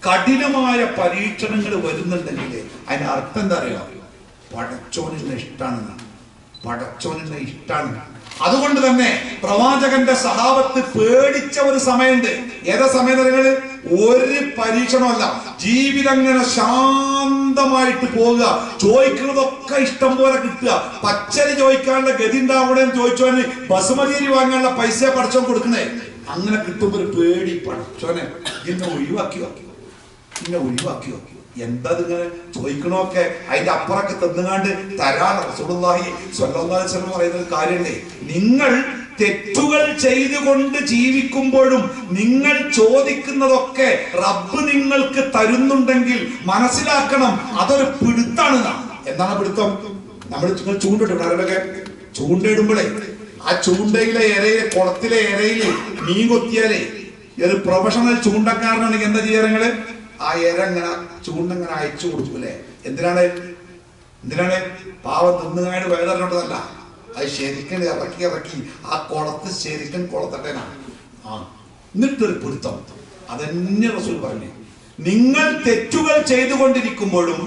കഠിനമായ പരീക്ഷണങ്ങൾ വരുന്നുണ്ടെങ്കിൽ അതിന്റെ അർത്ഥം എന്താ അറിയോ? പടച്ചോനെ ഇഷ്ടാണെന്നാണ്. പടച്ചോനെ ഇഷ്ടാണ്. അതുകൊണ്ട് തന്നെ പ്രവാചകന്റെ സഹാബത്ത് പേടിച്ച ഒരു സമയമുണ്ട്. ഏതാ സമയം? ഒരു പരീക്ഷണമല്ല, ജീവിതം അങ്ങനെ ശാന്തമായിട്ട് പോവുക, ചോദിക്കുന്നതൊക്കെ ഇഷ്ടം പോലെ കിട്ടുക, പച്ചരി ചോദിക്കാനുള്ള ഗതി ഉണ്ടാവണേന്ന് ചോദിച്ചോന് ബസുമതി വാങ്ങാനുള്ള പൈസ പടച്ചോൻ കൊടുക്കണേ. അങ്ങനെ കിട്ടുമ്പോ ഒരു പേടി, പടച്ചോനെ ഇങ്ങനെ ഒഴിവാക്കി എന്താ ഇങ്ങനെ ചോദിക്കണമൊക്കെ അതിന്റെ അപ്പുറമൊക്കെ തന്നുകാണ്ട് തരാൻ റസൂലുള്ളാഹി സ്വല്ലല്ലാഹു അലൈഹി വസല്ലം പറയുന്ന ഒരു കാര്യമുണ്ട്. നിങ്ങൾ തെറ്റുകൾ ചെയ്തുകൊണ്ട് ജീവിക്കുമ്പോഴും നിങ്ങൾ ചോദിക്കുന്നതൊക്കെ റബ്ബ് നിങ്ങൾക്ക് തരുന്നുണ്ടെങ്കിൽ മനസ്സിലാക്കണം അതൊരു പിടുത്താണ്. എന്താണ് പിടുത്തം? നമ്മൾ ചൂണ്ടിട്ട് ആരൊക്കെ ചൂണ്ടയിടുമ്പോഴേ ആ ചൂണ്ടയിലെ ഇരയിലെ കുളത്തിലെ ഇരയില് മീൻ കൊത്തിയാലേ ഒരു പ്രൊഫഷണൽ ചൂണ്ടക്കാരനാണെങ്കിൽ എന്താ ചെയ്യാ? നിങ്ങള് ആ ഇര ഇങ്ങനെ ചൂണ്ടങ്ങനെ അയച്ചു കൊടുക്കൂലേ? എന്തിനാണ്? പാവം തിന്നുകാണ്ട് വേദനോട്ടതല്ല, അത് ശരിക്കും ഇറക്കി ആ കുളത്ത് ശരിക്കും കുളത്തട്ടേനാണ്. എന്നിട്ടൊരു പിടുത്തം. അതെന്നെ റസൂൽ പറഞ്ഞു. നിങ്ങൾ തെറ്റുകൾ ചെയ്തുകൊണ്ടിരിക്കുമ്പോഴും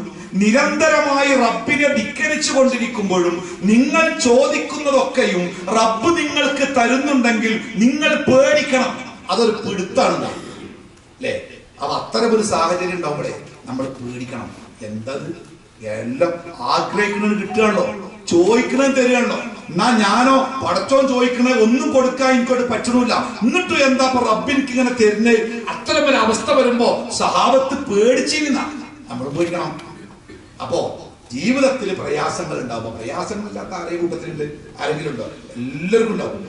നിരന്തരമായി റബ്ബിനെ ധിക്കരിച്ചു കൊണ്ടിരിക്കുമ്പോഴും നിങ്ങൾ ചോദിക്കുന്നതൊക്കെയും റബ്ബ് നിങ്ങൾക്ക് തരുന്നുണ്ടെങ്കിൽ നിങ്ങൾ പേടിക്കണം, അതൊരു പിടുത്താണ് അല്ലേ? അപ്പൊ അത്തരം ഒരു സാഹചര്യം ഉണ്ടാവുമ്പോഴേ നമ്മൾ പേടിക്കണം. എന്തത്? എല്ലാം ആഗ്രഹിക്കുന്നത് കിട്ടുകയാണല്ലോ, ചോദിക്കുന്നത് തരികയാണല്ലോ. എന്നാ ഞാനോ പടച്ചോൻ ചോദിക്കുന്നത് ഒന്നും കൊടുക്കാൻ എനിക്കോട്ട് പറ്റണില്ല, എന്നിട്ടും എന്താ ഇപ്പൊ റബ്ബിനിക്ക് ഇങ്ങനെ തരുന്നത്? അത്തരം ഒരു അവസ്ഥ വരുമ്പോ സഹാബത്ത് പേടിച്ചിരുന്ന നമ്മൾ പേടിക്കണം. അപ്പോ ജീവിതത്തിൽ പ്രയാസങ്ങൾ ഉണ്ടാവുമ്പോ, പ്രയാസങ്ങളില്ലാത്ത ആരെയും കൂട്ടത്തിലുണ്ട്? ആരെങ്കിലും ഉണ്ടോ? എല്ലാവർക്കും ഉണ്ടാവും.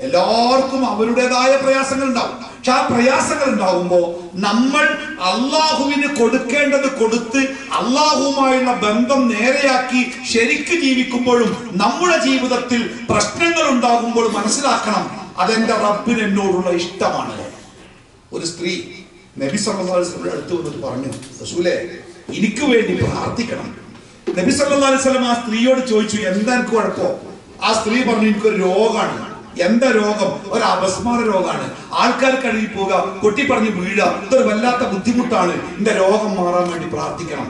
എല്ലാവർക്കും അവരുടേതായ പ്രയാസങ്ങൾ ഉണ്ടാവും. പക്ഷെ ആ പ്രയാസങ്ങൾ ഉണ്ടാവുമ്പോ നമ്മൾ അള്ളാഹുവിന് കൊടുക്കേണ്ടത് കൊടുത്ത് അള്ളാഹുവുമായുള്ള ബന്ധം നേരെയാക്കി ശരിക്ക് ജീവിക്കുമ്പോഴും നമ്മുടെ ജീവിതത്തിൽ പ്രശ്നങ്ങൾ ഉണ്ടാകുമ്പോൾ മനസ്സിലാക്കണം അതെന്റെ റബ്ബിന് എന്നോടുള്ള ഇഷ്ടമാണ്. ഒരു സ്ത്രീ നബി സല്ലല്ലാഹു അലൈഹി വസല്ലം അടുത്ത് വന്നിട്ട് പറഞ്ഞു, റസൂലേ എനിക്ക് വേണ്ടി പ്രാർത്ഥിക്കണം. നബി സല്ലല്ലാഹു അലൈഹി വസല്ലം ആ സ്ത്രീയോട് ചോദിച്ചു, എന്താ എനിക്ക് കുഴപ്പം? ആ സ്ത്രീ പറഞ്ഞു, എനിക്കൊരു രോഗമാണ്. എന്താ രോഗം? ഒരു അപസ്മാര രോഗമാണ്. ആൾക്കാർ കഴുകി പോവുക, കൊട്ടി പറഞ്ഞ് വീഴുക, ഇതൊരു വല്ലാത്ത ബുദ്ധിമുട്ടാണ്. എന്റെ രോഗം മാറാൻ വേണ്ടി പ്രാർത്ഥിക്കണം.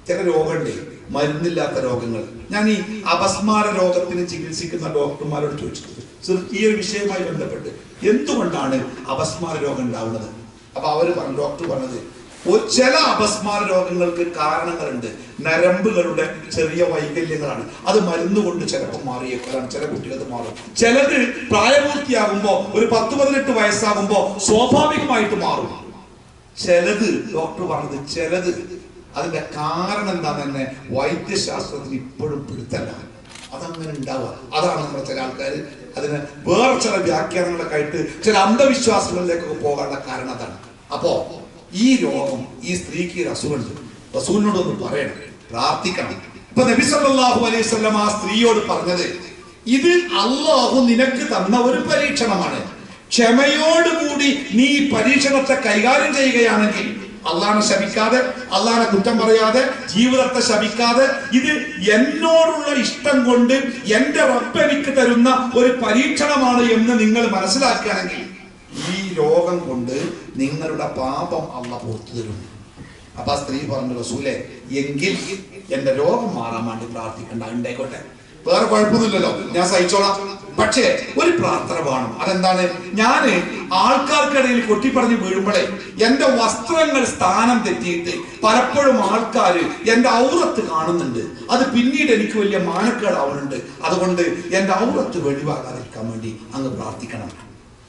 ചില രോഗമുണ്ട്, മരുന്നില്ലാത്ത രോഗങ്ങൾ. ഞാൻ ഈ അപസ്മാര രോഗത്തിന് ചികിത്സിക്കുന്ന ഡോക്ടർമാരോട് ചോദിച്ചു, ഈ ഒരു വിഷയവുമായി ബന്ധപ്പെട്ട് എന്തുകൊണ്ടാണ് അപസ്മാര രോഗം ഉണ്ടാവുന്നത്? അപ്പൊ അവര് പറഞ്ഞു, ഡോക്ടർ പറഞ്ഞത് ചില അപസ്മാര രോഗങ്ങൾക്ക് കാരണങ്ങളുണ്ട്, നരമ്പുകളുടെ ചെറിയ വൈകല്യങ്ങളാണ്. അത് മരുന്നുകൊണ്ട് ചിലപ്പോൾ മാറിയേക്കാണ്, ചില കുട്ടികൾക്ക് മാറും. ചിലത് പ്രായപൂർത്തിയാകുമ്പോ ഒരു 10-18 വയസ്സാകുമ്പോ സ്വാഭാവികമായിട്ട് മാറും. ചിലത് ഡോക്ടർ പറഞ്ഞത് ചിലത് അതിന്റെ കാരണം എന്താന്ന് തന്നെ വൈദ്യശാസ്ത്രത്തിന് ഇപ്പോഴും പിടുത്തല്ല. അതങ്ങനെ ഉണ്ടാവുക. അതാണ് നമ്മുടെ ചില ആൾക്കാർ അതിന് വേറെ ചില വ്യാഖ്യാനങ്ങളൊക്കെ ആയിട്ട് ചില അന്ധവിശ്വാസങ്ങളിലേക്കൊക്കെ പോകാനുള്ള കാരണം അതാണ്. അപ്പോ ഈ രോഗം, ഈ സ്ത്രീക്ക് അസുഖമുണ്ട്, റസൂലിനോട് ഒന്ന് പറയണം, പ്രാർത്ഥിക്കണം. ഇപ്പൊ നബി സല്ലല്ലാഹു അലൈഹി വസല്ലം ആ സ്ത്രീയോട് പറഞ്ഞത്, ഇത് അല്ലാഹു നിനക്ക് തന്ന ഒരു പരീക്ഷണമാണ്. ക്ഷമയോടുകൂടി നീ ഈ പരീക്ഷണത്തെ കൈകാര്യം ചെയ്യുകയാണെങ്കിൽ, അള്ളാഹനെ ശപിക്കാതെ, അള്ളാഹനെ കുറ്റം പറയാതെ, ജീവിതത്തെ ശപിക്കാതെ, ഇത് എന്നോടുള്ള ഇഷ്ടം കൊണ്ട് എന്റെ റബ്ബ് എനിക്ക് തരുന്ന ഒരു പരീക്ഷണമാണ് എന്ന് നിങ്ങൾ മനസ്സിലാക്കുകയാണെങ്കിൽ ഈ രോഗം കൊണ്ട് നിങ്ങളുടെ പാപം അള്ളാഹ് പുറത്തു തരും. അപ്പൊ ആ സ്ത്രീ പറഞ്ഞു, റസൂലേ എങ്കിൽ എന്റെ രോഗം മാറാൻ വേണ്ടി പ്രാർത്ഥിക്കണ്ട, ഉണ്ടായിക്കോട്ടെ, വേറെ കുഴപ്പമൊന്നുമില്ലല്ലോ, ഞാൻ സഹിച്ചോളാം. പക്ഷേ ഒരു പ്രാർത്ഥന വേണം. അതെന്താണ്? ഞാന് ആൾക്കാർക്കിടയിൽ കൊട്ടിപ്പറഞ്ഞ് വീഴുമ്പോഴേ എന്റെ വസ്ത്രങ്ങൾ സ്ഥാനം തെറ്റിയിട്ട് പലപ്പോഴും ആൾക്കാര് എന്റെ ഔറത്ത് കാണുന്നുണ്ട്, അത് പിന്നീട് എനിക്ക് വലിയ മാനക്കേടാവുന്നുണ്ട്. അതുകൊണ്ട് എന്റെ ഔറത്ത് വെളിവാകാതിരിക്കാൻ വേണ്ടി അങ്ങ് പ്രാർത്ഥിക്കണം.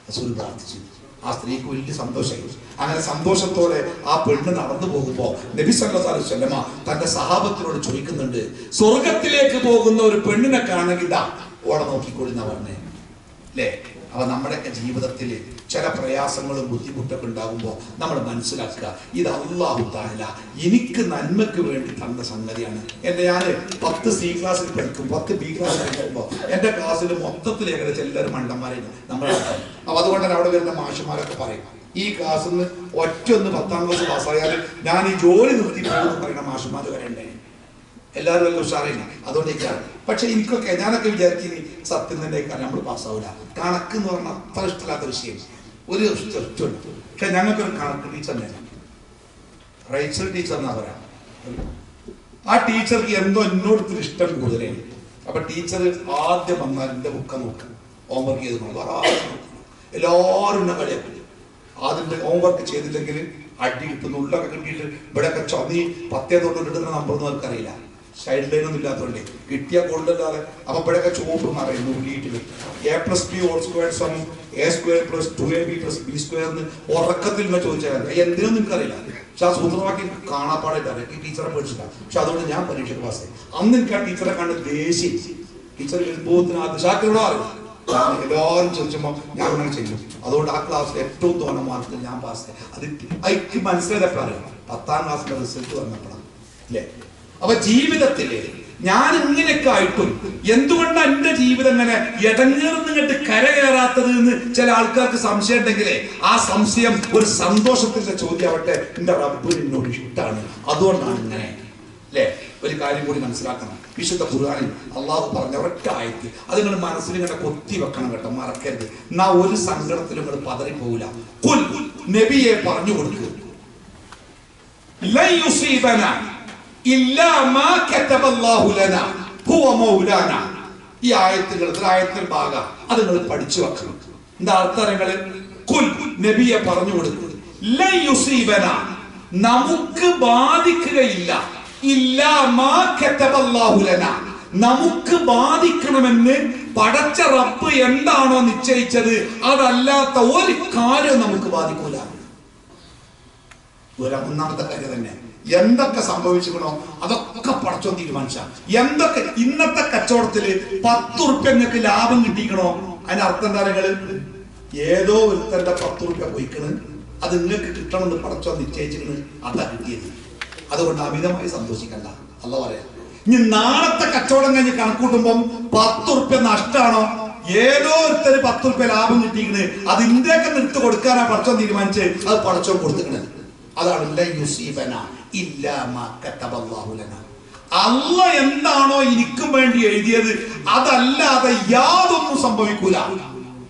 റസൂൽ പ്രാർത്ഥിച്ചു. ആ സ്ത്രീക്ക് വലിയ സന്തോഷമായി. അങ്ങനെ സന്തോഷത്തോടെ ആ പെണ്ണ് നടന്നു പോകുമ്പോ നബി സല്ലല്ലാഹു അലൈഹി വസല്ലം തന്റെ സഹാബത്തിനോട് ചോദിക്കുന്നുണ്ട്, സ്വർഗത്തിലേക്ക് പോകുന്ന ഒരു പെണ്ണിനെ കാണെങ്കിൽ ഇതാ ഓടെ നോക്കിക്കൊള്ളുന്ന പറഞ്ഞേ അല്ലേ? അപ്പൊ നമ്മുടെയൊക്കെ ജീവിതത്തിൽ ചില പ്രയാസങ്ങളും ബുദ്ധിമുട്ടൊക്കെ ഉണ്ടാകുമ്പോൾ നമ്മൾ മനസ്സിലാക്കുക, ഇത് അല്ലാഹു തആല എനിക്ക് നന്മയ്ക്ക് വേണ്ടി തന്ന സംഗതിയാണ്. ഞാൻ 10 C ക്ലാസ്സിൽ പഠിക്കും, 10 B ക്ലാസ്സിൽ പഠിക്കുമ്പോൾ എന്റെ ക്ലാസ്സിൽ മൊത്തത്തിൽ ഏകദേശം എല്ലാവരും മണ്ടന്മാരാണ് നമ്മളെ. അപ്പൊ അതുകൊണ്ട് തന്നെ അവിടെ വരുന്ന മാഷന്മാരൊക്കെ പറയും, ഈ ക്ലാസ്സിൽ നിന്ന് ഒറ്റ 10ാം ക്ലാസ് പാസ്സായാൽ ഞാൻ ഈ ജോലി നിർത്തി പോകുമെന്ന് പറയുന്ന മാഷന്മാർ വരെ ഉണ്ടായി. എല്ലാവരും എല്ലാം ഉഷാറില്ല, അതുകൊണ്ടേക്കാണ്. പക്ഷെ ഞാനൊക്കെ വിചാരിക്കുന്നു സത്യം തന്നെ കാരണം നമ്മൾ പാസ്സാവില്ല. കണക്ക് എന്ന് പറഞ്ഞാൽ അത്ര ഇഷ്ടമില്ലാത്ത വിഷയം ഒരു ഇഷ്ടമുണ്ട്. പക്ഷെ ഞങ്ങൾക്കൊരു കണക്ക് ടീച്ചർ തന്നെ, റൈച്ചൽ ടീച്ചർ എന്നാ പറയാം. ആ ടീച്ചർക്ക് എന്തോ എന്നോടത്തിൽ ഇഷ്ടം കൂടുതലാണ്. അപ്പൊ ടീച്ചർ ആദ്യം വന്നാൽ എൻ്റെ ബുക്ക് നോക്കും, ഹോംവർക്ക് ചെയ്ത് നോക്കും. എല്ലാവരും എന്നെ കളിയാക്കും. ആദ്യം ഹോംവർക്ക് ചെയ്തില്ലെങ്കിൽ അടി കിട്ടുന്നു, ഉള്ളൊക്കെ കിട്ടിയിട്ട് ഇവിടെയൊക്കെ ചൊന്നി 10 തൊട്ടിട്ടുന്ന നമ്പറൊന്നും അവർക്കറിയില്ല, സൈഡ് ലൈനൊന്നും ഇല്ലാത്തതുകൊണ്ടേ കിട്ടിയ കൊണ്ടല്ലാതെ. അപ്പൊ ഇവിടെയൊക്കെ ചുവപ്പെന്ന് അറിയുന്നു ഉള്ളിയിട്ട് a+b² + 2ab + b² എന്ന് ഉറക്കത്തിൽ നിന്ന് ചോദിച്ചാൽ എന്തിനും നിനക്കറിയില്ല. പക്ഷെ ആ സൂത്രവാക്യം കാണാപ്പാടായിട്ട് അറിയാം. ഈ ടീച്ചറെ പഠിച്ചില്ല. പക്ഷെ അതുകൊണ്ട് ഞാൻ പരീക്ഷയ്ക്ക് പാസ്സായി. അന്ന് എനിക്ക് ആ ടീച്ചറെ കണ്ട് ദേഷ്യം. ടീച്ചർ എഴുതുമ്പോത്തിന് ആ ദിശാക്കളോട് അറിയാം. എല്ലാവരും ചോദിച്ചുമ്പോൾ ഞാൻ അങ്ങനെ ചെയ്യും. അതുകൊണ്ട് ആ ക്ലാസ്സിൽ ഏറ്റവും തോന്നുന്ന മാർക്ക് ഞാൻ പാസ്സായി. അത് എനിക്ക് മനസ്സിലായതൊക്കെ അറിയാം 10ാം ക്ലാസ്സിലെ റിസൾട്ട് വന്നപ്പോഴാണ് അല്ലേ. അപ്പൊ ജീവിതത്തില് ഞാൻ ഇങ്ങനെയൊക്കെ ആയിട്ടും എന്തുകൊണ്ടാണ് എന്റെ ജീവിതം ഇങ്ങനെ ഇടങ്ങേറുന്നിങ്ങോട്ട് കരകയറാത്തത് എന്ന് ചില ആൾക്കാർക്ക് സംശയം ഉണ്ടെങ്കിലേ ആ സംശയം ഒരു സന്തോഷത്തിന്റെ ചോദ്യമാവട്ടെ. എന്റെ റബ്ബ് എന്നോട് ഇഷ്ടമാണ്, അതുകൊണ്ടാണ് ഇങ്ങനെ അല്ലേ. ഒരു കാര്യം കൂടി മനസ്സിലാക്കണം. വിശുദ്ധ ഖുർആനിൽ അള്ളാഹു പറഞ്ഞ ഒരൊറ്റ ആയത്ത് അത് നിങ്ങൾ മനസ്സിൽ ഇങ്ങനെ കൊത്തി വെക്കണം കേട്ടോ, മറക്കരുത്. എന്നാ ഒരു സങ്കടത്തിലും നിങ്ങൾ പതറിപ്പോവില്ല. ഖുൽ, നബിയെ പറഞ്ഞു കൊടുക്കുക, ലൻ യുസീബനാ ഇല്ലാ മാ കതബല്ലാഹു ലനാ ഹുവ മൗലാനാ. ഈ ആയത്തിൽ ഭാഗം അത് നിങ്ങൾ പഠിച്ചു വെക്കണം. എന്താ അർത്ഥങ്ങൾ? ഖുൽ, നബിയെ പറഞ്ഞു കൊടുക്കുക, ലൻ യുസീബനാ, നമുക്ക് ബാധിക്കുകയില്ല, ഇല്ലാ മാ കതബല്ലാഹു ലനാ, നമുക്ക് ബാധിക്കണമെന്ന് പടച്ച റബ്ബ് എന്താണോ നിശ്ചയിച്ചത് അതല്ലാത്ത ഒരു കാര്യം നമുക്ക് ബാധിക്കൂല. ഒന്നാമത്തെ കാര്യം തന്നെ എന്തൊക്കെ സംഭവിച്ചിക്കണോ അതൊക്കെ പടച്ചോൻ തീരുമാനിച്ച. എന്തൊക്കെ ഇന്നത്തെ കച്ചവടത്തില് 10 ഉറുപ്യ നിങ്ങൾക്ക് ലാഭം കിട്ടിക്കണോ അതിന്റെ അർത്ഥം എന്താ? ഏതോ ഒരുത്തന്റെ 10 ഉറുപ്യ പോയിക്കണ്, അത് നിങ്ങൾക്ക് കിട്ടണമെന്ന് പടച്ചോൻ നിശ്ചയിച്ചിക്കണ്, അതാ കിട്ടിയത്. അതുകൊണ്ട് അമിതമായി സന്തോഷിക്കണ്ട. അല്ല പറയാം, ഇനി നാളത്തെ കച്ചവടം കഴിഞ്ഞ് കണക്കൂട്ടുമ്പം 10 ഉറുപ്യ നഷ്ടമാണോ, ഏതോ ഒരുത്തര് 10 ഉറുപ്യ ലാഭം കിട്ടിക്കണ്, അത് ഇന്ത്യക്ക് നിർത്തി കൊടുക്കാനാ പടച്ചോൻ തീരുമാനിച്ച് അത് പടച്ചോൻ കൊടുത്തിക്കണ്. അതാണ് അല്ല എന്താണോ എനിക്കും വേണ്ടി എഴുതിയത് അതല്ലാതെ യാതൊന്നും സംഭവിക്കൂല.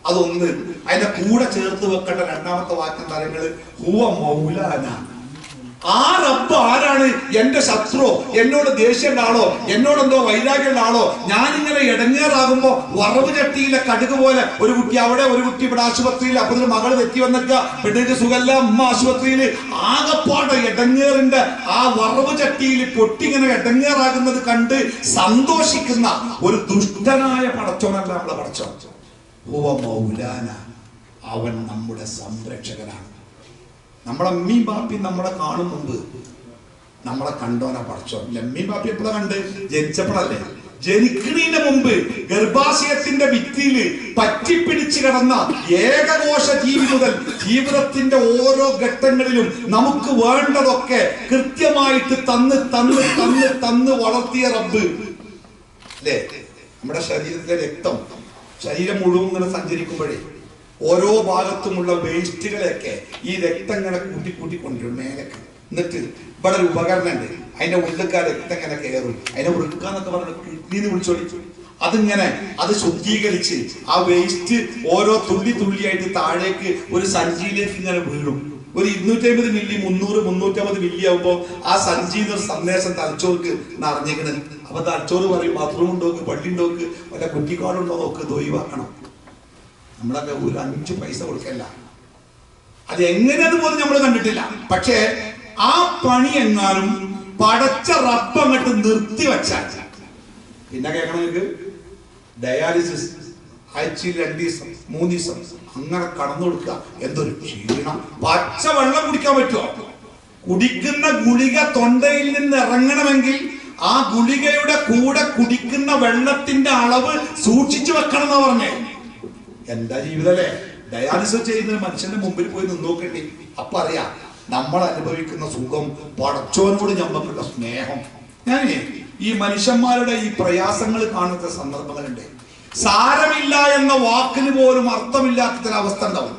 അതൊന്ന് അതിന്റെ കൂടെ ചേർത്ത് വെക്കേണ്ട രണ്ടാമത്തെ വാക്യം കാര്യങ്ങള് ഹുവ മൗലാന. ആ റബ്ബ് ആരാണ്? എന്റെ ശത്രു, എന്നോട് ദേഷ്യമുള്ള ആളോ, എന്നോട് എന്തോ വൈരാഗ്യമുള്ള ആളോ, ഞാനിങ്ങനെ ഇടങ്ങേറാകുമ്പോ വറവ് ചട്ടിയിലെ കടുക് പോലെ ഒരു കുട്ടി അവിടെ, ഒരു കുട്ടി ഇവിടെ ആശുപത്രിയിൽ, അപ്പൊ ഒരു മകള് തെറ്റി വന്നിട്ട് പെണ്ണിന്റെ സുഖല്ല, അമ്മ ആശുപത്രിയിൽ, ആകപ്പാടെ ഇടങ്ങേറിന്റെ ആ വറവ് ചട്ടിയിൽ പൊട്ടിങ്ങനെ ഇടങ്ങേറാകുന്നത് കണ്ട് സന്തോഷിക്കുന്ന ഒരു ദുഷ്ടനായ പടച്ചോനല്ല നമ്മളെ പടച്ചോൻ. ഹുവ മൗലാന, അവൻ നമ്മുടെ സംരക്ഷകനാണ്. നമ്മളെ അമ്മയും ബാപ്പയും നമ്മളെ കാണും മുമ്പ് നമ്മളെ കണ്ടോനാ പടച്ചോ. അമ്മയും ബാപ്പി എപ്പോഴാ കണ്ട്? ജനിച്ചപ്പോഴല്ലേ. ജനിക്കുന്നതിന് മുമ്പ് ഗർഭാശയത്തിന്റെ ഭിത്തിയില് പറ്റിപ്പിടിച്ച് കിടന്ന ഏകകോശ ജീവി മുതൽ ജീവിതത്തിന്റെ ഓരോ ഘട്ടങ്ങളിലും നമുക്ക് വേണ്ടതൊക്കെ കൃത്യമായിട്ട് തന്ന് തന്ന് തന്ന് തന്ന് വളർത്തിയ റബ്ബ് അല്ലേ. നമ്മുടെ ശരീരത്തിലെ രക്തം ശരീരം മുഴുവൻ ഇങ്ങനെ സഞ്ചരിക്കുമ്പോഴേ ഓരോ ഭാഗത്തുമുള്ള വേസ്റ്റുകളെയൊക്കെ ഈ രക്തം ഇങ്ങനെ കൂട്ടിക്കൊണ്ടിരും മേലൊക്കെ. എന്നിട്ട് ഇവിടെ ഒരു ഉപകരണം ഉണ്ട്, അതിന്റെ ഉള്ളിലേക്ക് ആ രക്തം ഇങ്ങനെ കയറും. അതിനെ വൃക്കാന്നൊക്കെ പറഞ്ഞ കിഡ്നിന്ന് വിളിച്ചോളി. അതിങ്ങനെ അത് ശുദ്ധീകരിച്ച് ആ വേസ്റ്റ് ഓരോ തുള്ളി തുള്ളിയായിട്ട് താഴേക്ക് ഒരു സഞ്ചിയിലേക്ക് ഇങ്ങനെ വീഴും. ഒരു 250 മില്ലി 300-350 മില്ലി ആകുമ്പോൾ ആ സഞ്ചിന്ന് ഒരു സന്ദേശം തലച്ചോർക്ക് നിറഞ്ഞേക്കണത്. അപ്പൊ തലച്ചോറ് പറയും ബാത്റൂം ഉണ്ടോക്ക്, പള്ളി ഉണ്ടോക്ക്, വല്ല കുറ്റിക്കാടുണ്ടോ നോക്ക്, ഇത് ഒഴിവാക്കണം. നമ്മളൊക്കെ ഒരു 5 പൈസ കൊടുക്കല്ല. അത് എങ്ങനെയത് പോലും നമ്മൾ കണ്ടിട്ടില്ല. പക്ഷേ ആ പണി എങ്ങാനും പടച്ച റബ്ബ് അങ്ങോട്ട് നിർത്തി വെച്ചാൽ പിന്നെ കേൾക്കണം, നിങ്ങൾക്ക് ഡയാലിസിസ് ആഴ്ചയിൽ 2 ദിവസം 3 ദിവസം അങ്ങനെ കടന്നു കൊടുക്കുക. എന്തൊരു ക്ഷീണം. പച്ച വെള്ളം കുടിക്കാൻ പറ്റുമോ? കുടിക്കുന്ന ഗുളിക തൊണ്ടയിൽ നിന്ന് ഇറങ്ങണമെങ്കിൽ ആ ഗുളികയുടെ കൂടെ കുടിക്കുന്ന വെള്ളത്തിന്റെ അളവ് സൂക്ഷിച്ചു വെക്കണം എന്നാ പറഞ്ഞേ. എന്താ ജീവിതല്ലേ. ഡയാലിസിസ് ചെയ്യുന്ന മനുഷ്യന്റെ മുമ്പിൽ പോയി നിന്ന് നോക്കണ്ടേ, അപ്പൊ അറിയാം നമ്മൾ അനുഭവിക്കുന്ന സുഖം, പടച്ചോനോട് ഞമ്മക്കുള്ള സ്നേഹം. ഞാനേ ഈ മനുഷ്യന്മാരുടെ ഈ പ്രയാസങ്ങൾ കാണുന്ന സന്ദർഭങ്ങളുണ്ട്. സാരമില്ല എന്ന വാക്കിന് പോലും അർത്ഥമില്ലാത്ത ചില അവസ്ഥ ഉണ്ടാവും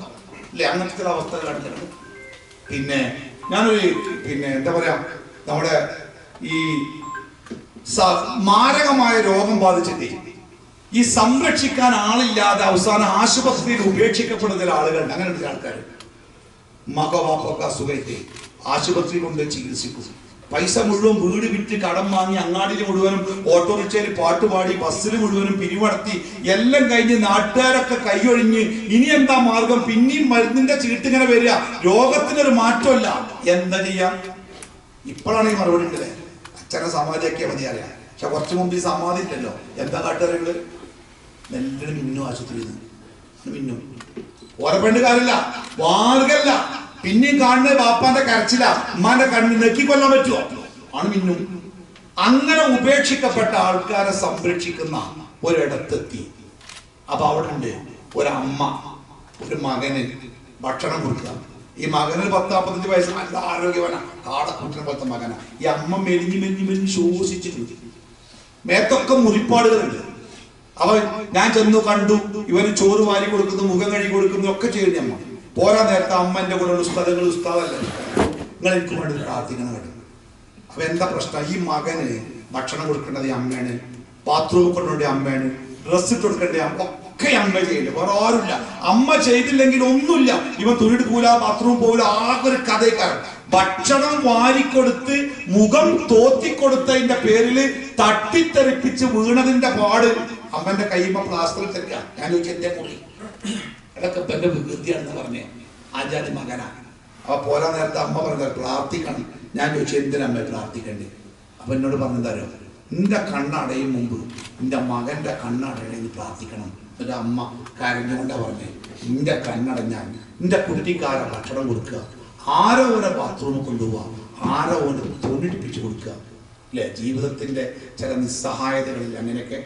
അല്ലെ. അങ്ങനത്തെ ചില അവസ്ഥ കണ്ടിട്ടുണ്ട്. പിന്നെ ഞാനൊരു എന്താ പറയാ, നമ്മുടെ ഈ മാരകമായ രോഗം ബാധിച്ചിട്ട് ഈ സംരക്ഷിക്കാൻ ആളില്ലാതെ അവസാനം ആശുപത്രിയിൽ ഉപേക്ഷിക്കപ്പെടുന്ന ആളുകളുണ്ട്. അങ്ങനെയുള്ള ആൾക്കാർ മകവാപ്പൊക്കെ അസുഖത്തെ ആശുപത്രി കൊണ്ട് ചികിത്സിക്കും. പൈസ മുഴുവൻ വീട് വിറ്റ് കടം വാങ്ങി അങ്ങാടിയിൽ മുഴുവനും ഓട്ടോറിക്ഷയിൽ പാട്ടുപാടി ബസ്സിൽ മുഴുവനും പിരിവടത്തി എല്ലാം കഴിഞ്ഞ് നാട്ടുകാരൊക്കെ കൈയൊഴിഞ്ഞ് ഇനി എന്താ മാർഗം? പിന്നെയും മരുന്നിന്റെ ചീട്ടിങ്ങനെ വരിക. രോഗത്തിനൊരു മാറ്റമല്ല. എന്താ ചെയ്യാം? ഇപ്പോഴാണ് ഈ മറുപടി ഉണ്ടല്ലേ. അച്ഛനെ സമാധിയാക്കിയാൽ മതി അറിയാം. പക്ഷെ കുറച്ചു മുമ്പ് ഈ സമാധി ഇല്ലല്ലോ. എന്താ കാട്ടുകാരങ്ങള് നെല്ലിന് മിന്നു ആശുപത്രിയിൽ നിന്ന് മിന്നു ഓരപ്പെണ്ട് കാര്യമില്ല, മാർഗല്ല. പിന്നെയും കാണുന്നത് ബാപ്പാന്റെ കരച്ചില, ഉമ്മാന്റെ കണ്ണ് നെക്കിക്കൊല്ലാൻ പറ്റുമോ? ആണ് മിന്നു. അങ്ങനെ ഉപേക്ഷിക്കപ്പെട്ട ആൾക്കാരെ സംരക്ഷിക്കുന്ന ഒരിടത്തെത്തി. അപ്പൊ അവിടെ ഉണ്ട് ഒരമ്മ ഒരു മകന് ഭക്ഷണം കൊടുക്കുക. ഈ മകന് 10-45 വയസ്സ്, നല്ല ആരോഗ്യവാന, കാടക്കൂട്ടിനെ പോലത്തെ മകനാ. ഈ അമ്മ മെലിഞ്ഞ് ശോഷിച്ചിട്ടുണ്ട്. മേത്തൊക്കെ മുറിപ്പാടുകളുണ്ട്. അവ ഞാൻ ചെന്നു കണ്ടു. ഇവന് ചോറ് വാരി കൊടുക്കുന്നു, മുഖം കഴുകി കൊടുക്കുന്നു, ഒക്കെ ചെയ്യുന്ന അമ്മ. പോരാ നേരത്തെ അമ്മ എന്റെ കൂടെ ഉസ്താദങ്ങൾ ഉസ്താദല്ല, നിങ്ങൾ എനിക്ക് വേണ്ടി പ്രാർത്ഥിക്കണം കേട്ടോ. അപ്പൊ എന്താ പ്രശ്നം? ഈ മകന് ഭക്ഷണം കൊടുക്കേണ്ടത് ഈ അമ്മയാണ്, ബാത്റൂമിൽ കൊണ്ടുപോയി അമ്മയാണ്, ഡ്രസ് ഇട്ട് കൊടുക്കേണ്ടത് ഒക്കെ അമ്മ ചെയ്യില്ല, വേറെ ആരുമില്ല. അമ്മ ചെയ്തില്ലെങ്കിൽ ഒന്നുമില്ല. ഇവൻ തുണിയെടുക്കൂല, ബാത്റൂമിൽ പോകില്ല, ആകെ ഒരു കഥക്കാരൻ. ഭക്ഷണം വാരിക്കൊടുത്ത് മുഖം തോത്തിക്കൊടുത്തതിന്റെ പേരില് തട്ടിത്തെറിപ്പിച്ച് വീണതിന്റെ പാട് അമ്മന്റെ കൈമ പ്ലാസ്റ്ററിൽ തെറിക്കുക. ഞാൻ ചോദിച്ചു എന്റെ മുറി അതൊക്കെ എന്റെ വികൃതിയാണെന്ന് പറഞ്ഞേ. ആചാര്യ മകനാണ്. അപ്പൊ പോരാ നേരത്തെ അമ്മ പറഞ്ഞ പ്രാർത്ഥിക്കണം. ഞാൻ ചോദിച്ചു എന്തിനമ്മ പ്രാർത്ഥിക്കണ്ടേ? അപ്പൊ എന്നോട് പറഞ്ഞെന്താരോ, നിന്റെ കണ്ണടയും മുമ്പ് നിന്റെ മകന്റെ കണ്ണടയണമെന്ന് പ്രാർത്ഥിക്കണം. എന്റെ അമ്മ കരഞ്ഞുകൊണ്ടാ പറഞ്ഞേ, നിന്റെ കണ്ണടഞ്ഞാൽ നിന്റെ കുട്ടിക്കാരെ ഭക്ഷണം കൊടുക്കുക, ആരോ ഓരോ ബാത്റൂമിൽ കൊണ്ടുപോവുക, ആരോ ഓരോ തൊഴിലിപ്പിച്ച് കൊടുക്കുക. അല്ലെ? ജീവിതത്തിന്റെ ചില നിസ്സഹായതകളിൽ അങ്ങനെയൊക്കെ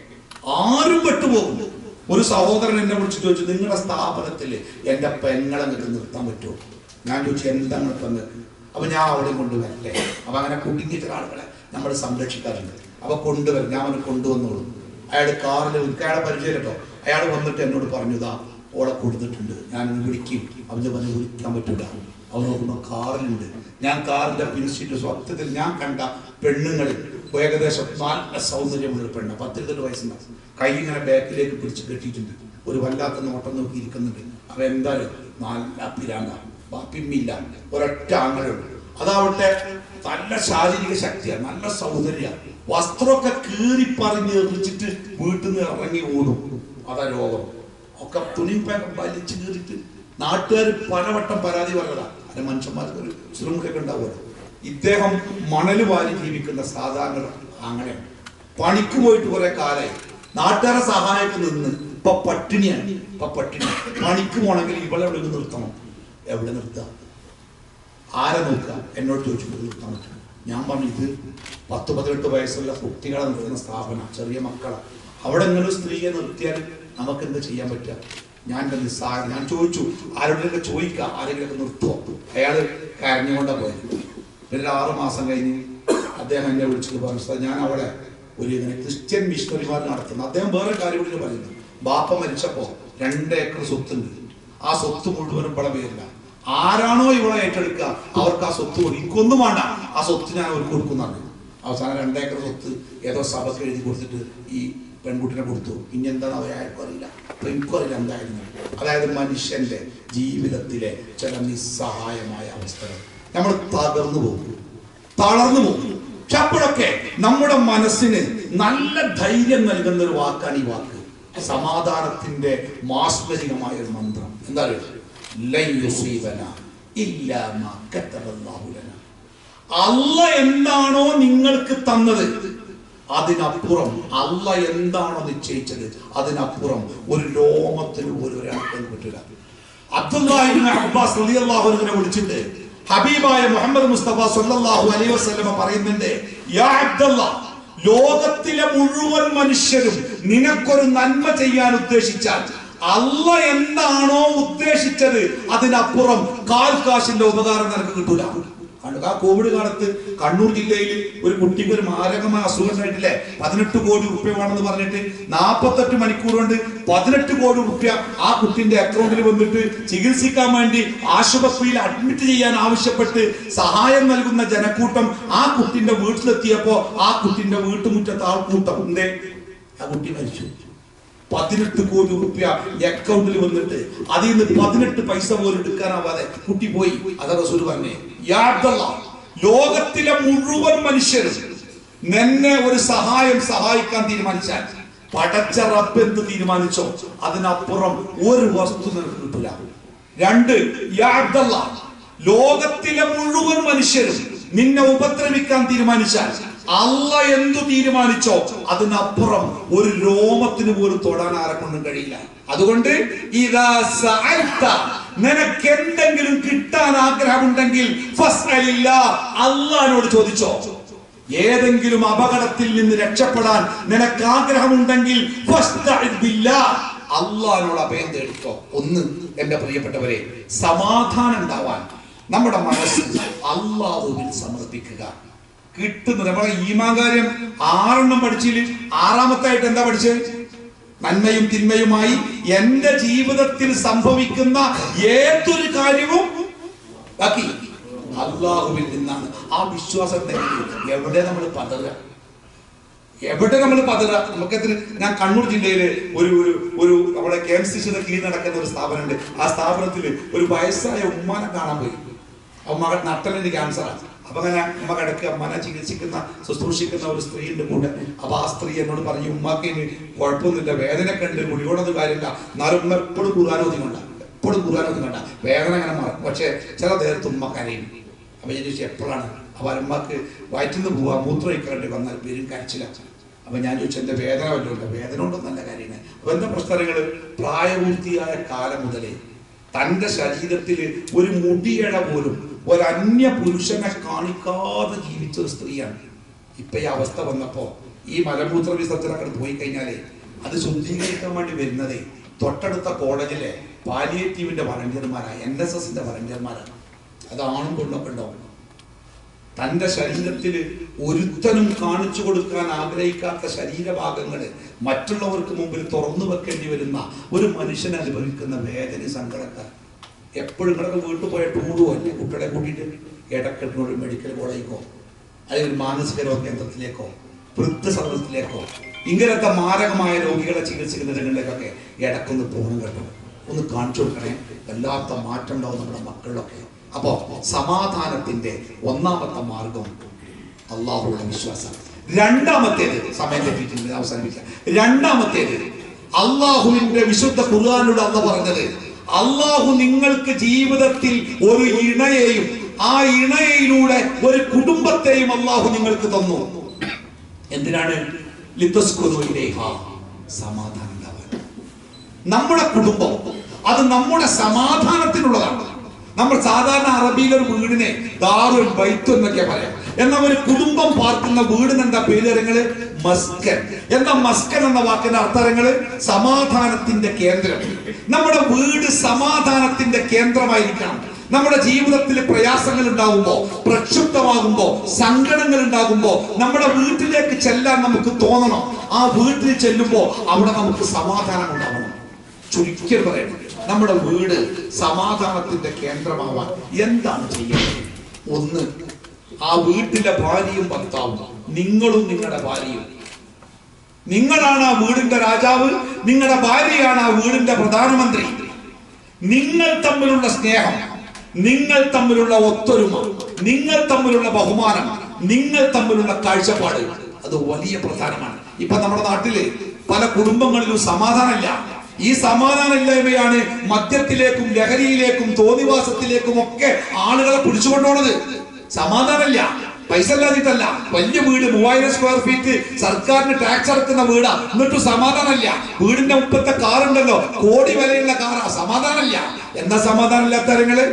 ആരും പെട്ടുപോകും. ഒരു സഹോദരൻ എന്നെ വിളിച്ചിട്ട് ചോദിച്ചു, നിങ്ങളുടെ സ്ഥാപനത്തിൽ എന്റെ പെങ്ങളെ നിർത്താൻ പറ്റുമോ? ഞാൻ ചോദിച്ചു എന്താ നിങ്ങൾക്ക്? അപ്പൊ ഞാൻ അവിടെ കൊണ്ടുവരട്ടെ. അപ്പൊ അങ്ങനെ കുടുങ്ങിയ ചില ആളുകളെ നമ്മൾ സംരക്ഷിക്കാറുണ്ട്. അപ്പൊ കൊണ്ടുവരും. ഞാൻ അവന് കൊണ്ടുവന്നോളൂ. അയാൾ കാറിൽ അയാളെ പരിചയം കേട്ടോ. അയാൾ വന്നിട്ട് എന്നോട് പറഞ്ഞു, ഇതാ ഓളെ കൊടുത്തിട്ടുണ്ട്, ഞാൻ വിളിക്കും. അവന് പറഞ്ഞ് വിളിക്കാൻ പറ്റൂല. അവൻ നോക്കുമ്പോൾ കാറിലുണ്ട്. ഞാൻ കാറിന്റെ പിൻസീറ്റ് സ്വപ്നത്തിൽ ഞാൻ കണ്ട പെണ്ണുങ്ങളിൽ ഏകദേശം നല്ല സൗന്ദര്യമുള്ള പെണ്ണ്, 10-20 വയസ്സുണ്ടാവും. കൈ ഇങ്ങനെ ബാക്കിലേക്ക് പിടിച്ച് കെട്ടിയിട്ടുണ്ട്. ഒരു വല്ലാത്ത നോട്ടം നോക്കി ഇരിക്കുന്നുണ്ട്. അവ എന്തായാലും നല്ല പിരാന്ത, പിമ്മില്ല, ഒരൊറ്റ ആങ്ങളുണ്ട്. അതാവട്ടെ നല്ല ശാരീരിക ശക്തിയാണ്, നല്ല സൗന്ദര്യമാണ്. വസ്ത്രമൊക്കെ കീറിപ്പറിഞ്ഞ് എറിച്ചിട്ട് വീട്ടിൽ നിന്ന് ഇറങ്ങി ഓടും. അതാ രോഗം. ഒക്കെ തുണിപ്പയൊക്കെ വലിച്ചു കീറിയിട്ട് നാട്ടുകാർ പലവട്ടം പരാതി പറഞ്ഞതാ. അതിന്റെ മനുഷ്യന്മാർക്ക് ഒരു ശൃംഖലൊക്കെ ഉണ്ടാവുമല്ലോ. ഇദ്ദേഹം മണല് വാരി ജീവിക്കുന്ന സാധാരണ അങ്ങനെയാണ്. പണിക്ക് പോയിട്ട് കുറെ കാലമായി നാട്ടുകാരെ സഹായത്തിൽ നിന്ന് ഇപ്പൊ പട്ടിണിയാണ്. പണിക്ക് പോകണമെങ്കിൽ ഇവളെ എവിടെ നിർത്തണം? എവിടെ നിർത്താം? ആരെ നോക്കുക? എന്നോട് ചോദിച്ചിട്ട് നിർത്താൻ പറ്റും. ഞാൻ പറഞ്ഞു, ഇത് 10-18 വയസ്സുള്ള കുട്ടികളെ നിർത്തുന്ന സ്ഥാപനം, ചെറിയ മക്കളെ. അവിടെ ഇങ്ങനെ സ്ത്രീയെ നിർത്തിയാൽ നമുക്ക് എന്ത് ചെയ്യാൻ പറ്റുക? ഞാൻ ചോദിച്ചു, ആരോടെങ്കിലും ചോദിക്കാം, ആരെങ്കിലും നിർത്തുമോ? അയാള് കരഞ്ഞുകൊണ്ടാ പോയത്. പിന്നെ 6 മാസം കഴിഞ്ഞ് അദ്ദേഹം എന്നെ വിളിച്ചിട്ട് പറഞ്ഞു, ഞാൻ അവിടെ ഒരു ഇങ്ങനെ ക്രിസ്ത്യൻ മിഷണറിമാർ നടത്തുന്നു. അദ്ദേഹം വേറെ കാര്യം കൂടി പറയുന്നു. ബാപ്പ മരിച്ചപ്പോ 2 ഏക്കർ സ്വത്തുണ്ട്. ആ സ്വത്ത് മുഴുവനും ഇവിടെ പേരില്ല. ആരാണോ ഇവിടെ ഏറ്റെടുക്കുക അവർക്ക് ആ സ്വത്ത് കൊടുക്കും. എനിക്കൊന്നും വേണ്ട, ആ സ്വത്ത് ഞാൻ അവർക്ക് കൊടുക്കുന്നതാണ്. അവസാനം 2 ഏക്കർ സ്വത്ത് ഏതോ സഭക്ക് എഴുതി കൊടുത്തിട്ട് ഈ പെൺകുട്ടിനെ കൊടുത്തു. ഇനി എന്താണ് അവരാർക്കും അറിയില്ല. അപ്പൊ എനിക്കും അറിയില്ല എന്തായിരുന്നു. അതായത് മനുഷ്യന്റെ ജീവിതത്തിലെ ചില നിസ്സഹായമായ അവസ്ഥകൾ നമ്മൾ തളർന്നു പോകും. പക്ഷെ അപ്പോഴൊക്കെ നമ്മുടെ മനസ്സിന് നല്ല ധൈര്യം നൽകുന്ന ഒരു വാക്കാണ് ഈ വാക്ക്. സമാധാനത്തിന്റെ മാസ്മരികമായ ഒരു മന്ത്രം. എന്താ പറയുക? അല്ല എന്താണോ നിങ്ങൾക്ക് തന്നത് അതിനപ്പുറം, അല്ല എന്താണോ നിശ്ചയിച്ചത് അതിനപ്പുറം ഒരു ലോകത്തിന് പോലും ഒരാൾക്കും പറ്റില്ല. അബ്ദുല്ലാഹി ഇബ്നു അബ്ബാസ് റളിയല്ലാഹു അൻഹുവിനെ വിളിച്ചിട്ട് ഹബീബായ മുഹമ്മദ് മുസ്തഫ സല്ലല്ലാഹു അലൈഹി വസല്ലം പറയുന്നുണ്ട്, യാ അബ്ദുല്ലാ, ലോകത്തിലെ മുഴുവൻ മനുഷ്യരും നിനക്കൊരു നന്മ ചെയ്യാൻ ഉദ്ദേശിച്ചാൽ അല്ല എന്താണോ ഉദ്ദേശിച്ചത് അതിനപ്പുറം കാൽ കാശിന്റെ ഉപകാരം നിനക്ക് കിട്ടൂല. ഉണ്ട്. ആ കോവിഡ് കാലത്ത് കണ്ണൂർ ജില്ലയിൽ ഒരു കുട്ടിക്ക് ഒരു മാരകമായ അസുഖം ഉണ്ടായിട്ടില്ലേ, 18 കോടി റുപ്യ വേണമെന്ന് പറഞ്ഞിട്ട് 48 മണിക്കൂർ കൊണ്ട് 18 കോടി റുപ്യ ആ കുട്ടിന്റെ അക്കൗണ്ടിൽ വന്നിട്ട് ചികിത്സിക്കാൻ വേണ്ടി ആശുപത്രിയിൽ അഡ്മിറ്റ് ചെയ്യാൻ ആവശ്യപ്പെട്ട് സഹായം നൽകുന്ന ജനക്കൂട്ടം ആ കുട്ടിന്റെ വീട്ടിലെത്തിയപ്പോ ആ കുട്ടിന്റെ വീട്ടുമുറ്റത്ത് ആൾക്കൂട്ടം എന്തേ, ആ കുട്ടി മരിച്ചു. 18 കോടി റുപ്യ അക്കൗണ്ടിൽ വന്നിട്ട് അതിൽ നിന്ന് 18 പൈസ പോലും എടുക്കാനാവാതെ കുട്ടി പോയി. അതാ റസൂൽ പറഞ്ഞേ, യാ അബ്ദുല്ലാ, ലോകത്തിലെ മുഴുവൻ മനുഷ്യരും നിന്നെ ഒരു സഹായിക്കാൻ തീരുമാനിച്ചാൽ പടച്ച റബ്ബ് എന്ത് തീരുമാനിച്ചോ അതിനപ്പുറം ഒരു വസ്തു നിനക്ക് കിട്ടില്ല. 2, യാ അബ്ദുല്ലാ, ലോകത്തിലെ മുഴുവൻ മനുഷ്യരും നിന്നെ ഉപദ്രവിക്കാൻ തീരുമാനിച്ചാൽ അല്ലാഹ് എന്തു തീരുമാനിച്ചോ അതിനപ്പുറം ഒരു രോമത്തിന് പോലും തൊടാൻ ആരെക്കൊണ്ടും കഴിയില്ല. അതുകൊണ്ട് ഇദാ സഅൽത, നിനക്ക് എന്തെങ്കിലും കിട്ടാൻ ആഗ്രഹമുണ്ടെങ്കിൽ ഫസ്അലില്ലാഹ്, അല്ലാഹുവിനോട് ചോദിച്ചോ. ഏതെങ്കിലും അപകടത്തിൽ നിന്ന് രക്ഷപ്പെടാൻ നിനക്ക് ആഗ്രഹമുണ്ടെങ്കിൽ ഫസ്തഇദ് ബില്ലാഹ്, അല്ലാഹുവിനോട് അഭയം തേടിക്കോ. ഒന്ന്, എന്റെ പ്രിയപ്പെട്ടവരെ, സമാധാനം ഉണ്ടാവാൻ നമ്മുടെ മനസ്സ് അല്ലാഹുവിൽ സമർപ്പിക്കുക. കിട്ടുന്നത് നമ്മളെ ഈമാൻ കാര്യം 6 പഠിച്ചില്ല. 6ാമത്തായിട്ട് എന്താ പഠിച്ചത്? നന്മയും തിന്മയുമായി എന്റെ ജീവിതത്തിൽ സംഭവിക്കുന്ന ഏതൊരു കാര്യവും ബാക്കി അല്ലാഹുവിൽ നിന്നാണ്. ആ വിശ്വാസം എവിടെ നമ്മൾ പതറുക, നമുക്കെത്ര. ഞാൻ കണ്ണൂർ ജില്ലയിലെ ഒരു നമ്മുടെ KMCCയുടെ കീഴിൽ നടക്കുന്ന ഒരു സ്ഥാപനമുണ്ട്. ആ സ്ഥാപനത്തിൽ ഒരു വയസ്സായ ഉമ്മാനെ കാണാൻ പോയി. ഉമ്മ നട്ടലിന് ക്യാൻസറാണ്. അപ്പൊ അങ്ങനെ ഉമ്മ കിടക്ക് അമ്മനെ ശുശ്രൂഷിക്കുന്ന ഒരു സ്ത്രീയുടെ കൂടെ. അപ്പൊ ആ സ്ത്രീ എന്നോട് പറഞ്ഞു, ഉമ്മാക്ക് ഇനി കുഴപ്പമൊന്നുമില്ല, വേദന കണ്ട് മുടിയോടൊന്നും കാര്യമില്ല, എന്നാലും ഉമ്മ എപ്പോഴും ഖുർആനോദി കണ്ട വേദന അങ്ങനെ മാറും, പക്ഷെ ചില നേരത്ത് ഉമ്മ കരയും. അപ്പൊ ഞാൻ ചോദിച്ചു എപ്പോഴാണ്? അപ്പൊ ഉമ്മക്ക് വയറ്റിന്ന് പോവാ, മൂത്രമൊഴിക്കാണ്ട് വന്നാൽ പേരും കരച്ചില്ല. അപ്പൊ ഞാൻ ചോദിച്ചു എന്റെ വേദന വല്ലതുമില്ല? വേദന ഉണ്ടോ? നല്ല കാര്യങ്ങൾ. അപ്പൊ എന്താ പ്രശ്നങ്ങള്? പ്രായപൂർത്തിയായ കാലം മുതലേ തന്റെ ശരീരത്തിൽ ഒരു മുടിയഴ പോലും ഒരു അന്യ പുരുഷനെ കാണിക്കാതെ ജീവിച്ച ഒരു സ്ത്രീയാണ്. ഇപ്പൊ ഈ അവസ്ഥ വന്നപ്പോ ഈ മലമൂത്ര വിസർജനങ്ങൾ പോയി കഴിഞ്ഞാലേ അത് ശുദ്ധീകരിക്കാൻ വേണ്ടി വരുന്നതേ തൊട്ടടുത്ത കോളേജിലെ പാലിയേറ്റീവിന്റെ വളണ്ടിയർമാരാണ്, NSSന്റെ വളണ്ടിയർമാരാണ്. അത് ആണും പെണ്ണൊക്കെ ഉണ്ടാവും. തന്റെ ശരീരത്തിൽ ഒരുത്തനും കാണിച്ചു കൊടുക്കാൻ ആഗ്രഹിക്കാത്ത ശരീരഭാഗങ്ങൾ മറ്റുള്ളവർക്ക് മുമ്പിൽ തുറന്നു വെക്കേണ്ടി വരുന്ന ഒരു മനുഷ്യനെ അനുഭവിക്കുന്ന വേദന, സങ്കടക്കാർ. എപ്പോഴും ഇങ്ങനൊക്കെ വീട്ടിൽ പോയ ടൂറോ അല്ലേ കുട്ടികളെ കൂട്ടിയിട്ട് ഇടക്കെട്ടിനോട് മെഡിക്കൽ കോളേജിലേക്കോ അല്ലെങ്കിൽ മാനസിക രോഗ കേന്ദ്രത്തിലേക്കോ വൃദ്ധസദനത്തിലേക്കോ ഇങ്ങനത്തെ മാരകമായ രോഗികളെ ചികിത്സിക്കുന്ന രംഗങ്ങളിലേക്കൊക്കെ ഇടക്കൊന്ന് പോകണം കേട്ടോ, ഒന്ന് കാണിച്ചു കൊടുക്കണേ. വല്ലാത്ത മാറ്റം ഉണ്ടാവും നമ്മുടെ മക്കളിലൊക്കെ. അപ്പോ സമാധാനത്തിന്റെ 1ാമത്തെ മാർഗം അല്ലാഹുവിലുള്ള വിശ്വാസം. 2ാമത്തേത്, സമയം തെറ്റിയിട്ടുണ്ട്, അവസാനിപ്പിക്കാം. 2ാമത്തേത് അല്ലാഹുവിന്റെ വിശുദ്ധ ഖുർആനിലൂടെ അല്ലാഹു പറഞ്ഞത്, അല്ലാഹു നിങ്ങൾക്ക് ജീവിതത്തിൽ ഒരു ഇണയെയും ആ ഇണയിലൂടെ ഒരു കുടുംബത്തെയും അല്ലാഹു നിങ്ങൾക്ക് തന്നു. എന്തിനാണ്? ലിതസ്കുനു ഇലൈഹാ, സമാധാനം ഉണ്ടാവാൻ. നമ്മുടെ കുടുംബം അത് നമ്മുടെ സമാധാനത്തിനുള്ളതാണ്. നമ്മൾ സാധാരണ അറബിയിലെ ഒരു വീടിനെ ദാറുൽ ബൈത്ത് എന്നൊക്കെ പറയാം. എന്നാൽ ഒരു കുടുംബം പാർക്കുന്ന വീടിന് എന്താ പേര്? മസ്കൻ. എന്താ മസ്കൻ എന്ന വാക്കിന്റെ അർത്ഥങ്ങൾ? സമാധാനത്തിന്റെ കേന്ദ്രം. നമ്മുടെ വീട് സമാധാനത്തിന്റെ കേന്ദ്രമായിരിക്കണം. നമ്മുടെ ജീവിതത്തിൽ പ്രയാസങ്ങൾ ഉണ്ടാകുമ്പോ, പ്രക്ഷുബ്ധമാകുമ്പോ, സങ്കടങ്ങൾ ഉണ്ടാകുമ്പോ നമ്മുടെ വീട്ടിലേക്ക് ചെല്ലാൻ നമുക്ക് തോന്നണം. ആ വീട്ടിൽ ചെല്ലുമ്പോ അവിടെ നമുക്ക് സമാധാനം ഉണ്ടാവണം. ചുരുക്കി പറയുന്നത്, നമ്മുടെ വീട് സമാധാനത്തിന്റെ കേന്ദ്രമാവാൻ എന്താണ് ചെയ്യേണ്ടത്? 1, ആ വീട്ടിലെ ഭാര്യയും ഭർത്താവും, നിങ്ങളും നിങ്ങളുടെ ഭാര്യയും. നിങ്ങളാണ് ആ വീടിന്റെ രാജാവ്, നിങ്ങളുടെ ഭാര്യയാണ് ആ വീടിന്റെ പ്രധാനമന്ത്രി. നിങ്ങൾ തമ്മിലുള്ള സ്നേഹം, നിങ്ങൾ തമ്മിലുള്ള ഒത്തൊരുമ, നിങ്ങൾ തമ്മിലുള്ള ബഹുമാനം, നിങ്ങൾ തമ്മിലുള്ള കാഴ്ചപ്പാട്, അത് വലിയ പ്രധാനമാണ്. ഇപ്പൊ നമ്മുടെ നാട്ടില് പല കുടുംബങ്ങളിലും സമാധാനമില്ല. ഈ സമാധാനമില്ലായ്മയാണ് മദ്യത്തിലേക്കും ലഹരിയിലേക്കും തോന്നിവാസത്തിലേക്കും ഒക്കെ ആളുകളെ പിടിച്ചുകൊണ്ടുപോണത്. സമാധാനമില്ല, പൈസ ഇല്ലാതിട്ടല്ല. വലിയ വീട് 3000 സ്ക്വയർ ഫീറ്റ് സർക്കാരിന് ടാക്സ് അടക്കുന്ന വീടാ, എന്നിട്ടും സമാധാനമില്ല. വീടിന്റെ മുമ്പത്തെ കാറുണ്ടല്ലോ, കോടി വിലയുള്ള കാറാ, സമാധാനമില്ല. എന്താ സമാധാനം ഇല്ലാത്ത കാര്യങ്ങള്?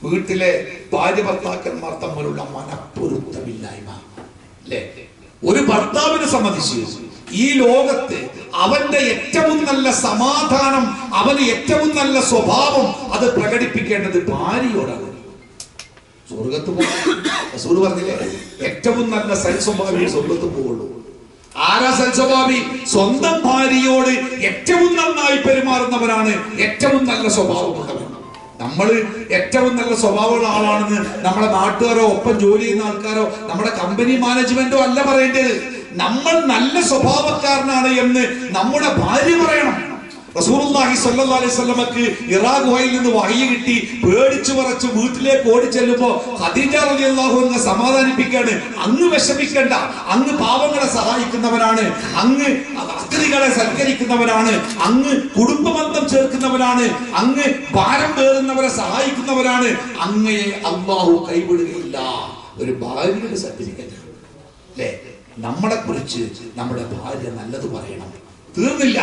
വീട്ടിലെ ഭാര്യ ഭർത്താക്കന്മാർ തമ്മിലുള്ള മനപ്പൊരുത്തമില്ലായ്മ അല്ലേ? ഒരു ഭർത്താവിനെ സംബന്ധിച്ച് ഈ ലോകത്ത് അവന്റെ ഏറ്റവും നല്ല സമാധാനം, അവന് ഏറ്റവും നല്ല സ്വഭാവം അത് പ്രകടിപ്പിക്കേണ്ടത് ഭാര്യയോടാണ്. സ്വർഗത്ത് പോകാൻ റസൂൽ പറഞ്ഞില്ലേ, ഏറ്റവും നല്ല സൽസ്വഭാവി സ്വർഗത്ത് പോകുള്ളൂ. ആരാ സൽസ്വഭാവി? സ്വന്തം ഭാര്യയോട് ഏറ്റവും നന്നായി പെരുമാറുന്നവരാണ് ഏറ്റവും നല്ല സ്വഭാവമുള്ളവർ. നമ്മൾ ഏറ്റവും നല്ല സ്വഭാവമുള്ള ആളാണെന്ന് നമ്മുടെ നാട്ടുകാരോ ഒപ്പം ജോലി ചെയ്യുന്ന ആൾക്കാരോ നമ്മുടെ കമ്പനി മാനേജ്മെന്റോ അല്ല പറയേണ്ടത്. നമ്മൾ നല്ല സ്വഭാവക്കാരനാണ് എന്ന് നമ്മുടെ ഭാര്യ പറയണം. റസൂലുള്ളാഹി സ്വല്ലല്ലാഹു അലൈഹി വസല്ലമക്ക് ഹിറാ ഗുഹയിൽ നിന്ന് വഹയി കിട്ടി, പേടിച്ചു പറച്ച് വീട്ടിലേക്ക് ഓടിച്ചെല്ലുമ്പോ ഖദീജ റളിയല്ലാഹു അൻഹ സമാധാനിപ്പിക്കാണ്, അങ്ങ് വിഷമിക്കണ്ട, അങ്ങ് പാവങ്ങളെ സഹായിക്കുന്നവരാണ്, അങ്ങ് അതിഥികളെ സൽക്കരിക്കുന്നവരാണ്, അങ്ങ് കുടുംബബന്ധം ചേർക്കുന്നവരാണ്, അങ്ങ് ഭാരം പേറുന്നവരെ സഹായിക്കുന്നവരാണ്, അങ്ങയെ അല്ലാഹു കൈവിടുകയില്ല. ഒരു ഭാര്യയുടെ സർട്ടിഫിക്കറ്റ് അല്ലേ? നമ്മളെ കുറിച്ച് നമ്മുടെ ഭാര്യ നല്ലത് പറയണം. തീർന്നില്ല.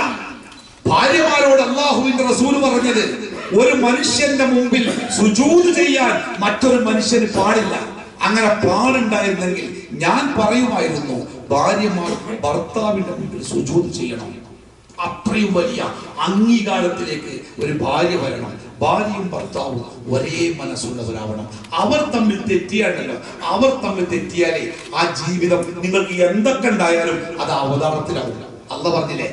ഭാര്യമാരോട് അല്ലാഹുവിന്റെ റസൂൽ പറഞ്ഞത്, ഒരു മനുഷ്യന്റെ മുമ്പിൽ സുജൂദ് ചെയ്യാൻ മറ്റൊരു മനുഷ്യന് പാടില്ല. അങ്ങനെ പാടുണ്ടായിരുന്നെങ്കിൽ ഞാൻ പറയുമായിരുന്നു, ഭാര്യമാർ ഭർത്താവിന്റെ മുമ്പിൽ സുജൂദ് ചെയ്യണം. അത്രയും വലിയ അംഗീകാരത്തിലേക്ക് ഒരു ഭാര്യ വരണം. ഭാര്യയും ഭർത്താവും ഒരേ മനസ്സുള്ളവരാവണം. അവർ തമ്മിൽ തെറ്റിയാണല്ലോ, അവർ തമ്മിൽ തെറ്റിയാലേ ആ ജീവിതം നിങ്ങൾക്ക് എന്തൊക്കെ ഉണ്ടായാലും അത് അവതാരത്തിലാവില്ല. അല്ല പറഞ്ഞില്ലേ,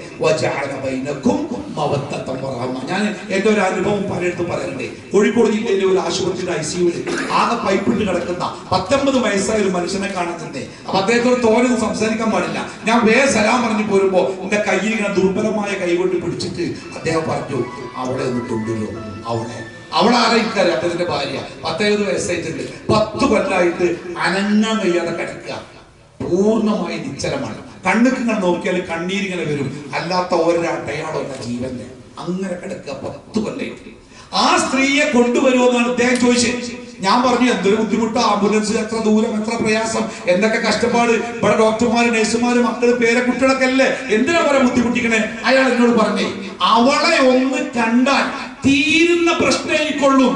ഞാൻ എന്റെ ഒരു അനുഭവം പലയിടത്തും പറയണ്ടേ. കോഴിക്കോട് ജില്ലയിലെ ഒരു ആശുപത്രിയുടെ ICUവിൽ ആകെ പൈപ്പിട്ട് കിടക്കുന്ന 19 വയസ്സായ ഒരു മനുഷ്യനെ കാണാൻ തന്നെ. അപ്പൊ അദ്ദേഹത്തോട് തോന്നൊന്നും സംസാരിക്കാൻ പാടില്ല. ഞാൻ സലാം പറഞ്ഞു പോരുമ്പോ എന്റെ കയ്യിൽ ഇങ്ങനെ ദുർബലമായ കൈകൊണ്ട് പിടിച്ചിട്ട് അദ്ദേഹം പറഞ്ഞു, അവളെ ഒന്ന് കൊണ്ടുവരൂ. അവളെ ആരെനിക്കറിയാം, അദ്ദേഹത്തിന്റെ ഭാര്യ 17 വയസ്സായിട്ടുണ്ട്. 10 കൊല്ലമായിട്ട് അനങ്ങാൻ കഴിയാതെ കിടക്കുക, പൂർണ്ണമായി നിശ്ചലമാണ്. കണ്ണുക്കിങ്ങനെ നോക്കിയാൽ കണ്ണീരിങ്ങനെ വരും, അല്ലാത്ത ഒരടയാളോ ജീവന്റെ. അങ്ങനെ കിടക്കുക 10 കൊല്ലമായിട്ട്. ആ സ്ത്രീയെ കൊണ്ടുവരുമെന്നാണ് അദ്ദേഹം ചോദിച്ചത്. ഞാൻ പറഞ്ഞു, എന്തൊരു ബുദ്ധിമുട്ട്, ആംബുലൻസ് എത്ര ദൂരം, എത്ര പ്രയാസം, എന്തൊക്കെ കഷ്ടപ്പാട്. ഇവിടെ ഡോക്ടർമാര്, നഴ്സുമാര്, മക്കള്, പേരക്കുട്ടികളൊക്കെ അല്ലേ, എന്തിനാ പറയാൻ ബുദ്ധിമുട്ടിക്കണേ? അയാൾ എന്നോട് പറഞ്ഞേ, അവളെ ഒന്ന് കണ്ടാൽ തീരുന്ന പ്രശ്നമായിക്കൊള്ളൂ.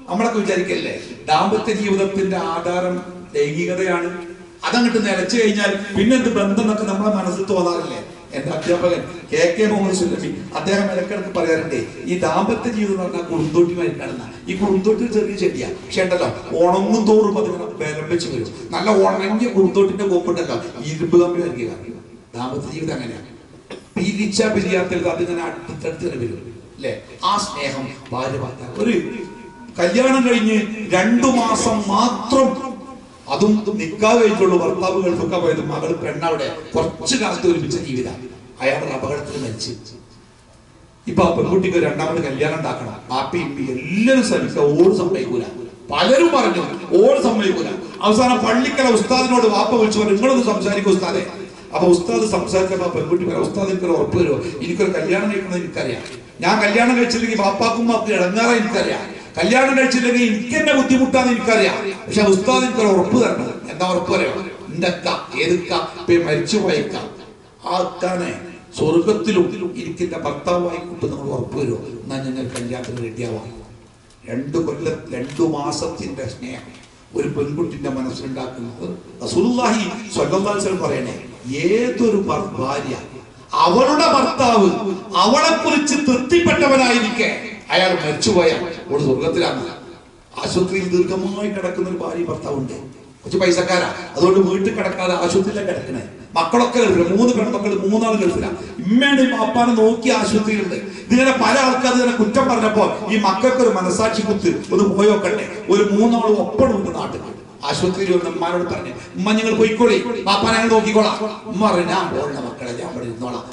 നമ്മളൊക്കെ വിചാരിക്കല്ലേ, ദാമ്പത്യ ജീവിതത്തിന്റെ ആധാരം ലൈംഗികതയാണ്. അതങ്ങോട്ട് നിലച്ചു കഴിഞ്ഞാൽ പിന്നെന്ത് ബന്ധം എന്നൊക്കെ നമ്മളെ മനസ്സിൽ തോന്നാറില്ലേ? എന്റെ അധ്യാപകൻ KK മുഹമ്മദ് സുല്ലമി അദ്ദേഹം ഇടക്കിടക്ക് പറയാറുണ്ട്, ഈ ദാമ്പത്യ ജീവിതം എന്ന് പറഞ്ഞാൽ കുറുന്തോട്ടി കാണുന്ന ഈ കുറുന്തോട്ടി ചെറിയ ചെടിയാ, പക്ഷെ ഉണ്ടല്ലോ ഉണങ്ങും തോറും അതിങ്ങനെ ബലം വെച്ച് വരും. നല്ല ഉണങ്ങിയ കുറുന്തോട്ടിന്റെ കൊമ്പുണ്ടല്ലോ, ഇരുമ്പ് കമ്പി വരിക. ദാമ്പത്യ ജീവിതം അങ്ങനെയാണ്, പിരിച്ചാ പിരിയാത്തത് അതിങ്ങനെ അടുത്തടുത്ത് വരും അല്ലെ? ആ സ്നേഹം ഭാര്യ ഭർത്താവ്. ഒരു കല്യാണം കഴിഞ്ഞ് 2 മാസം മാത്രം, അതും നിക്കാഹ് കഴിച്ചുള്ളൂ, ഭർത്താവ് ഗൾഫൊക്കെ പോയത്, മകള് പെണ്ണവിടെ, കുറച്ചു കാലത്ത് ഒരുമിച്ച ജീവിതം. അയാളുടെ അപകടത്തിൽ മരിച്ചു. ഇപ്പൊ ആ പെൺകുട്ടിക്ക് 2ാമത് കല്യാണം ഉണ്ടാക്കണം. ആപ്പി ഇപ്പി എല്ലാവരും ശ്രമിക്കുക, ഓട് സമ്മതിക്കൂല. പലരും പറഞ്ഞു ഓട് സമ്മതിക്കൂല. അവസാനം പള്ളിക്കല ഉസ്താദിനോട് വാപ്പ വിളിച്ചു പറഞ്ഞു, നിങ്ങളൊന്ന് സംസാരിക്കും ഉസ്താദെ. അപ്പൊ ഉസ്താദ് സംസാരിച്ചപ്പോ പെൺകുട്ടി പറയാം, ഉസ്താദ് എനിക്കൊരു ഉറപ്പ് വരുമോ? എനിക്കൊരു കല്യാണം കഴിക്കണമെന്ന് എനിക്കറിയാം. ഞാൻ കല്യാണം കഴിച്ചില്ലെങ്കിൽ വാപ്പാക്കും വാപ്പ ഇടങ്ങാറ എനിക്കറിയാം. കല്യാണം കഴിച്ചില്ലെങ്കിൽ എനിക്ക് എന്നെ ബുദ്ധിമുട്ടാന്ന് എനിക്കറിയാം. പക്ഷെ ഉസ്താദ് എനിക്കൊരു ഉറപ്പ് തരണം. എന്താ ഉറപ്പ് പറയാം? എന്റെ ഏതൊക്ക മരിച്ചു പോയക്ക ആ അക്കാനെ സ്വർഗത്തിലും എനിക്കെന്റെ ഭർത്താവായി കൂട്ട് നിങ്ങൾ ഉറപ്പ് വരുമോ? എന്നാൽ ഞങ്ങൾ കല്യാണത്തിന് റെഡിയാവാം. 2 കൊല്ലം 2 മാസത്തിന്റെ സ്നേഹം ഒരു പെൺകുട്ടിന്റെ മനസ്സിലുണ്ടാക്കുന്നത്. റസൂലുള്ളാഹി സ്വല്ലല്ലാഹു അലൈഹി വസല്ലം പറയണേ, ഏതൊരു ഭാര്യ അവളുടെ ഭർത്താവ് അവളെ കുറിച്ച് തൃപ്തിപ്പെട്ടവനായിരിക്കെ അയാൾ മരിച്ചുപോയാൽ ഒരു സ്വർഗത്തിലാണ്. ആശുപത്രിയിൽ ദീർഘമായി കിടക്കുന്ന ഒരു ഭാര്യ ഭർത്താവുണ്ട്, കുറച്ച് പൈസക്കാരാ, അതുകൊണ്ട് വീട്ടിൽ കിടക്കാതെ ആശുപത്രിയിലാണ് കിടക്കണേ. മക്കളൊക്കെ ഗൾഫില, 3 പെൺമക്കൾ, 3 ആൾ ഗൾഫില. ഇമ്മേടെയും പാപ്പാനെ നോക്കി ആശുപത്രിയിലുണ്ട്. ഇതിങ്ങനെ പല ആൾക്കാർ ഇതിനെ കുറ്റം പറഞ്ഞപ്പോ ഈ മക്കൾക്ക് ഒരു മനസാക്ഷി കുത്ത്, ഒന്ന് പോയോക്കട്ടെ. ഒരു 3 ആളും ഒപ്പമുണ്ട് നാട്ടിൽ. ആശുപത്രിയിൽ വന്ന് ഉമ്മാനോട് പറഞ്ഞു, ഉമ്മ നിങ്ങൾ പോയിക്കോളി, പാപ്പാനെ ഞങ്ങൾ നോക്കിക്കോളാം. ഉമ്മ പറഞ്ഞു, ഞാൻ പോകണ്ട മക്കളെ, ഞാൻ അവിടെ ഇരുന്നോളാം.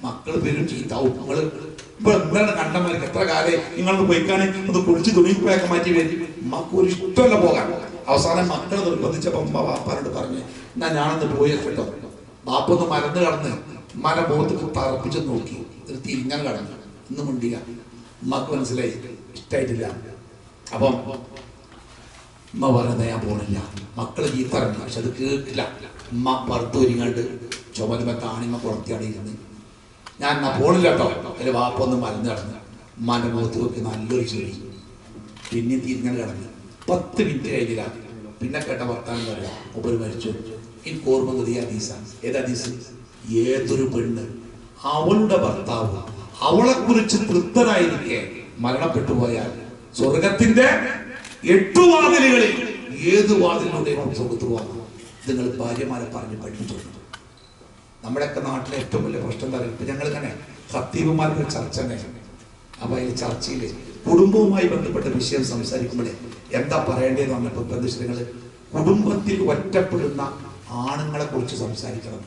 മക്കള് പേരും ചീത്താവും. നിങ്ങള് ഇപ്പൊ എന്താണ് കണ്ടമാർക്ക് എത്ര കാലം നിങ്ങളൊന്ന് പോയിക്കാന് ഒന്ന് കുളിച്ച് തുണിപ്പോയൊക്കെ മാറ്റി വരും. ഉമ്മക്ക് ഒരു ഇഷ്ടമല്ല പോകാൻ. അവസാനം മക്കളെ നിർബന്ധിച്ചപ്പോ ഉമ്മ വാപ്പാനോട് പറഞ്ഞു, എന്നാ ഞാനൊന്ന് പോയിട്ടോ. ബാപ്പൊന്ന് മരന്ന് കടന്ന് ഉമ്മാനെ മുഖത്ത് തറപ്പിച്ച് നോക്കി, തിരിഞ്ഞാൽ കടന്നു. ഇന്ന് മുണ്ടിക. ഉമ്മക്ക് മനസ്സിലായി ഇഷ്ടായിട്ടില്ല. അപ്പം ഉമ്മ പറയുന്നത് ഞാൻ പോണില്ല. മക്കള് ചീത്തറങ്ങി, പക്ഷെ അത് കേൾക്കില്ല. ഉമ്മ പുറത്ത് ഒരുങ്ങാണ്ട് ചുമലുമൊക്കെ ആണിമ്മ പുറത്തിയാടിയിരുന്ന്, ഞാൻ എന്നാ പോണില്ല കേട്ടോ. അതിൽ വാപ്പൊന്ന് മലന്ന് കിടന്ന് ഉമ്മാന്റെ മുഖത്ത് നോക്കി നല്ലൊരു ചെറി, പിന്നെ തിരിഞ്ഞാൽ കിടന്ന് 10 മിനിറ്റ് കഴിഞ്ഞില്ല. പിന്നെ കേട്ട വർത്താനം പറയാം, ഒപ്പര് മരിച്ചു. എനിക്ക് ഓർമ്മ ഹദീസാണ്. ഏത് ഹദീസ്? ഏതൊരു പെണ്ണ് അവളുടെ ഭർത്താവ് അവളെ കുറിച്ച് തൃപ്തനായിരിക്കെ മരണപ്പെട്ടു പോയാൽ സ്വർഗത്തിന്റെ 8 വാതിലുകളിൽ ഏത് വാതിലൂടെയും സുഖത്ത് പോകാം. നിങ്ങൾ ഭാര്യമാരെ പറഞ്ഞ് പഠിപ്പിച്ചു. നമ്മുടെയൊക്കെ നാട്ടിലെ ഏറ്റവും വലിയ പ്രശ്നം എന്താ പറയുക? ഇപ്പൊ ഞങ്ങൾ തന്നെ ഖത്തീബുമാരുടെ ചർച്ച ഉണ്ടായിരുന്നു. അപ്പൊ അതിൽ ചർച്ചയിൽ കുടുംബവുമായി ബന്ധപ്പെട്ട വിഷയം സംസാരിക്കുമ്പോഴേ എന്താ പറയേണ്ടതെന്ന് പറഞ്ഞപ്പോൾ നിങ്ങൾ കുടുംബത്തിൽ ഒറ്റപ്പെടുന്ന ആണുങ്ങളെ കുറിച്ച് സംസാരിക്കണം.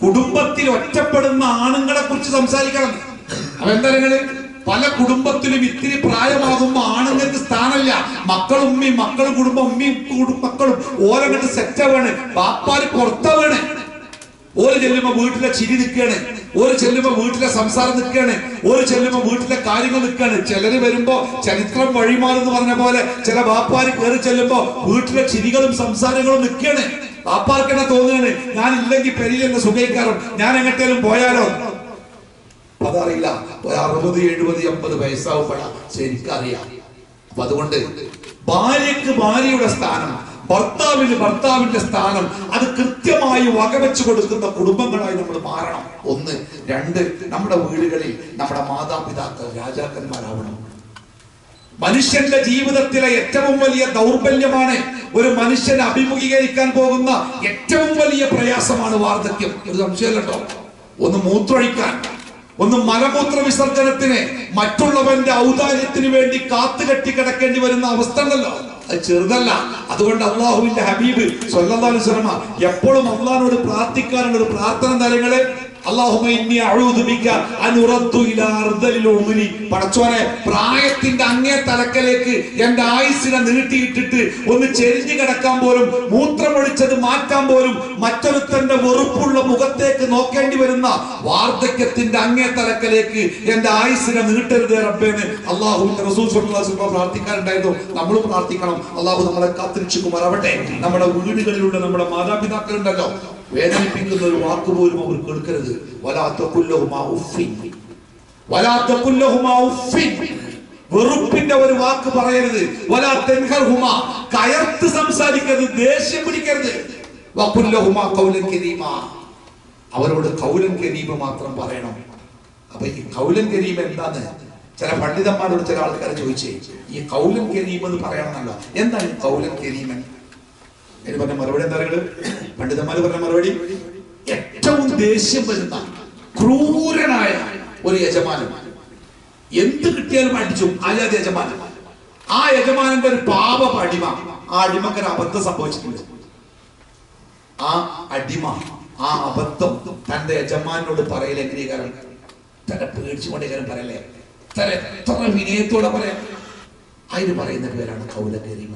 കുടുംബത്തിൽ ഒറ്റപ്പെടുന്ന ആണുങ്ങളെ കുറിച്ച് സംസാരിക്കണം. അപ്പൊ എന്താ നിങ്ങള് പല കുടുംബത്തിലും ഇത്തിരി പ്രായമാകുമ്പോ ആണുങ്ങൾക്ക് സ്ഥാനമില്ല. മക്കളും ഉമ്മയും മക്കളും കുടുംബം ഉമ്മയും മക്കളും ഓരോ സെറ്റാവാണ്. ബാപ്പാര് പുറത്താവാണ്. ഓര് ചെല്ലുമ്പോ വീട്ടിലെ ചിരി നിൽക്കുകയാണ്, ഓര് ചെല്ലുമ്പോ വീട്ടിലെ സംസാരം നിൽക്കുകയാണ്, ഓര് ചെല്ലുമ്പോ വീട്ടിലെ കാര്യങ്ങൾ നിൽക്കുകയാണ്. ചിലര് വരുമ്പോ ചരിത്രം വഴിമാറെന്ന് പറഞ്ഞ പോലെ ചില ബാപ്പാര് കയറി ചെല്ലുമ്പോ വീട്ടിലെ ചിരികളും സംസാരങ്ങളും നിൽക്കുകയാണ്. ബാപ്പാർക്ക് തന്നെ തോന്നുകയാണ് ഞാൻ ഇല്ലെങ്കിൽ പെരിയിലെന്നെ സുഖിക്കാറും, ഞാൻ എങ്ങോട്ടേലും പോയാലോ. അതറിയില്ല. ഒരു 60, 70, 80 വയസ്സാവുമ്പോഴാ ശരിക്കറിയാം. അപ്പൊ അതുകൊണ്ട് ഭാര്യക്ക് ഭാര്യയുടെ സ്ഥാനം, ഭർത്താവിന് ഭർത്താവിന്റെ സ്ഥാനം, അത് കൃത്യമായി വകവെച്ചു കൊടുക്കുന്ന കുടുംബങ്ങളായി നമ്മൾ മാറണം. 1. 2, നമ്മുടെ വീടുകളിൽ നമ്മുടെ മാതാപിതാക്കൾ രാജാക്കന്മാരാവണം. മനുഷ്യന്റെ ജീവിതത്തിലെ ഏറ്റവും വലിയ ദൗർബല്യമാണ്, ഒരു മനുഷ്യൻ അഭിമുഖീകരിക്കാൻ പോകുന്ന ഏറ്റവും വലിയ പ്രയാസമാണ് വാർദ്ധക്യം. ഒരു സംശയമല്ലോ. ഒന്ന് മൂത്രമൊഴിക്കാൻ, ഒന്ന് മലമൂത്ര വിസർജനത്തിന്, മറ്റുള്ളവന്റെ ഔദാര്യത്തിന് വേണ്ടി കാത്തുകെട്ടി കിടക്കേണ്ടി വരുന്ന അവസ്ഥ ഉണ്ടല്ലോ, അത് ചെറുതല്ല. അതുകൊണ്ട് അള്ളാഹുവിന്റെ ഹബീബ് സ്വല്ലല്ലാഹു അലൈഹി വസല്ലം എപ്പോഴും അള്ളാഹിനോട് പ്രാർത്ഥിക്കാനുള്ള ഒരു പ്രാർത്ഥന കാര്യങ്ങള് പടച്ചോനെ, പ്രായത്തിന്റെ അങ്ങേ തലക്കലേക്ക് എന്റെ ആയുസ്സിനെ നീട്ടിയിട്ടിട്ട് ഒന്ന് ചെരിഞ്ഞു കിടക്കാൻ പോലും, മൂത്രമൊഴിച്ചത് മാറ്റാൻ പോലും മറ്റൊരുത്തന്റെ വെറുപ്പുള്ള മുഖത്തേക്ക് നോക്കേണ്ടി വരുന്ന വാർദ്ധക്യത്തിന്റെ അങ്ങേ തലക്കലേക്ക് എന്റെ ആയുസ്സിനെ നീട്ടരുത് റബ്ബേന്ന് അള്ളാഹുവിന്റെ റസൂൽ സ്വല്ലല്ലാഹു അലൈഹി വസല്ലം പ്രാർത്ഥിക്കാറുണ്ടായിരുന്നു. നമ്മളും പ്രാർത്ഥിക്കണം. അള്ളാഹു നമ്മളെ കാത്തിരക്ഷിക്കുമാറാവട്ടെ. നമ്മുടെ വീടുകളിലുള്ള നമ്മുടെ മാതാപിതാക്കളുണ്ടല്ലോ, വേദനിപ്പിക്കുന്ന ഒരു വാക്ക് പോലും അവർ കേൾക്കരുത്. വെറുപ്പിന്റെ ഒരു വാക്ക് പറയരുത്. കയർത്ത് സംസാരിക്കരുത്, ദേഷ്യം പിടിക്കരുത്. അവരോട് കൗലൻ കരീമ മാത്രം പറയണം. അപ്പൊ ഈ കൗലൻ കരീമ എന്താന്ന് ചില പണ്ഡിതന്മാരോട് ചില ആൾക്കാരെ ചോദിച്ചേ, ഈ കൗലൻ കരീം എന്ന് പറയണമെന്നല്ല, എന്താണ് ഈ കൗലൻ കരീമൻ? എന്ന് പറഞ്ഞ മറുപടി എന്താ പറയുക? പണ്ഡിതന്മാര് പറഞ്ഞ മറുപടി, ഏറ്റവും ദേഷ്യം വരുന്ന ക്രൂരനായ ഒരു യജമാനൻ, എന്ത് കിട്ടിയാലും അടിച്ചും ആജാതി യജമാനൻ. ആ യജമാനന്റെ ഒരു പാപ അടിമ, ആ അടിമക്ക് ഒരു അബദ്ധം സംഭവിച്ചിട്ടുണ്ട്. ആ അടിമ ആ അബദ്ധം തന്റെ യജമാനോട് പറയൽ എങ്ങനെയാകാരം? തന്നെ പേടിച്ചുകൊണ്ടേക്കാരം പറയല്ലേ, തന്നെ എത്ര വിനയത്തോടെ പറയാം. അതിന് പറയുന്ന പേരാണ് കൗലൻ കരീം.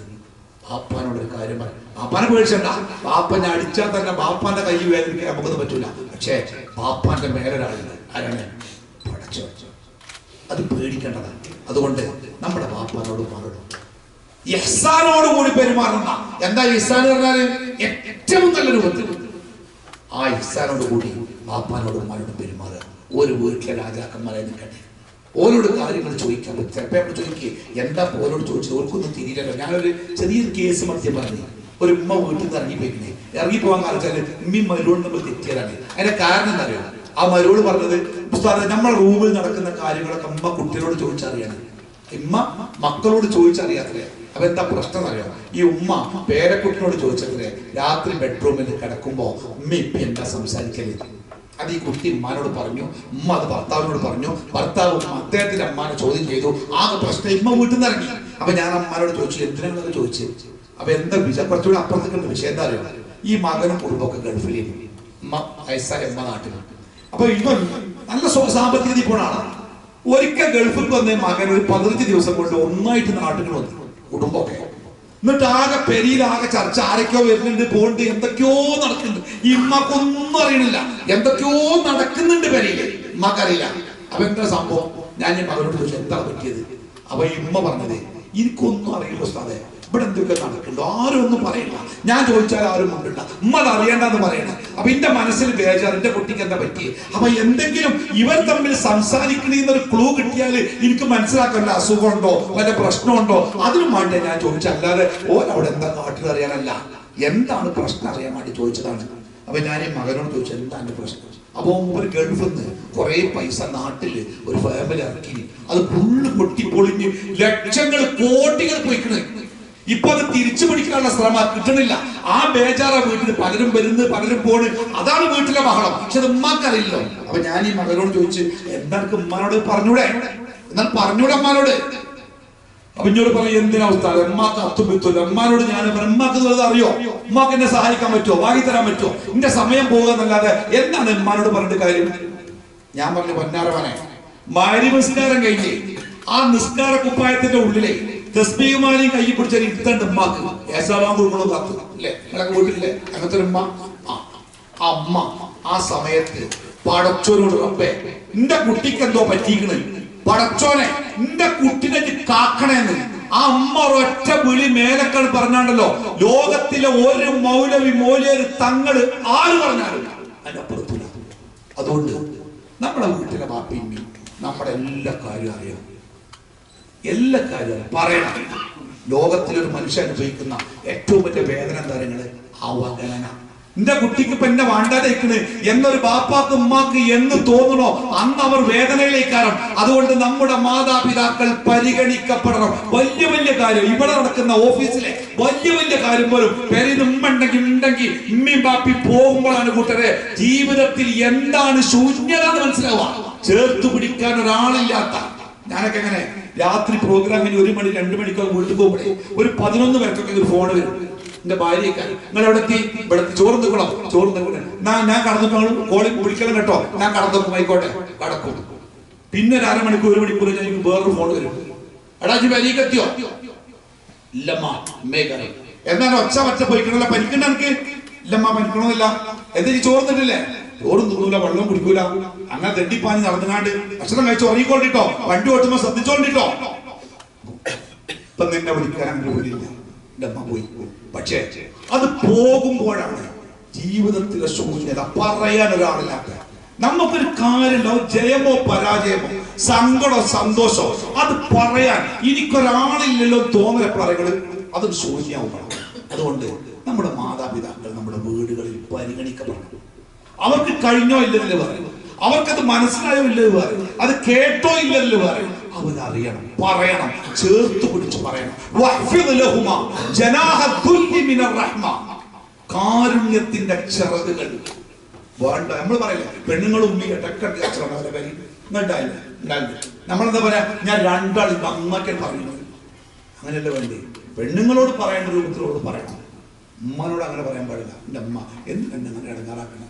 ബാപ്പാനോടൊരു കാര്യം പറയാം, ബാപ്പാനെ പേടിച്ചണ്ട. ബാപ്പനെ അടിച്ചാൽ തന്നെ ബാപ്പാന്റെ കൈ വേദനിക്കാൻ നമുക്കൊന്നും പറ്റൂല. പക്ഷേ ബാപ്പാന്റെ മേലൊരാളുണ്ട്, ആരാണ്? പടച്ചോൻ. അത് പേടിക്കേണ്ടതാണ്. അതുകൊണ്ട് നമ്മുടെ ബാപ്പാനോട് പറയണം, ഇഹ്സാനോട് കൂടി പെരുമാറുന്ന. എന്താ ഇഹ്സാൻ പറഞ്ഞാല്? ഏറ്റവും നല്ല രൂപത്തിൽ ആ ഇഹ്സാനോട് കൂടി ബാപ്പാനോട് ഉമ്മാനോട് പെരുമാറുക. ഒരു വീട്ടിലെ രാജാക്കന്മാരായി നിൽക്കട്ടെ, ഓരോട് കാര്യങ്ങൾ ചോദിക്കാൻ പറ്റും. ചിലപ്പോൾ നമ്മൾ ചോദിക്കുക, എന്താ ഓരോട് ചോദിച്ചത്? ഓർക്കൊന്നും തിരിയില്ലല്ലോ. ഞാനൊരു ചെറിയൊരു കേസ് മധ്യം പറഞ്ഞു. ഒരു ഉമ്മ വീട്ടിൽ നിന്ന് ഇറങ്ങിപ്പോയിക്കണേ, ഇറങ്ങിപ്പോകാൻ കാണിച്ചാൽ ഉമ്മയും മരുവോട് നമ്മൾ തെറ്റിയതാണ്. അതിന്റെ കാരണം എന്താ അറിയാം? ആ മരുവോട് പറഞ്ഞത്, പുസ്തകം നമ്മുടെ റൂമിൽ നടക്കുന്ന കാര്യങ്ങളൊക്കെ ഉമ്മ കുട്ടികളോട് ചോദിച്ചറിയാണ്, ഉമ്മ മക്കളോട് ചോദിച്ചറിയാത്തേ. അപ്പൊ എന്താ പ്രശ്നം അറിയാം? ഈ ഉമ്മ പേരക്കുട്ടിനോട് ചോദിച്ചത്രേ, രാത്രി ബെഡ്റൂമിൽ കിടക്കുമ്പോ ഉമ്മ ഇപ്പൊ എന്താ സംസാരിക്കല്? അത് ഈ കുട്ടി ഉമ്മാനോട് പറഞ്ഞു, ഉമ്മ അത് ഭർത്താവിനോട് പറഞ്ഞു, ഭർത്താവ് അദ്ദേഹത്തിന്റെ അമ്മാനെ ചോദ്യം ചെയ്തു. ആകെ പ്രശ്നം, ഉമ്മ വീട്ടിൽ നിന്ന് ഇറങ്ങി. അപ്പൊ ഞാൻ അമ്മാനോട് ചോദിച്ചു, എന്തിനാണെന്നൊക്കെ ചോദിച്ചു. അപ്പൊ എന്താ വിഷയം? കുറച്ചുകൂടി അപ്പുറത്തേക്കുള്ള വിഷയം എന്താ അറിയാം? ഈ മകനും കുടുംബമൊക്കെ ഗൾഫിലേക്ക്, ഉമ്മ വയസ്സായ ഉമ്മ നാട്ടിലാണ്. അപ്പൊ ഇവൻ നല്ല സാമ്പത്തിക നിപുണാണ്. ഒരിക്കൽ ഗൾഫിൽ വന്ന മകൻ ഒരു 15 ദിവസം കൊണ്ട് ഒന്നായിട്ട് നാട്ടിൽ വന്നു, കുടുംബമൊക്കെ. എന്നിട്ട് ആകെ പെരിയിലാകെ ചർച്ച, ആരൊക്കെയോ വരുന്നുണ്ട്, പോണ്ട്, എന്തൊക്കെയോ നടക്കുന്നുണ്ട്. ഈ ഉമ്മക്കൊന്നും അറിയണില്ല, എന്തൊക്കെയോ നടക്കുന്നുണ്ട് പെരിയില്, ഉമ്മക്കറിയില്ല. അപ്പൊ എന്താ സംഭവം? ഞാൻ ഈ മകനോട് ചോദിച്ചു, എന്താ പറ്റിയത്? അപ്പൊ ഈ ഉമ്മ പറഞ്ഞത്, എനിക്കൊന്നും അറിയില്ല ഉസ്താദേ, ഇവിടെ എന്തൊക്കെ നടക്കുന്നുണ്ടോ, ആരും ഒന്നും പറയില്ല. ഞാൻ ചോദിച്ചാൽ ആരും കൊണ്ടില്ല, ഉമ്മ അത് അറിയണ്ടെന്ന് പറയണം. അപ്പൊ എന്റെ മനസ്സിൽ ബേജാർ, എന്റെ കുട്ടിക്ക് എന്താ പറ്റി? അപ്പൊ എന്തെങ്കിലും ഇവർ തമ്മിൽ സംസാരിക്കണമെന്നൊരു ക്ലൂ കിട്ടിയാൽ എനിക്ക് മനസ്സിലാക്കണ്ട, അസുഖമുണ്ടോ വല്ല പ്രശ്നമുണ്ടോ, അതിനും വേണ്ടേ ഞാൻ ചോദിച്ചല്ലാതെ ഓരവിടെ എന്താ നാട്ടിൽ അറിയാനല്ല, എന്താണ് പ്രശ്നം അറിയാൻ വേണ്ടി ചോദിച്ചതാണ്. അപ്പൊ ഞാൻ ഈ മകനോട് ചോദിച്ചു, എന്താണ് പ്രശ്നം? അപ്പൊ ഒരു ഗൾഫിൽ നിന്ന് കുറെ പൈസ നാട്ടില് ഒരു ഫാമിലി ഇറക്കി, അത് ഫുള്ള് പൊട്ടിപ്പൊളിഞ്ഞ് ലക്ഷങ്ങൾ കോടികൾ പോയിക്കണ്. ഇപ്പൊ അത് തിരിച്ചു പിടിക്കാനുള്ള ശ്രമം കിട്ടണില്ല. ആ ബേജാറ വീട്ടിൽ പലരും വരുന്നത്, പലരും പോണ്. അതാണ് വീട്ടിലെ ബഹളം. പക്ഷെ അത് ഉമ്മാക്കറിയില്ലോ. അപ്പൊ ഞാൻ ഈ മകനോട് ചോദിച്ചു, എന്താർക്ക് ഉമ്മാനോട് പറഞ്ഞൂടെ? എന്നാൽ പറഞ്ഞൂടെ ഉമ്മാനോട്? അപ്പൊ ഇഞ്ഞോട് പറയും, എന്തിനാ ഉസ്താദ് ഉമ്മാക്ക് അത്തും വിത്തൂല്ല. ഉമ്മാനോട് ഞാൻ ഉമ്മാക്ക് അറിയോ? ഉമ്മാക്ക് എന്നെ സഹായിക്കാൻ പറ്റുമോ? വാങ്ങിത്തരാൻ പറ്റുമോ? എന്റെ സമയം പോകുക എന്നല്ലാതെ എന്താണ് ഉമ്മാനോട് പറഞ്ഞിട്ട് കാര്യം? ഞാൻ പറഞ്ഞു, പൊന്നാരവനെ, മഗ്‌രിബ് നിസ്കാരം കഴിഞ്ഞ് ആ നിസ്കാര കുപ്പായത്തിന്റെ ഉള്ളിലെ തസ്ബീഹുമാലയും കൈ പിടിച്ചാൽ ഇരുത്തണ്ട് ഉമ്മാക്ക് ഏസാവാൻ കൊടുക്കണം കാത്തു അല്ലേ? നിങ്ങളൊക്കെ വീട്ടില്ലേ അങ്ങനത്തെ ഒരു ഉമ്മ? ആ അമ്മ ആ സമയത്ത് പടച്ചോനോട്, റബ്ബേ എന്റെ കുട്ടിക്ക് എന്തോ പറ്റിക്കണ്, പടച്ചോനെ എന്റെ കുട്ടിനെ കാക്കണേന്ന് ആ അമ്മ ഒരൊറ്റ വിളി മേലക്കാട് പറഞ്ഞാണ്ടല്ലോ, ലോകത്തിലെ ഒരു മൗലവി മൗലിയര് തങ്ങള് ആര് പറഞ്ഞാലും അതിനപ്പുറത്തില്ല. അതുകൊണ്ട് നമ്മുടെ വീട്ടിലെ ബാപ്പിമ്മി നമ്മുടെ എല്ലാ കാര്യവും അറിയാം, എല്ലാ കാര്യവും പറയണം. ലോകത്തിലൊരു മനുഷ്യൻ അനുഭവിക്കുന്ന ഏറ്റവും വലിയ വേദന എന്താ നിങ്ങള്? അവഗണന. എന്റെ കുട്ടിക്ക് ഇപ്പൊ എന്നെ വേണ്ടാതേക്കണ് എന്നൊരു ബാപ്പാക്ക് ഉമ്മാക്ക് എന്ന് തോന്നണോ അന്ന് അവർ വേദനയിലേക്കാരം. അതുകൊണ്ട് നമ്മുടെ മാതാപിതാക്കൾ പരിഗണിക്കപ്പെടണം. വലിയ വലിയ കാര്യം ഇവിടെ നടക്കുന്ന ഓഫീസിലെ വലിയ വലിയ കാര്യം പോലും പെരീന്ന് ഉമ്മ ഉണ്ടെങ്കിൽ ഉമ്മയും ബാപ്പി പോകുമ്പോഴാണ് കൂട്ടരെ ജീവിതത്തിൽ എന്താണ് ശൂന്യത എന്ന് മനസ്സിലാവുക. ചേർത്ത് പിടിക്കാൻ ഒരാളില്ലാത്ത, ഞാനൊക്കെ എങ്ങനെ രാത്രി പ്രോഗ്രാമിന് 1 മണി 2 മണിക്കൊക്കെ വീട്ടിൽ പോകുമ്പോഴേ ഒരു 11 പേർക്കൊക്കെ ഒരു ഫോൺ വരും. എന്റെ ഭാര്യയൊക്കെ, നിങ്ങൾ എവിടെ എത്തി? ഇവിടെ ചോറ് നിൽക്കണം, ചോറ് നിൽക്കണം. ഞാൻ കടന്നിട്ട് കോളിൽ വിളിക്കണം കേട്ടോ, ഞാൻ കടന്നു ആയിക്കോട്ടെ, കടക്കും. പിന്നെ ഒരു 1/2 മണിക്കൂർ 1 മണിക്കൂർ എനിക്ക് വേറൊരു ഫോൺ വരും. എടാ ജി വരിക്ക് എത്തിയോ? ഇല്ലമ്മ അമ്മയെ കറി. എന്നാലും ഒച്ച വച്ച പോയിക്കണല്ലോ, പനിക്കണ്ട എനിക്ക്? ഇല്ലമ്മ പനിക്കണമെന്നില്ല. എന്താ ഈ ചോറ് തിന്നില്ലേ? ചോറും തിന്നൂല, വെള്ളം കുടിക്കൂല. അങ്ങനെ തെണ്ടിപ്പാഞ്ഞ് നടന്നുകാണ്ട് ഭക്ഷണം കഴിച്ച് ഉറങ്ങിക്കൊണ്ടിട്ടോ, വണ്ടി ഓട്ടുമ്പോ ശ്രദ്ധിച്ചോണ്ടിട്ടോ. ഇപ്പൊ നിന്നെ വിളിക്കാൻ അങ്ങനെ പോലില്ല, എന്റെ അമ്മ പോയി. പക്ഷേ അത് പോകുമ്പോഴാണ് ജീവിതത്തിലെ ശൂന്യത പറയാൻ ഒരാളില്ലാത്ത. നമുക്കൊരു കാര്യമുണ്ടോ, ജയമോ പരാജയമോ സങ്കടമോ സന്തോഷമോ, അത് പറയാൻ എനിക്കൊരാളില്ലല്ലോ തോന്നല പറയുന്നത്, അതൊരു ശൂന്യമാവും. അതുകൊണ്ട് നമ്മുടെ മാതാപിതാക്കൾ നമ്മുടെ വീടുകളിൽ പരിഗണിക്കപ്പെടണം. അവർക്ക് കഴിഞ്ഞോ ഇല്ലെന്ന് പറയും, അവർക്കത് മനസ്സിലായോ ഇല്ലെന്ന് പറയും, അത് കേട്ടോ ഇല്ലെന്ന് പറയും. അവരറിയണം, പറയണം, ചേർത്ത് പിടിച്ച് പറയണം. കാരുണ്യത്തിന്റെ ചിറകുകൾ വേണ്ട. നമ്മൾ പറയില്ലേ, പെണ്ണുങ്ങളും നമ്മളെന്താ പറയാ, ഞാൻ രണ്ടാളി അങ്ങോട്ട് പറയുന്നത് അങ്ങനെയല്ല വേണ്ടി. പെണ്ണുങ്ങളോട് പറയേണ്ട രൂപത്തിലോട് പറയണം. ഉമ്മനോട് അങ്ങനെ പറയാൻ പാടില്ല. എന്റെ അമ്മ എന്തെന്നെ അങ്ങനെ ഇടങ്ങാറാക്കണം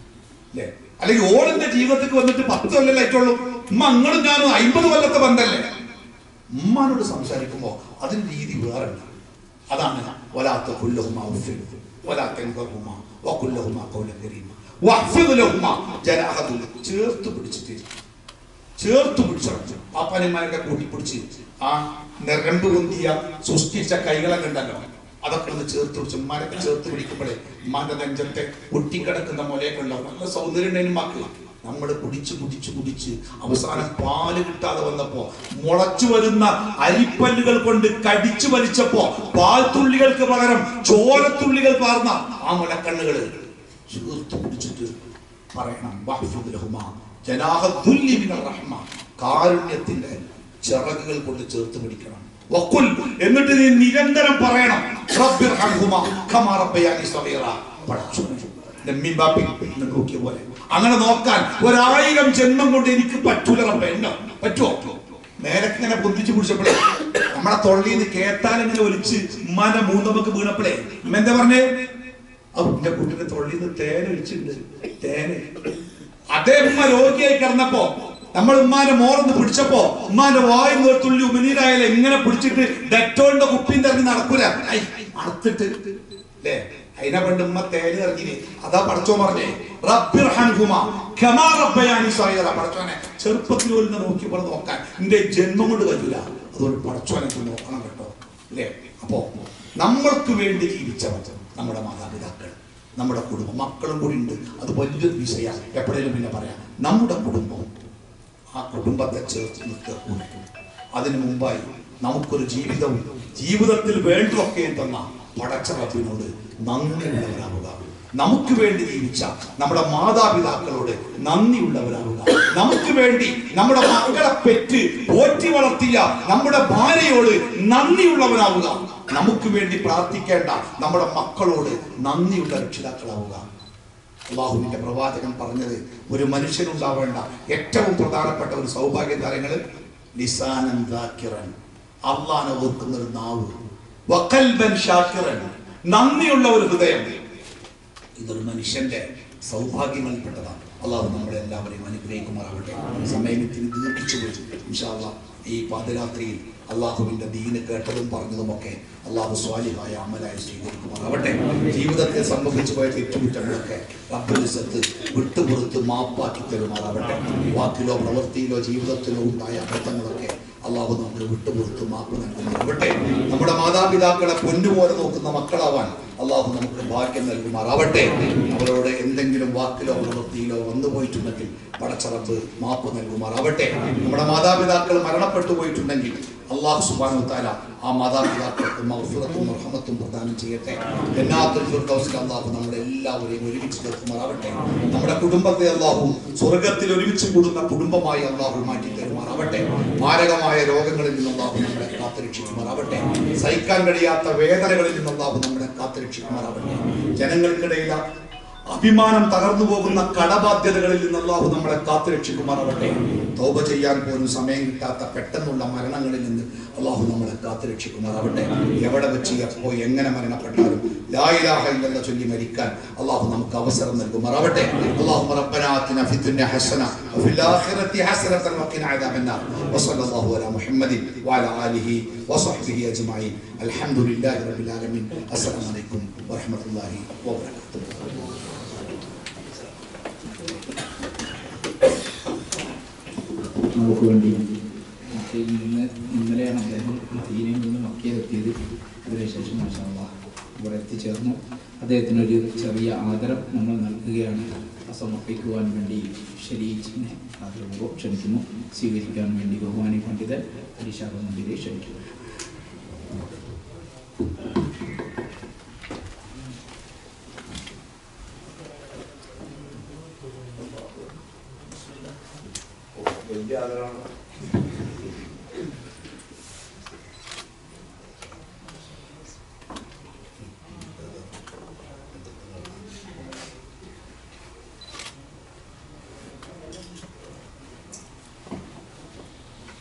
അല്ലേ? അല്ലെങ്കിൽ ഓളിന്റെ ജീവിതത്തിലേക്ക് വന്നിട്ട് 10 കൊല്ലമായിട്ടുള്ളൂ, ഉമ്മ അങ്ങളും ഞാനും 50 കൊല്ലത്തെ ബന്ധല്ലേ. ഉമ്മാനോട് സംസാരിക്കുമ്പോ അതിന്റെ രീതി വേറെ ഉണ്ട്. അതാണ് വലാത്ത കുല്ലഹുമ വലാത്ത ചേർത്ത് പിടിച്ചിട്ട് പാപ്പാനിമാരൊക്കെ കൂട്ടിപ്പിടിച്ച് ആ നിരമ്പ് പൊന്തിയ സൃഷ്ടിച്ച കൈകളൊക്കെ ഉണ്ടല്ലോ, അതൊക്കെ ഒന്ന് ചേർത്ത് പിടിച്ച് ഉമ്മാരൊക്കെ ചേർത്ത് പിടിക്കുമ്പോഴേ ഉമ്മാന്റെ നെഞ്ചത്തെ ഒട്ടിക്കിടക്കുന്ന മുലയൊക്കെ ഉണ്ടാവും. നല്ല സൗന്ദര്യം ഉണ്ടായിരുന്നു മക്കൾ. നമ്മൾ കുടിച്ച് അവസാനം പാല് കിട്ടാതെ വന്നപ്പോ മുളച്ചു വരുന്ന അരിപ്പല്ലുകൾ കൊണ്ട് കടിച്ചു വലിച്ചപ്പോ പാൽത്തുള്ളികൾക്ക് പകരം ചോരത്തുള്ളികൾ പാർന്ന ആ മുലക്കണ്ണുകൾ ചേർത്ത് പിടിച്ചിട്ട് പറയണം, കാരുണ്യത്തിന്റെ ചിറകുകൾ കൊണ്ട് ചേർത്ത് പിടിക്കണം. എന്നിട്ട് നീ നിരന്തരം പറയണം, നോക്കിയ പോലെ അങ്ങനെ നോക്കാൻ 1000 ജന്മം കൊണ്ട് എനിക്ക് പറ്റൂല റബ്ബേ. എന്നോ പറ്റുമോ? നേരൊക്കെ ഇങ്ങനെ പൊന്തിച്ച് പിടിച്ചപ്പോഴേ നമ്മളെ തൊള്ളിന്ന് കേട്ടാൽ ഇങ്ങനെ ഒലിച്ച് ഉമ്മാന്റെ മൂന്നമക്ക് വീണപ്പോഴേ ഉമ്മ എന്താ പറഞ്ഞേ? എന്റെ കുട്ടിന്റെ തൊള്ളിന്ന് തേൻ ഒലിച്ചിട്ടുണ്ട്, തേന്. അതേ ഉമ്മ രോഗിയായി കിടന്നപ്പോ നമ്മൾ ഉമ്മാന്റെ മോറന്ന് പിടിച്ചപ്പോ ഉമ്മാന്റെ വായുന്ന ഒരു തുള്ളി ഉമിനീരായാലും ഇങ്ങനെ പിടിച്ചിട്ട് ഡെറ്റോളിന്റെ കുപ്പിന്റെ ഇറങ്ങി നടക്കൂല, അറുത്തിട്ട് അല്ലേ? അതിനെ പണ്ട് ഉമ്മ തേന് ഇറങ്ങിന്. അതാ പടച്ചോൻ പറഞ്ഞേ, പടച്ചോനെ ചെറുപ്പത്തിൽ പോലും നോക്കിയപ്പോൾ നോക്കാൻ എന്റെ ജന്മം കൊണ്ട് കഴിയില്ല, അതുകൊണ്ട് പടച്ചോനെ നോക്കണം കേട്ടോ അല്ലേ? അപ്പോ നമ്മൾക്ക് വേണ്ടി ജീവിച്ച നമ്മുടെ മാതാപിതാക്കൾ, നമ്മുടെ കുടുംബം, മക്കളും കൂടി ഉണ്ട്. അത് വലിയൊരു വിഷയമാണ്, എപ്പോഴേലും പിന്നെ പറയാം. നമ്മുടെ കുടുംബം, ആ കുടുംബത്തെ ചേർത്ത് നിർത്തുക. അതിനു മുമ്പായി നമുക്കൊരു ജീവിതത്തിൽ വേണ്ടതൊക്കെ തന്ന പടച്ച റബ്ബിനോട് നന്ദിയുള്ളവരാവുക. നമുക്ക് വേണ്ടി ജീവിച്ച നമ്മുടെ മാതാപിതാക്കളോട് നന്ദിയുള്ളവരാവുക. നമുക്ക് വേണ്ടി നമ്മുടെ മക്കളെ പെറ്റ് പോറ്റി വളർത്തിയ നമ്മുടെ ഭാര്യയോട് നന്ദിയുള്ളവരാവുക. നമുക്ക് വേണ്ടി പ്രാർത്ഥിക്കേണ്ട നമ്മുടെ മക്കളോട് നന്ദിയുള്ള രക്ഷിതാക്കളാവുക. അള്ളാഹുവിന്റെ പ്രവാചകൻ പറഞ്ഞത് ഒരു മനുഷ്യനുണ്ടാവേണ്ട ഏറ്റവും പ്രധാനപ്പെട്ട ഒരു സൗഭാഗ്യതാരങ്ങൾ ലിസാനൻ ദാക്കിറൻ, അള്ളാഹനെ ഓർക്കുന്ന ഒരു നാവ്, വഖൽബൻ ഷാക്കിറൻ, നന്ദിയുള്ള ഒരു ഹൃദയം. ഇതൊരു മനുഷ്യന്റെ സൗഭാഗ്യങ്ങളിൽപ്പെട്ടതാണ്. അള്ളാഹു നമ്മളെ എല്ലാവരെയും അനുഗ്രഹിക്കുമാറാവട്ടെ. സമയം ഇത്തിരി ദീർഘിച്ചു പോയി. ഇൻഷാ അല്ലാഹ് ഈ പാതിരാത്രിയിൽ അള്ളാഹുവിന്റെ ദീന് കേട്ടതും പറഞ്ഞതുമൊക്കെ അള്ളാഹു സ്വാലിഹായ അമലായി സ്വീകരിക്കുമാറാവട്ടെ. ജീവിതത്തെ സംഭവിച്ചു പോയ തെറ്റുകുറ്റങ്ങളൊക്കെ റബ്ബുൽ ഇസ്സത്ത് വിട്ടുപുറത്ത് മാപ്പാക്കി തരുമാറാവട്ടെ. വാക്കിലോ പ്രവൃത്തിയിലോ ജീവിതത്തിലോ ഉണ്ടായ അബദ്ധങ്ങളൊക്കെ അള്ളാഹു നമുക്ക് വിട്ടുപുറത്ത് മാപ്പ് നൽകുമാറാവട്ടെ. നമ്മുടെ മാതാപിതാക്കളെ പൊന്നുപോലെ നോക്കുന്ന മക്കളാവാൻ അള്ളാഹു നമുക്ക് ഭാഗ്യം നൽകുമാറാവട്ടെ. അവരോട് എന്തെങ്കിലും വാക്കിലോ പ്രവൃത്തിയിലോ വന്നുപോയിട്ടുണ്ടെങ്കിൽ പടച്ചറബ് മാപ്പ് നൽകുമാറാവട്ടെ. നമ്മുടെ മാതാപിതാക്കൾ മരണപ്പെട്ടു പോയിട്ടുണ്ടെങ്കിൽ അള്ളാഹു സുബ്ഹാനഹു വ തആല ആ മാതാപിതാക്കൾക്ക് മഗ്ഫിറത്തും റഹ്മത്തും പ്രദാനം ചെയ്യട്ടെ. ജന്നാത്തുൽ ഫിർദൗസിൽ അള്ളാഹു നമ്മളെ എല്ലാവരെയും ഒരുമിച്ച് നിർത്തുമാറാവട്ടെ. നമ്മുടെ കുടുംബത്തെ അള്ളാഹു സ്വർഗത്തിൽ ഒരുമിച്ച് കൂടുന്ന കുടുംബമായി അള്ളാഹു മാറ്റി തരുമാറാവട്ടെ. മാരകമായ രോഗങ്ങളിൽ നിന്ന് അള്ളാഹു നമ്മളെ കാത്തുരക്ഷിക്കുമാറാവട്ടെ. സഹിക്കാൻ കഴിയാത്ത വേദനകളിൽ നിന്ന് അള്ളാഹു നമ്മളെ കാത്തുരക്ഷിക്കുമാറാവട്ടെ. ജനങ്ങൾക്കിടയിൽ അഭിമാനം തകർന്നു പോകുന്ന കടബാധ്യതകളിൽ നിന്ന് അള്ളാഹു നമ്മളെ കാത്തുരക്ഷിക്കുമാറാവട്ടെ. തൗബ ചെയ്യാൻ പോലും സമയം കിട്ടാത്ത പെട്ടെന്നുള്ള മരണങ്ങളിൽ നിന്ന് അള്ളാഹു നമ്മളെ കാത്തുരക്ഷിക്കുമാറാവട്ടെ. എവിടെ വെച്ച് എപ്പോ എങ്ങനെ മരണപ്പെട്ടാലും ലാ ഇലാഹ ഇല്ലല്ലാഹ് ചൊല്ലി മരിക്കാൻ അള്ളാഹു നമുക്ക് അവസരം നൽകുമാറാവട്ടെ. അല്ലാഹുമ്മ റബ്ബനാ ആതിനാ ഫിദ്ദുനിയ ഹസന വഫിൽ ആഖിറതി ഹസനതൻ വഖിനാ അദാബന്നാർ വസല്ലല്ലാഹു അലാ മുഹമ്മദിൻ വഅലാ ആലിഹി വസഹ്ബിഹി അജ്മഈൻ. അൽഹംദുലില്ലാഹി റബ്ബിൽ ആലമീൻ. അസ്സലാമു അലൈക്കും വറഹ്മത്തുള്ളാഹി വബറകാതുഹു. നമുക്ക് വേണ്ടി മക്കയിൽ നിന്ന് ഇന്നലെയാണ് അദ്ദേഹം മദീനയിൽ നിന്ന് മക്കയിലെത്തിയത്. അതിനുശേഷം മാഷാ അല്ലാഹ് ഇവിടെ എത്തിച്ചേർന്നു. അദ്ദേഹത്തിനൊരു ചെറിയ ആദരം നമ്മൾ നൽകുകയാണ്. സമർപ്പിക്കുവാൻ വേണ്ടി ഷരീഫിനെ ആദരപൂർവ്വം ക്ഷണിക്കുന്നു. സ്വീകരിക്കാൻ വേണ്ടി ബഹുമാനി പണ്ഡിതൻ ഹരീഷാബ് നബിയെ ക്ഷണിക്കുന്നു.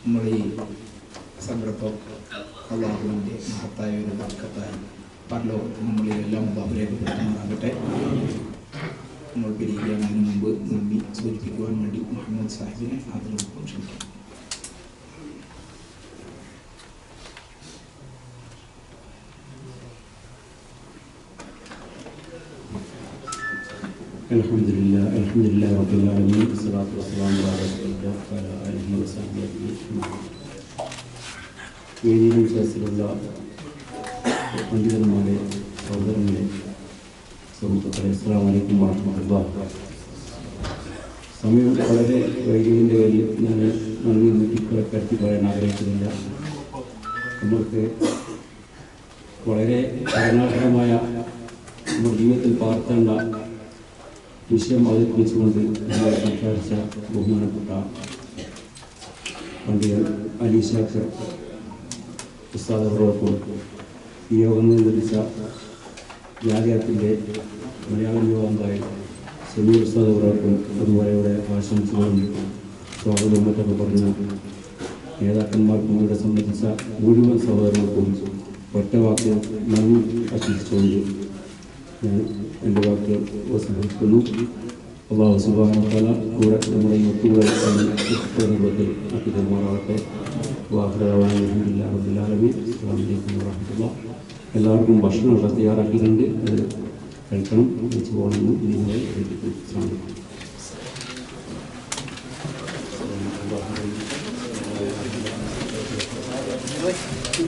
നമ്മുടെ ഈ സന്ദർഭം അള്ളാഹുവിൻ്റെ മഹത്തായ ഒരു ബർക്കത്തായി പരലോകത്ത് നമ്മളെല്ലാം രേഖപ്പെടുത്തുന്നതാകട്ടെ. നമ്മൾ പിരിക്കുകയാണ്. അതിനു മുമ്പ് നന്ദി സൂചിപ്പിക്കുവാൻ വേണ്ടി മുഹമ്മദ് സാഹിബിനെ ആദരപൂർവ്വം ക്ഷണിക്കുന്നു. അൽഹംദുലില്ലാഹി റബ്ബിൽ ആലമീൻ. വസ്സലാത്തു വസ്സലാമു അലാ റസൂലില്ലാഹി വഅലാ ആലിഹി വസഹ്ബിഹി അജ്മഈൻ. വേദിയിൽ വിശ്വാസത്തിലുള്ള പണ്ഡിതന്മാരെ, സഹോദരങ്ങളെ, സുഹൃത്തുക്കളെ, അസ്സലാമു അലൈക്കും വറഹ്മത്തുള്ളാഹി. സമയം വളരെ വൈകിയതിൻ്റെ പേരിൽ ഞാൻ നന്ദി നീട്ടിക്കടത്തി പറയാൻ ആഗ്രഹിക്കുന്നില്ല. നമ്മൾക്ക് വളരെ കരുണാകരമായ നമ്മുടെ ജീവിതത്തിൽ പകർത്തേണ്ട വിഷയം അവതരിപ്പിച്ചുകൊണ്ട് നമ്മളെ സംസാരിച്ച ബഹുമാനപ്പെട്ട പണ്ഡിതൻ അലി ഷാക്കർ ഉസ്താദ് അവരോടൊപ്പം ഈ യോഗം നിയന്ത്രിച്ച ജാലിയത്തിൻ്റെ മലയാളം യുവാവായ സമീർ ഉസ്താദ് അവരോടൊപ്പം അതുപോലെ ഇവിടെ ആശംസകളും സ്വാഗതവും മറ്റൊക്കെ പറഞ്ഞ നേതാക്കന്മാർക്കും ഇവിടെ സംബന്ധിച്ച മുഴുവൻ സഹോദരങ്ങൾക്കും ഒറ്റ വാക്കിൽ നന്ദി അർപ്പിച്ചുകൊണ്ട് ഞാൻ എൻ്റെ വാക്കുകൾ ഉപസംഹരിക്കുന്നു. അല്ലാഹു സുബ്ഹാനഹു വ തആല കൂടെ നമ്മുടെ ഈ ഒത്തുകൂടൽ രൂപത്തിൽ ആക്കി തരുമാറാവട്ടെ. അൽഹംദുലില്ലാഹി റബ്ബിൽ ആലമീൻ. അസ്സലാമു അലൈക്കും വറഹ്മത്തുള്ളാഹി. എല്ലാവർക്കും ഭക്ഷണമൊക്കെ തയ്യാറാക്കിയിട്ടുണ്ട്. അത് കഴിക്കണം, കഴിച്ചു പോകണമെന്ന് ഇതിനെ ശ്രമിക്കും.